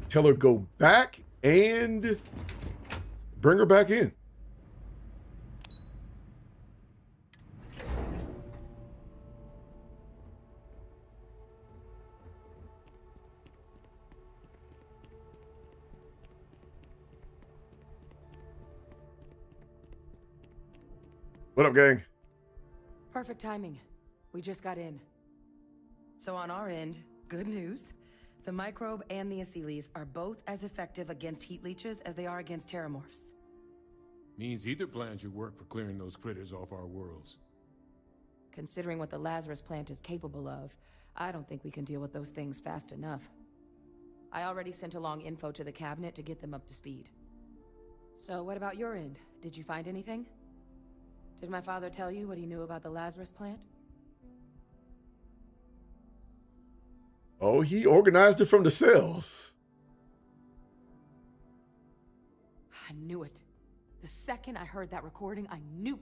tell her go back and bring her back in. What up, gang? Perfect timing. We just got in. So on our end, good news. The microbe and the Asylees are both as effective against heat leeches as they are against terramorphs. Means either plan should work for clearing those critters off our worlds. Considering what the Lazarus plant is capable of, I don't think we can deal with those things fast enough. I already sent along info to the cabinet to get them up to speed. So what about your end? Did you find anything? Did my father tell you what he knew about the Lazarus plant? Oh, he organized it from the cells. I knew it. The second I heard that recording, I knew.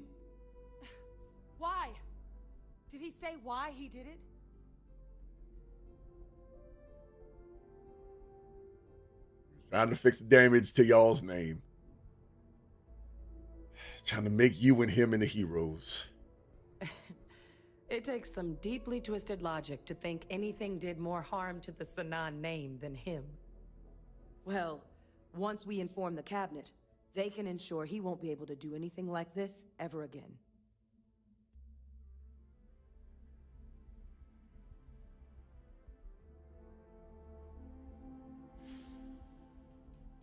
Why? Did he say why he did it? Trying to fix the damage to y'all's name. Trying to make you and him into heroes. It takes some deeply twisted logic to think anything did more harm to the Sanan name than him. Well, once we inform the cabinet, they can ensure he won't be able to do anything like this ever again.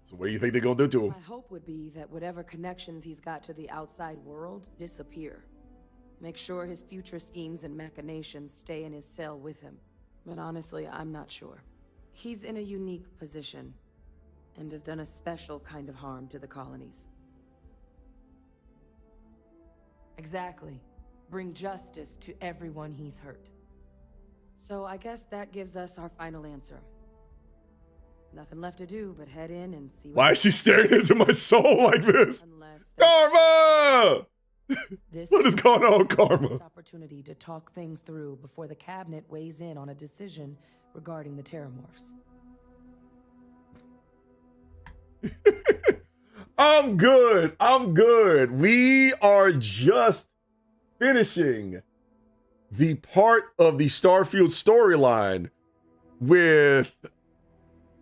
So what do you think they're gonna do to him? My hope would be that whatever connections he's got to the outside world disappear. Make sure his future schemes and machinations stay in his cell with him. But honestly, I'm not sure. He's in a unique position, and has done a special kind of harm to the colonies. Exactly. Bring justice to everyone he's hurt. So I guess that gives us our final answer. Nothing left to do but head in and see Why is she staring into my soul like this? Karma! What is going on, Karma? Opportunity to talk things through before the cabinet weighs in on a decision regarding the terramorphs. I'm good. I'm good. We are just finishing the part of the Starfield storyline with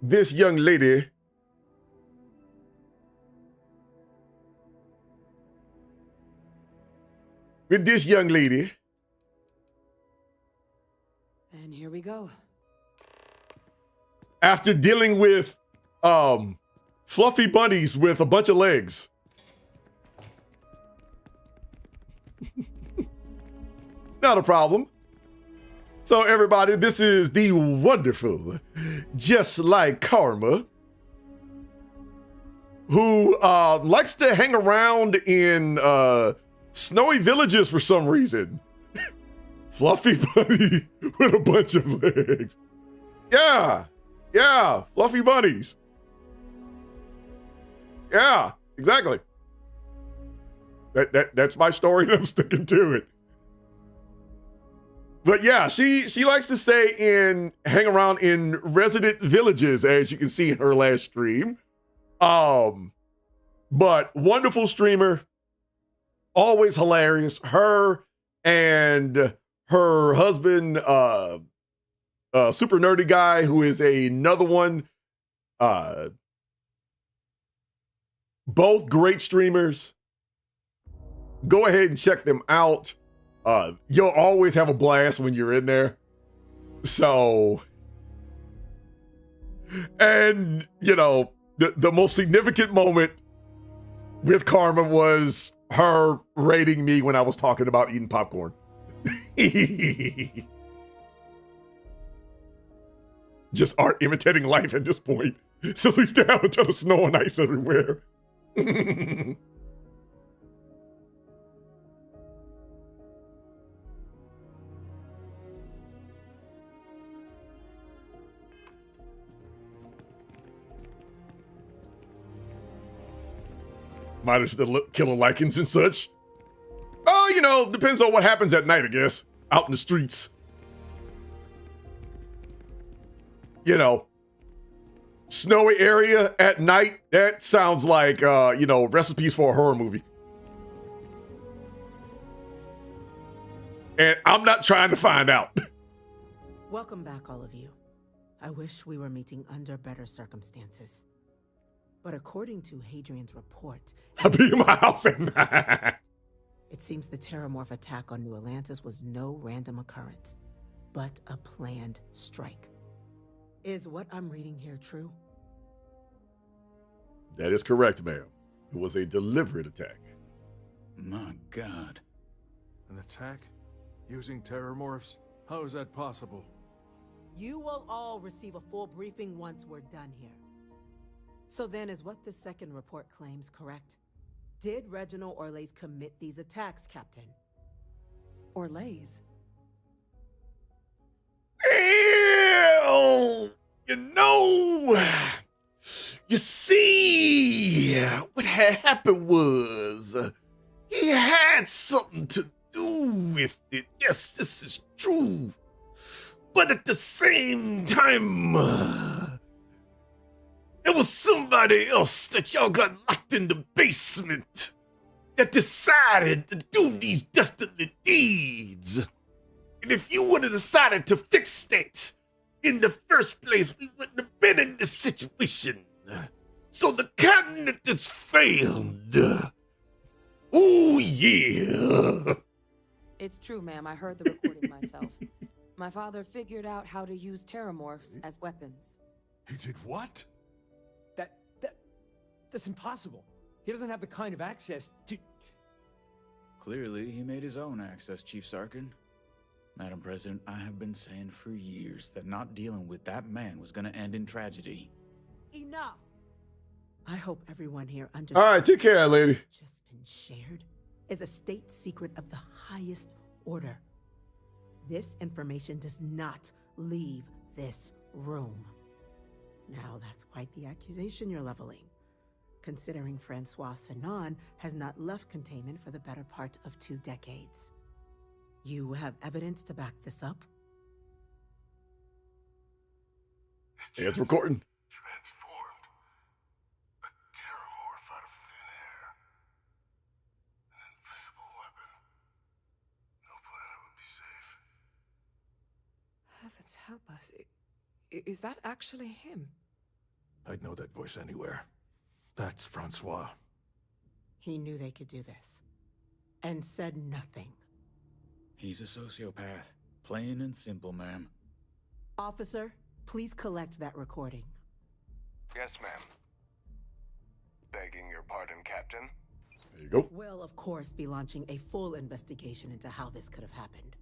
this young lady. And here we go. After dealing with fluffy bunnies with a bunch of legs. Not a problem. So everybody, this is the wonderful, just like Karma, who likes to hang around in snowy villages for some reason. Fluffy bunny with a bunch of legs. Yeah, fluffy bunnies. Yeah, exactly. That's my story and I'm sticking to it. But yeah, she likes to hang around in resident villages, as you can see in her last stream. But wonderful streamer, always hilarious. Her and her husband, super nerdy guy, who is another one. Both great streamers. Go ahead and check them out. You'll always have a blast when you're in there. So, and, you know, the most significant moment with Karma was her rating me when I was talking about eating popcorn. Just art imitating life at this point. So we still have a ton of snow and ice everywhere. Minus the killing lichens and such. Oh, you know, depends on what happens at night, I guess. Out in the streets. You know, snowy area at night, that sounds like, you know, recipes for a horror movie. And I'm not trying to find out. Welcome back, all of you. I wish we were meeting under better circumstances. But according to Hadrian's report, I'll be in my house at night. It seems the Terramorph attack on New Atlantis was no random occurrence, but a planned strike. Is what I'm reading here true? That is correct, ma'am. It was a deliberate attack. My God. An attack? Using terramorphs? How is that possible? You will all receive a full briefing once we're done here. So then, is what the second report claims correct? Did Reginald Orlays commit these attacks, Captain? Orlays? Well, you know, you see, what had happened was he had something to do with it. Yes, this is true. But at the same time, there was somebody else that y'all got locked in the basement that decided to do these dastardly deeds. And if you would have decided to fix that in the first place, we wouldn't have been in this situation. So the cabinet has failed. Oh, yeah. It's true, ma'am. I heard the recording myself. My father figured out how to use terramorphs as weapons. He did what? That's impossible. He doesn't have the kind of access to... Clearly, he made his own access, Chief Sarkin. Madam President, I have been saying for years that not dealing with that man was gonna end in tragedy. Enough! I hope everyone here understands. All right, take care, lady. What's just been shared is a state secret of the highest order. This information does not leave this room. Now, that's quite the accusation you're leveling, considering Francois Sanon has not left containment for the better part of 2 decades. You have evidence to back this up? Yeah, it's recording. Transformed. A terramorph out of thin air. An invisible weapon. No planet would be safe. Heavens help us. Is that actually him? I'd know that voice anywhere. That's Francois. He knew they could do this, and said nothing. He's a sociopath. Plain and simple, ma'am. Officer, please collect that recording. Yes, ma'am. Begging your pardon, Captain. There you go. We'll, of course, be launching a full investigation into how this could have happened.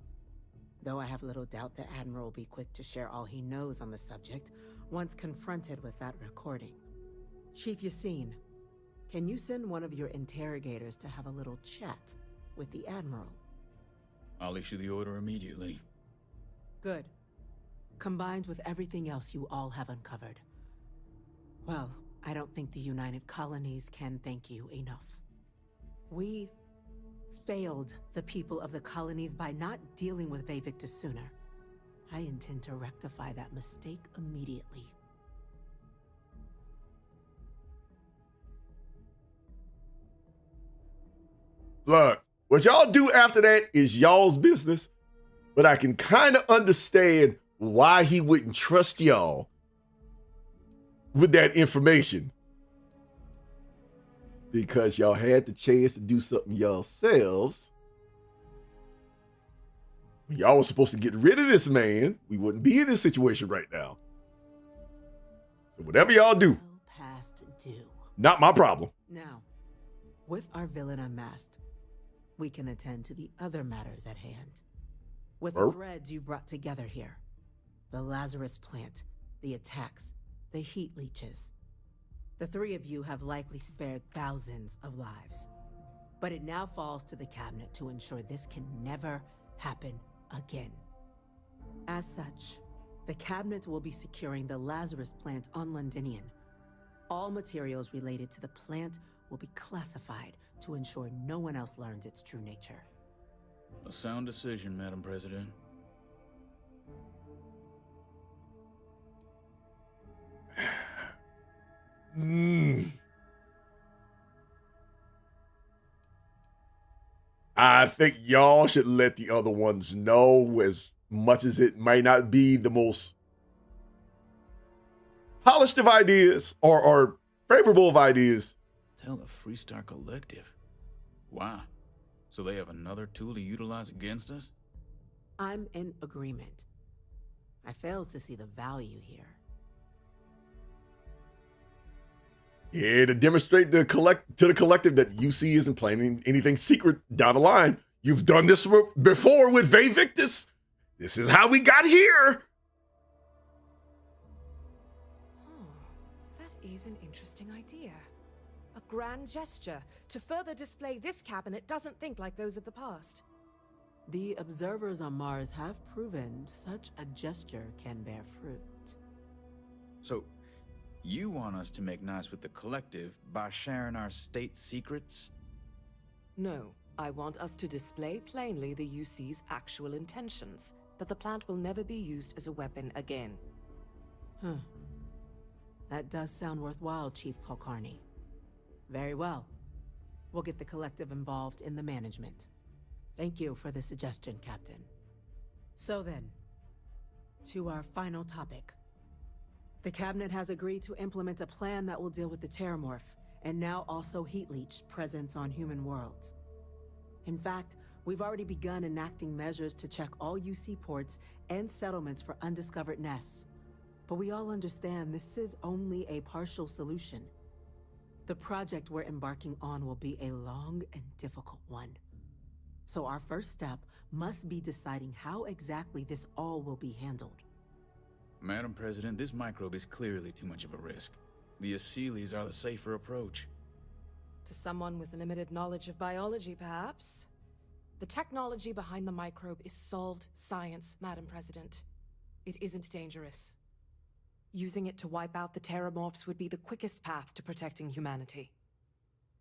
Though I have little doubt the Admiral will be quick to share all he knows on the subject once confronted with that recording. Chief Yassine, can you send one of your interrogators to have a little chat with the Admiral? I'll issue the order immediately. Good. Combined with everything else you all have uncovered. Well, I don't think the United Colonies can thank you enough. We failed the people of the colonies by not dealing with Vavictus sooner. I intend to rectify that mistake immediately. Look, what y'all do after that is y'all's business, but I can kind of understand why he wouldn't trust y'all with that information. Because y'all had the chance to do something yourselves Y'all was supposed to get rid of this man. We wouldn't be in this situation right now. So whatever y'all do, Past due. not my problem. Now, with our villain unmasked, we can attend to the other matters at hand. With the threads you've brought together here, the Lazarus plant, the attacks, the heat leeches. The three of you have likely spared thousands of lives. But it now falls to the cabinet to ensure this can never happen again. As such, the cabinet will be securing the Lazarus plant on Londinian. All materials related to the plant will be classified to ensure no one else learns its true nature. A sound decision, Madam President. I think y'all should let the other ones know, as much as it might not be the most polished of ideas or favorable of ideas. Tell the Freestar Collective. Wow. So they have another tool to utilize against us? I'm in agreement. I fail to see the value here. Yeah, to demonstrate to the collective that UC isn't planning anything secret down the line. You've done this before with Ve Victus. This is how we got here. That is an interesting idea. A grand gesture to further display this cabinet doesn't think like those of the past. The observers on Mars have proven such a gesture can bear fruit. So, you want us to make nice with the collective by sharing our state secrets? No, I want us to display plainly the UC's actual intentions, that the plant will never be used as a weapon again. That does sound worthwhile, Chief Kulkarni. Very well. We'll get the collective involved in the management. Thank you for the suggestion, Captain. So then, to our final topic. The cabinet has agreed to implement a plan that will deal with the Terramorph, and now also Heat Leech presence on human worlds. In fact, we've already begun enacting measures to check all UC ports and settlements for undiscovered nests. But we all understand this is only a partial solution. The project we're embarking on will be a long and difficult one. So our first step must be deciding how exactly this all will be handled. Madam President, this microbe is clearly too much of a risk. The Aseles are the safer approach. To someone with limited knowledge of biology, perhaps? The technology behind the microbe is solved science, Madam President. It isn't dangerous. Using it to wipe out the Terramorphs would be the quickest path to protecting humanity.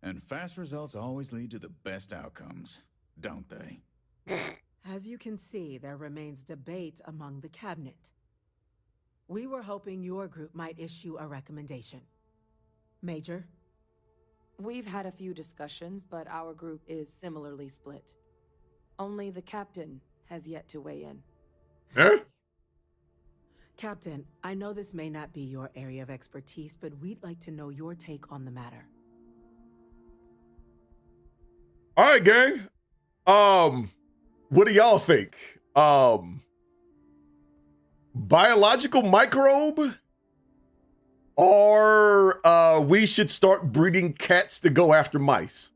And fast results always lead to the best outcomes, don't they? As you can see, there remains debate among the cabinet. We were hoping your group might issue a recommendation. Major? We've had a few discussions, but our group is similarly split. Only the captain has yet to weigh in. Huh? Captain, I know this may not be your area of expertise, but we'd like to know your take on the matter. All right, gang. What do y'all think? Biological microbe? Or we should start breeding cats to go after mice?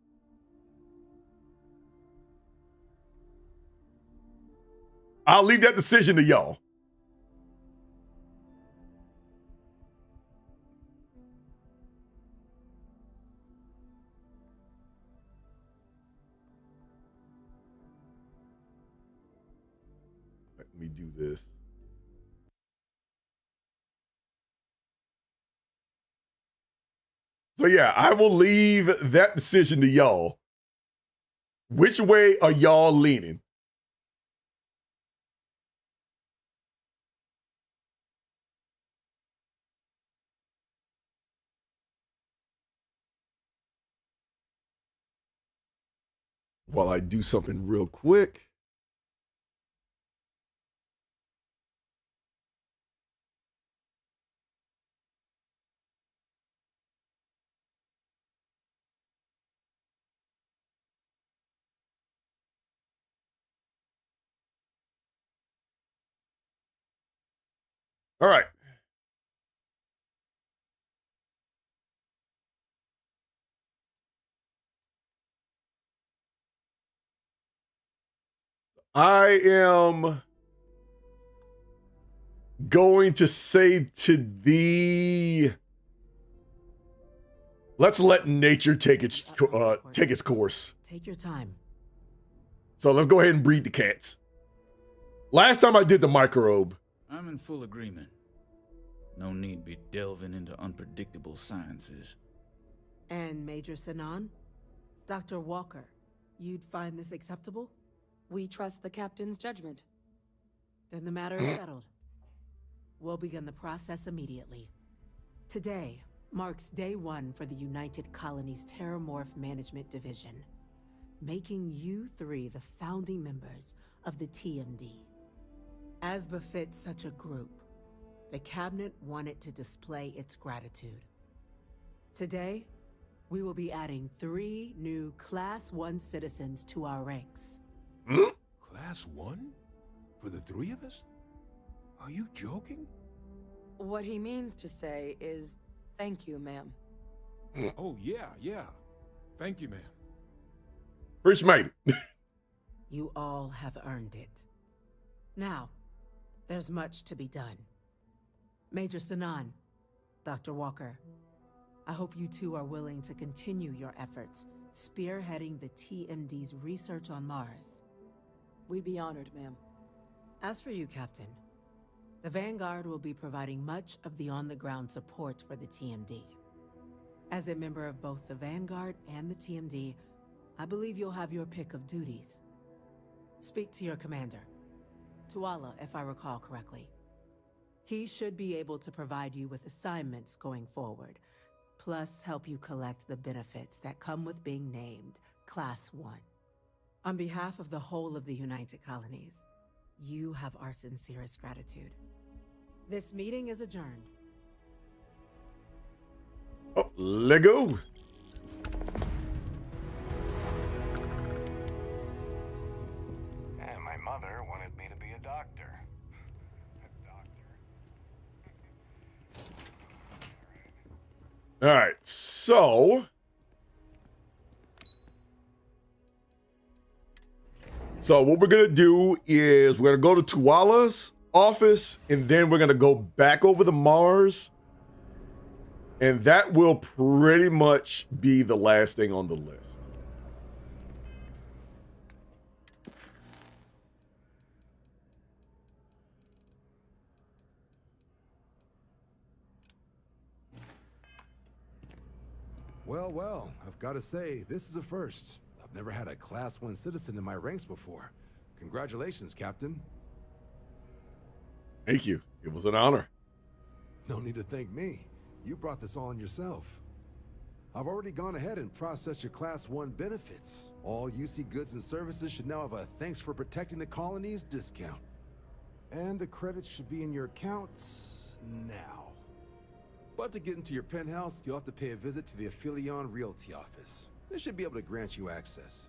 I'll leave that decision to y'all. Let me do this. So yeah, I will leave that decision to y'all. Which way are y'all leaning? While I do something real quick. All right. I am going to say to the, let's let nature take its course. Take your time. So let's go ahead and breed the cats. Last time I did the microbe. I'm in full agreement. No need be delving into unpredictable sciences. And Major Sinan? Dr. Walker, you'd find this acceptable? We trust the captain's judgment. Then the matter is settled. We'll begin the process immediately. Today marks day 1 for the United Colonies Terramorph Management Division, making you 3 the founding members of the TMD. As befits such a group, the Cabinet wanted to display its gratitude. Today, we will be adding 3 new Class 1 citizens to our ranks. Class 1? For the 3 of us? Are you joking? What he means to say is, thank you, ma'am. Oh, yeah. Thank you, ma'am. Rich mate. You all have earned it. Now, there's much to be done. Major Sinan, Dr. Walker, I hope you 2 are willing to continue your efforts spearheading the TMD's research on Mars. We'd be honored, ma'am. As for you, Captain, the Vanguard will be providing much of the on-the-ground support for the TMD. As a member of both the Vanguard and the TMD, I believe you'll have your pick of duties. Speak to your commander, Tuala, if I recall correctly. He should be able to provide you with assignments going forward, plus help you collect the benefits that come with being named Class 1. On behalf of the whole of the United Colonies, you have our sincerest gratitude. This meeting is adjourned. Oh, Lego. And my mother wanted me to be a doctor. All right, so what we're gonna do is we're gonna go to Tuala's office, and then we're gonna go back over to Mars, and that will pretty much be the last thing on the list. Well, I've got to say, this is a first. I've never had a Class 1 citizen in my ranks before. Congratulations, Captain. Thank you. It was an honor. No need to thank me. You brought this all on yourself. I've already gone ahead and processed your Class 1 benefits. All UC goods and services should now have a thanks for protecting the colonies discount. And the credits should be in your accounts now. But to get into your penthouse, you'll have to pay a visit to the Aphelion Realty office. They should be able to grant you access.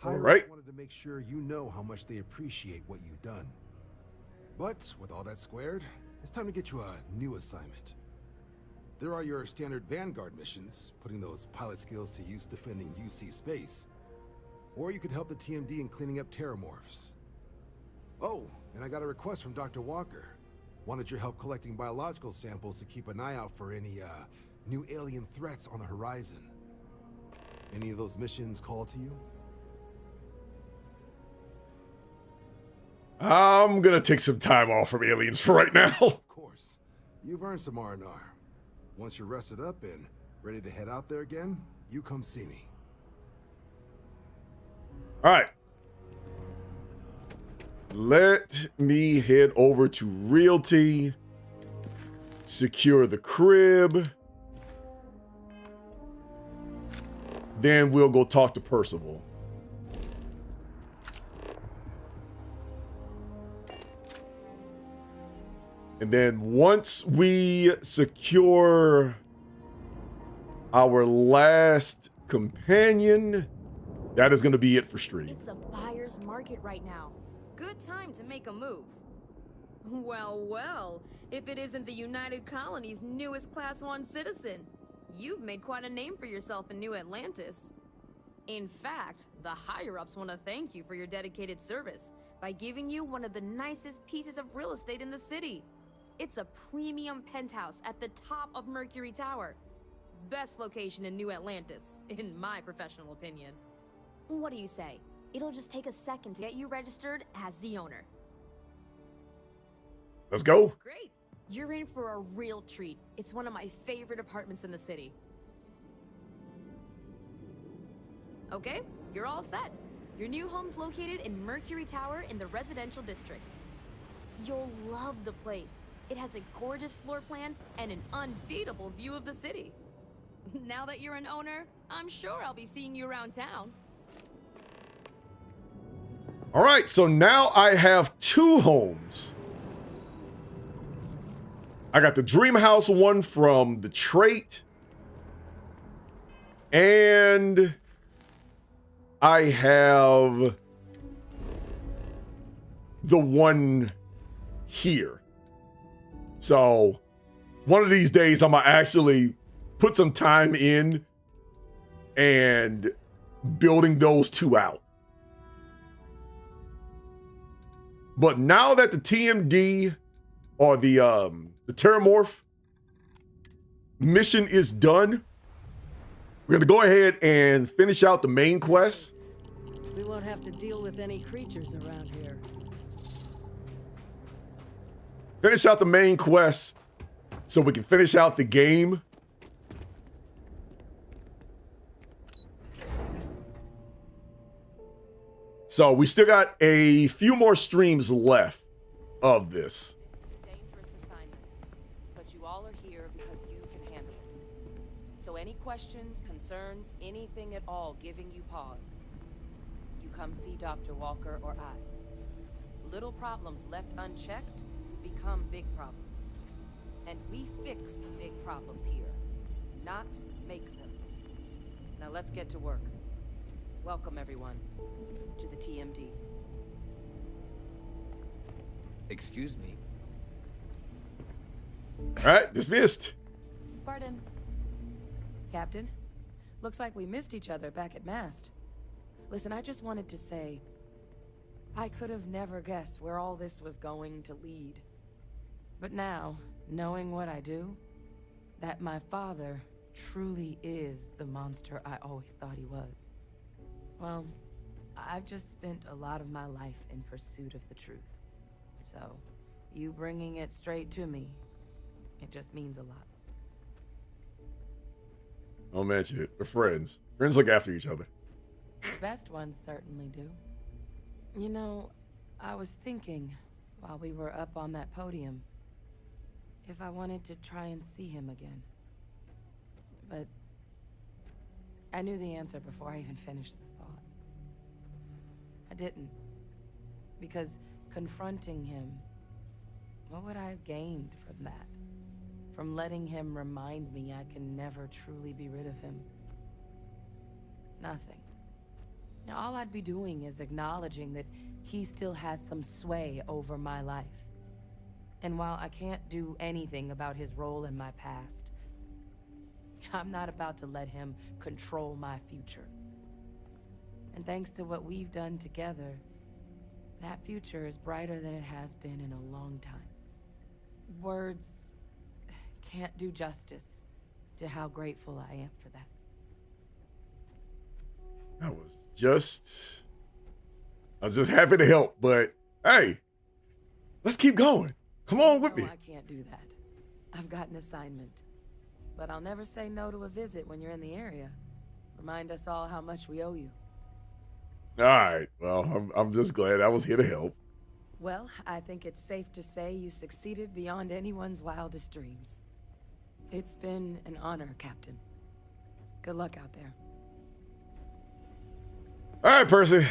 All right. I wanted to make sure you know how much they appreciate what you've done. But with all that squared, it's time to get you a new assignment. There are your standard Vanguard missions, putting those pilot skills to use defending UC space. Or you could help the TMD in cleaning up terramorphs. Oh, and I got a request from Dr. Walker. Wanted your help collecting biological samples to keep an eye out for any, new alien threats on the horizon. Any of those missions call to you? I'm gonna take some time off from aliens for right now. Of course. You've earned some R&R. Once you're rested up and ready to head out there again, you come see me. All right. Let me head over to Realty, secure the crib. Then we'll go talk to Percival. And then once we secure our last companion, that is going to be it for stream. It's a buyer's market right now. good time to make a move. Well, well, if it isn't the United Colony's newest Class 1 citizen, you've made quite a name for yourself in New Atlantis. In fact, the higher-ups want to thank you for your dedicated service by giving you one of the nicest pieces of real estate in the city. It's a premium penthouse at the top of Mercury Tower. Best location in New Atlantis, in my professional opinion. What do you say? It'll just take a second to get you registered as the owner. Let's go. Great. You're in for a real treat. It's one of my favorite apartments in the city. Okay, you're all set. Your new home's located in Mercury Tower in the residential district. You'll love the place. It has a gorgeous floor plan and an unbeatable view of the city. Now that you're an owner, I'm sure I'll be seeing you around town. All right, so now I have 2 homes. I got the Dream House one from the trait. And I have the one here. So one of these days, I'm gonna actually put some time in and building those 2 out. But now that the TMD or the Terramorph mission is done, we're gonna go ahead and finish out the main quest. We won't have to deal with any creatures around here. Finish out the main quest so we can finish out the game. So we still got a few more streams left of this. But you all are here because you can handle it. So any questions, concerns, anything at all giving you pause, you come see Dr. Walker or I. Little problems left unchecked become big problems. And we fix big problems here, not make them. Now let's get to work. Welcome everyone to the TMD. Excuse me. All right, dismissed. Pardon. Captain, looks like we missed each other back at Mast. Listen, I just wanted to say, I could have never guessed where all this was going to lead. But now, knowing what I do, that my father truly is the monster I always thought he was. Well, I've just spent a lot of my life in pursuit of the truth. So, you bringing it straight to me, it just means a lot. Don't mention it. We're friends. Friends look after each other. The best ones certainly do. You know, I was thinking while we were up on that podium if I wanted to try and see him again. But I knew the answer before I even finished the thought. I didn't. Because confronting him, what would I have gained from that? From letting him remind me I can never truly be rid of him? Nothing. Now, all I'd be doing is acknowledging that he still has some sway over my life. And while I can't do anything about his role in my past, I'm not about to let him control my future. And thanks to what we've done together, that future is brighter than it has been in a long time. Words can't do justice to how grateful I am for that. I was just happy to help, but hey, let's keep going. Come on with me. I can't do that. I've got an assignment. But I'll never say no to a visit when you're in the area. Remind us all how much we owe you. All right. Well, I'm just glad I was here to help. Well, I think it's safe to say you succeeded beyond anyone's wildest dreams. It's been an honor, Captain. Good luck out there. All right, Percy.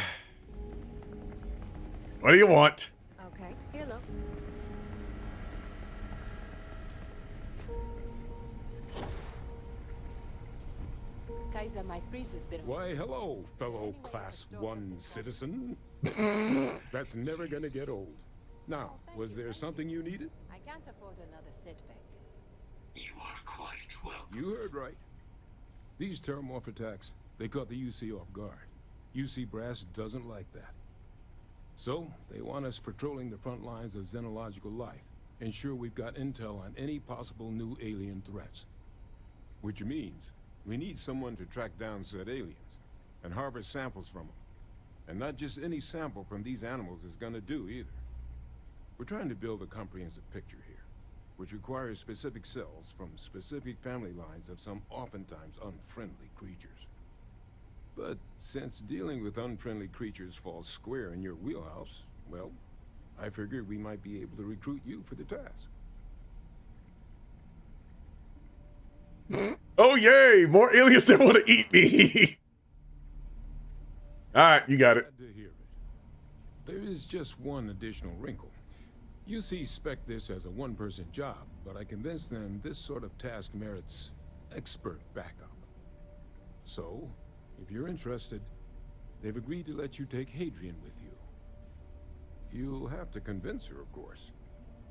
What do you want? Okay. Hello. Kaiser, my freeze has been... Why, hello, fellow Class 1 citizen. That's never gonna get old. Now, was there something you needed? I can't afford another setback. You are quite welcome. You heard right. These terramorph attacks, they caught the UC off guard. UC Brass doesn't like that. So, they want us patrolling the front lines of xenological life, ensure we've got intel on any possible new alien threats. Which means, we need someone to track down said aliens, and harvest samples from them. And not just any sample from these animals is gonna do either. We're trying to build a comprehensive picture here, which requires specific cells from specific family lines of some oftentimes unfriendly creatures. But since dealing with unfriendly creatures falls square in your wheelhouse, well, I figured we might be able to recruit you for the task. Oh, yay! More aliens that want to eat me! Alright, you got it. Glad to hear it. There is just one additional wrinkle. UC spec this as a one-person job, but I convinced them this sort of task merits expert backup. So, if you're interested, they've agreed to let you take Hadrian with you. You'll have to convince her, of course,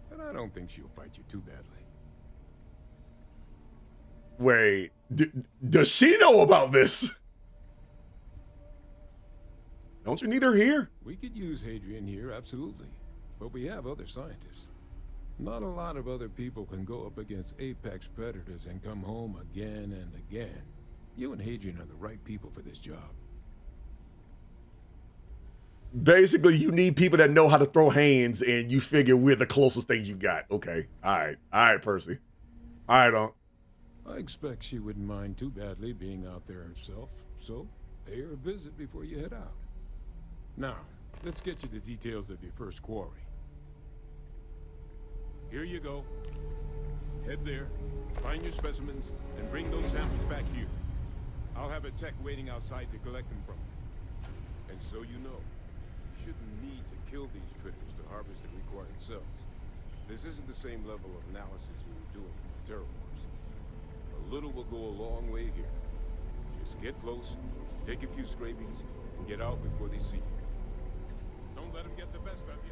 but I don't think she'll fight you too badly. Wait, does she know about this? Don't you need her here? We could use Hadrian here, absolutely. But we have other scientists. Not a lot of other people can go up against apex predators and come home again and again. You and Hadrian are the right people for this job. Basically, you need people that know how to throw hands, and you figure we're the closest thing you got. Okay, all right, Percy. All right, Unc. I expect she wouldn't mind too badly being out there herself, so pay her a visit before you head out. Now, let's get you the details of your first quarry. Here you go. Head there, find your specimens, and bring those samples back here. I'll have a tech waiting outside to collect them from you. And so you know, you shouldn't need to kill these critters to harvest the required cells. This isn't the same level of analysis we were doing with the terramorphs. A little will go a long way here. Just get close, take a few scrapings, and get out before they see you. Don't let them get the best of you,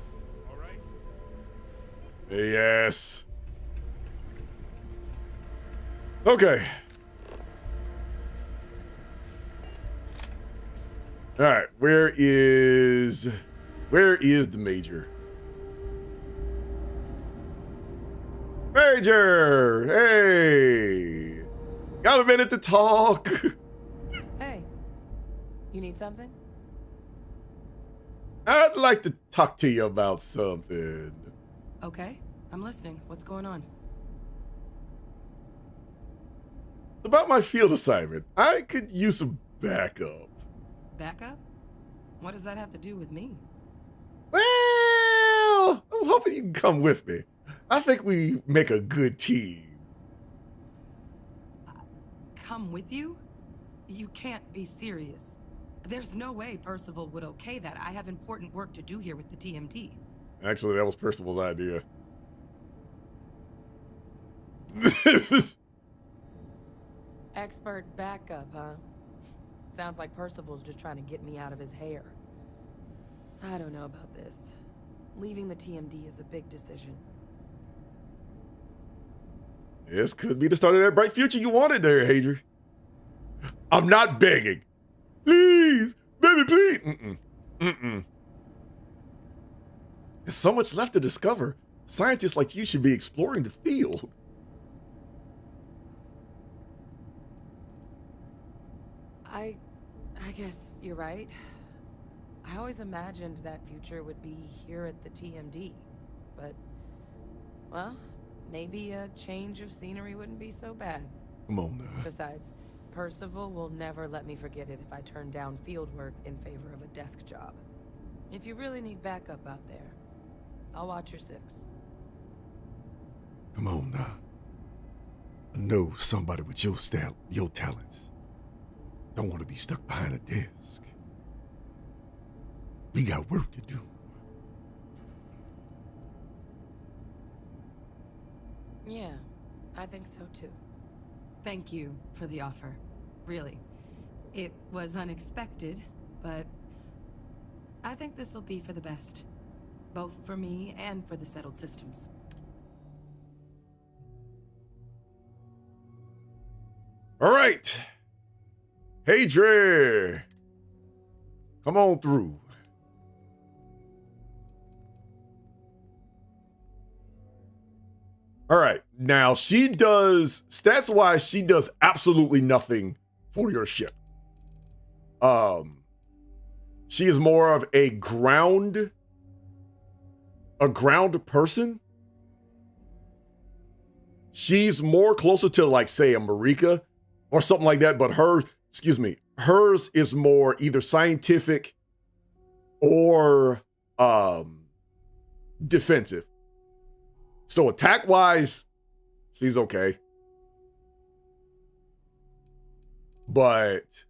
all right? Yes. Okay. All right, where is the Major? Major, hey, got a minute to talk? Hey, you need something? I'd like to talk to you about something. Okay, I'm listening. What's going on? It's about my field assignment. I could use some backup. Backup? What does that have to do with me? Well, I was hoping you can come with me. I think we make a good team. Come with you? You can't be serious. There's no way Percival would okay that. I have important work to do here with the TMD. Actually, that was Percival's idea. Expert backup, huh? Sounds like Percival's just trying to get me out of his hair. I don't know about this. Leaving the TMD is a big decision. This could be the start of that bright future you wanted there, Hadrian. I'm not begging. Please, baby, please. There's so much left to discover. Scientists like you should be exploring the field. I guess you're right. I always imagined that future would be here at the TMD. But, well, maybe a change of scenery wouldn't be so bad. Come on now. Besides, Percival will never let me forget it if I turn down field work in favor of a desk job. If you really need backup out there, I'll watch your six. Come on now. I know somebody with your talents. Don't want to be stuck behind a desk. We got work to do. Yeah, I think so too. Thank you for the offer. Really. It was unexpected, but I think this will be for the best. Both for me and for the settled systems. All right. Hey, Dre. Come on through. All right. Now, she does, stats-wise, she does absolutely nothing for your ship. She is more of a ground person. She's more closer to, like, say, a Marika or something like that, but hers is more either scientific or defensive. So attack-wise, she's okay. But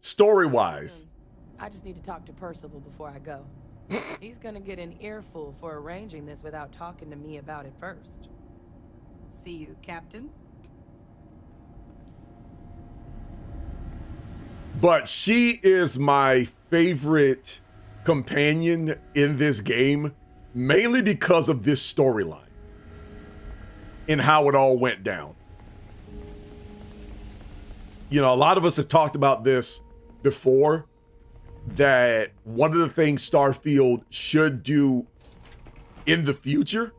story-wise, I just need to talk to Percival before I go. He's gonna get an earful for arranging this without talking to me about it first. See you, Captain. but she is my favorite companion in this game, mainly because of this storyline and how it all went down. You know, a lot of us have talked about this before, that one of the things Starfield should do in the future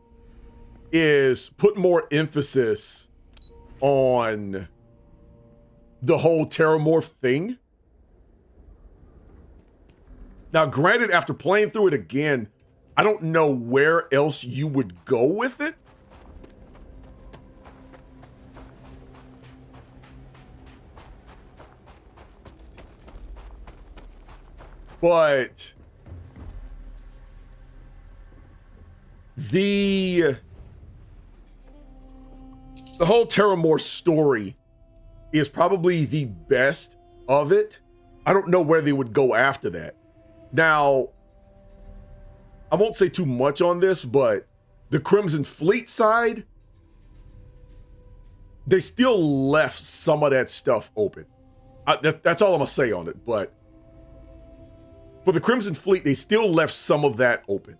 is put more emphasis on the whole terramorph thing. Now, granted, after playing through it again, I don't know where else you would go with it. But the whole terramorph story is probably the best of it. I don't know where they would go after that. Now, I won't say too much on this, but the Crimson Fleet side, they still left some of that stuff open. That's all I'm gonna say on it. But for the Crimson Fleet, they still left some of that open.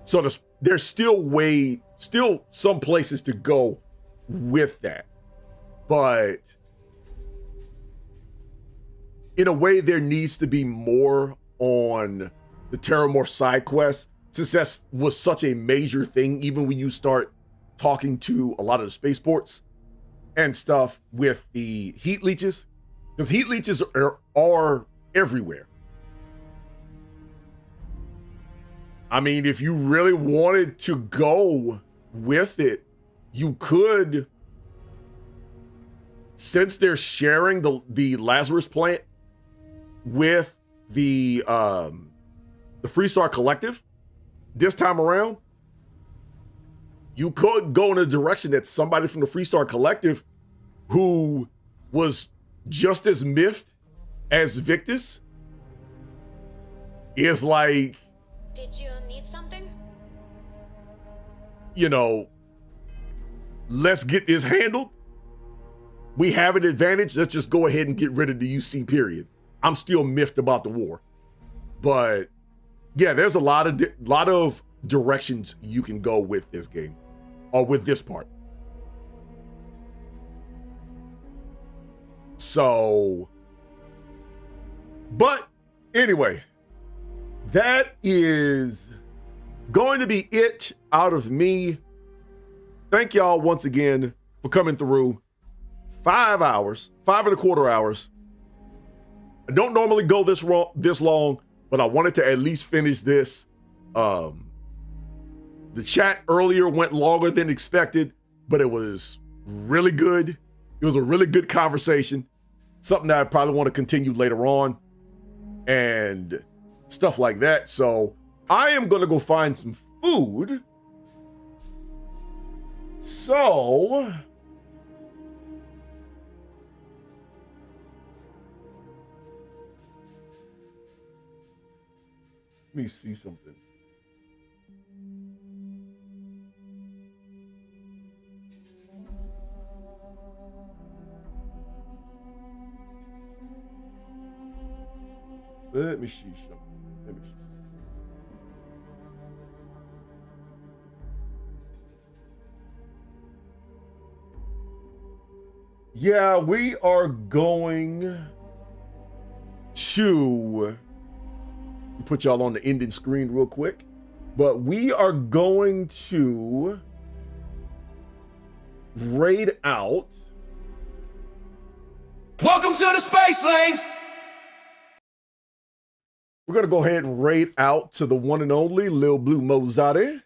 So there's still some places to go with that. But in a way, there needs to be more on the terramorph side quest, since that was such a major thing, even when you start talking to a lot of the spaceports and stuff with the heat leeches, because heat leeches are everywhere. I mean, if you really wanted to go with it, you could, since they're sharing the Lazarus plant with the Freestar Collective this time around, you could go in a direction that somebody from the Freestar Collective who was just as miffed as Victus is like, did you need something? you know, let's get this handled. We have an advantage. Let's just go ahead and get rid of the UC period. I'm still miffed about the war. But yeah, there's a lot of directions you can go with this game, or with this part. So, but anyway, that is going to be it out of me. Thank y'all once again for coming through. 5 hours, 5.25 hours. I don't normally go this long, but I wanted to at least finish this. The chat earlier went longer than expected, but it was really good. It was a really good conversation. Something that I probably want to continue later on and stuff like that. So I am going to go find some food. So let me see something. Let me see something. Let me see. Yeah, we are going to put y'all on the ending screen real quick, but we are going to raid out. Welcome to the Space Lanes! We're going to go ahead and raid out to the one and only Lil Blue Mozarte,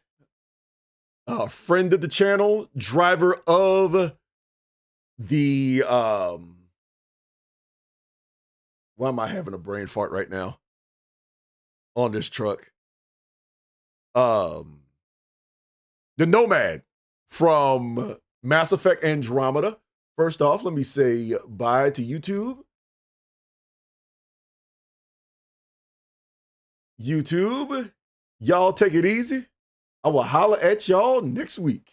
a friend of the channel, driver of the, why am I having a brain fart right now on this truck? The Nomad from Mass Effect Andromeda. First off, let me say bye to YouTube. YouTube, y'all take it easy. I will holler at y'all next week.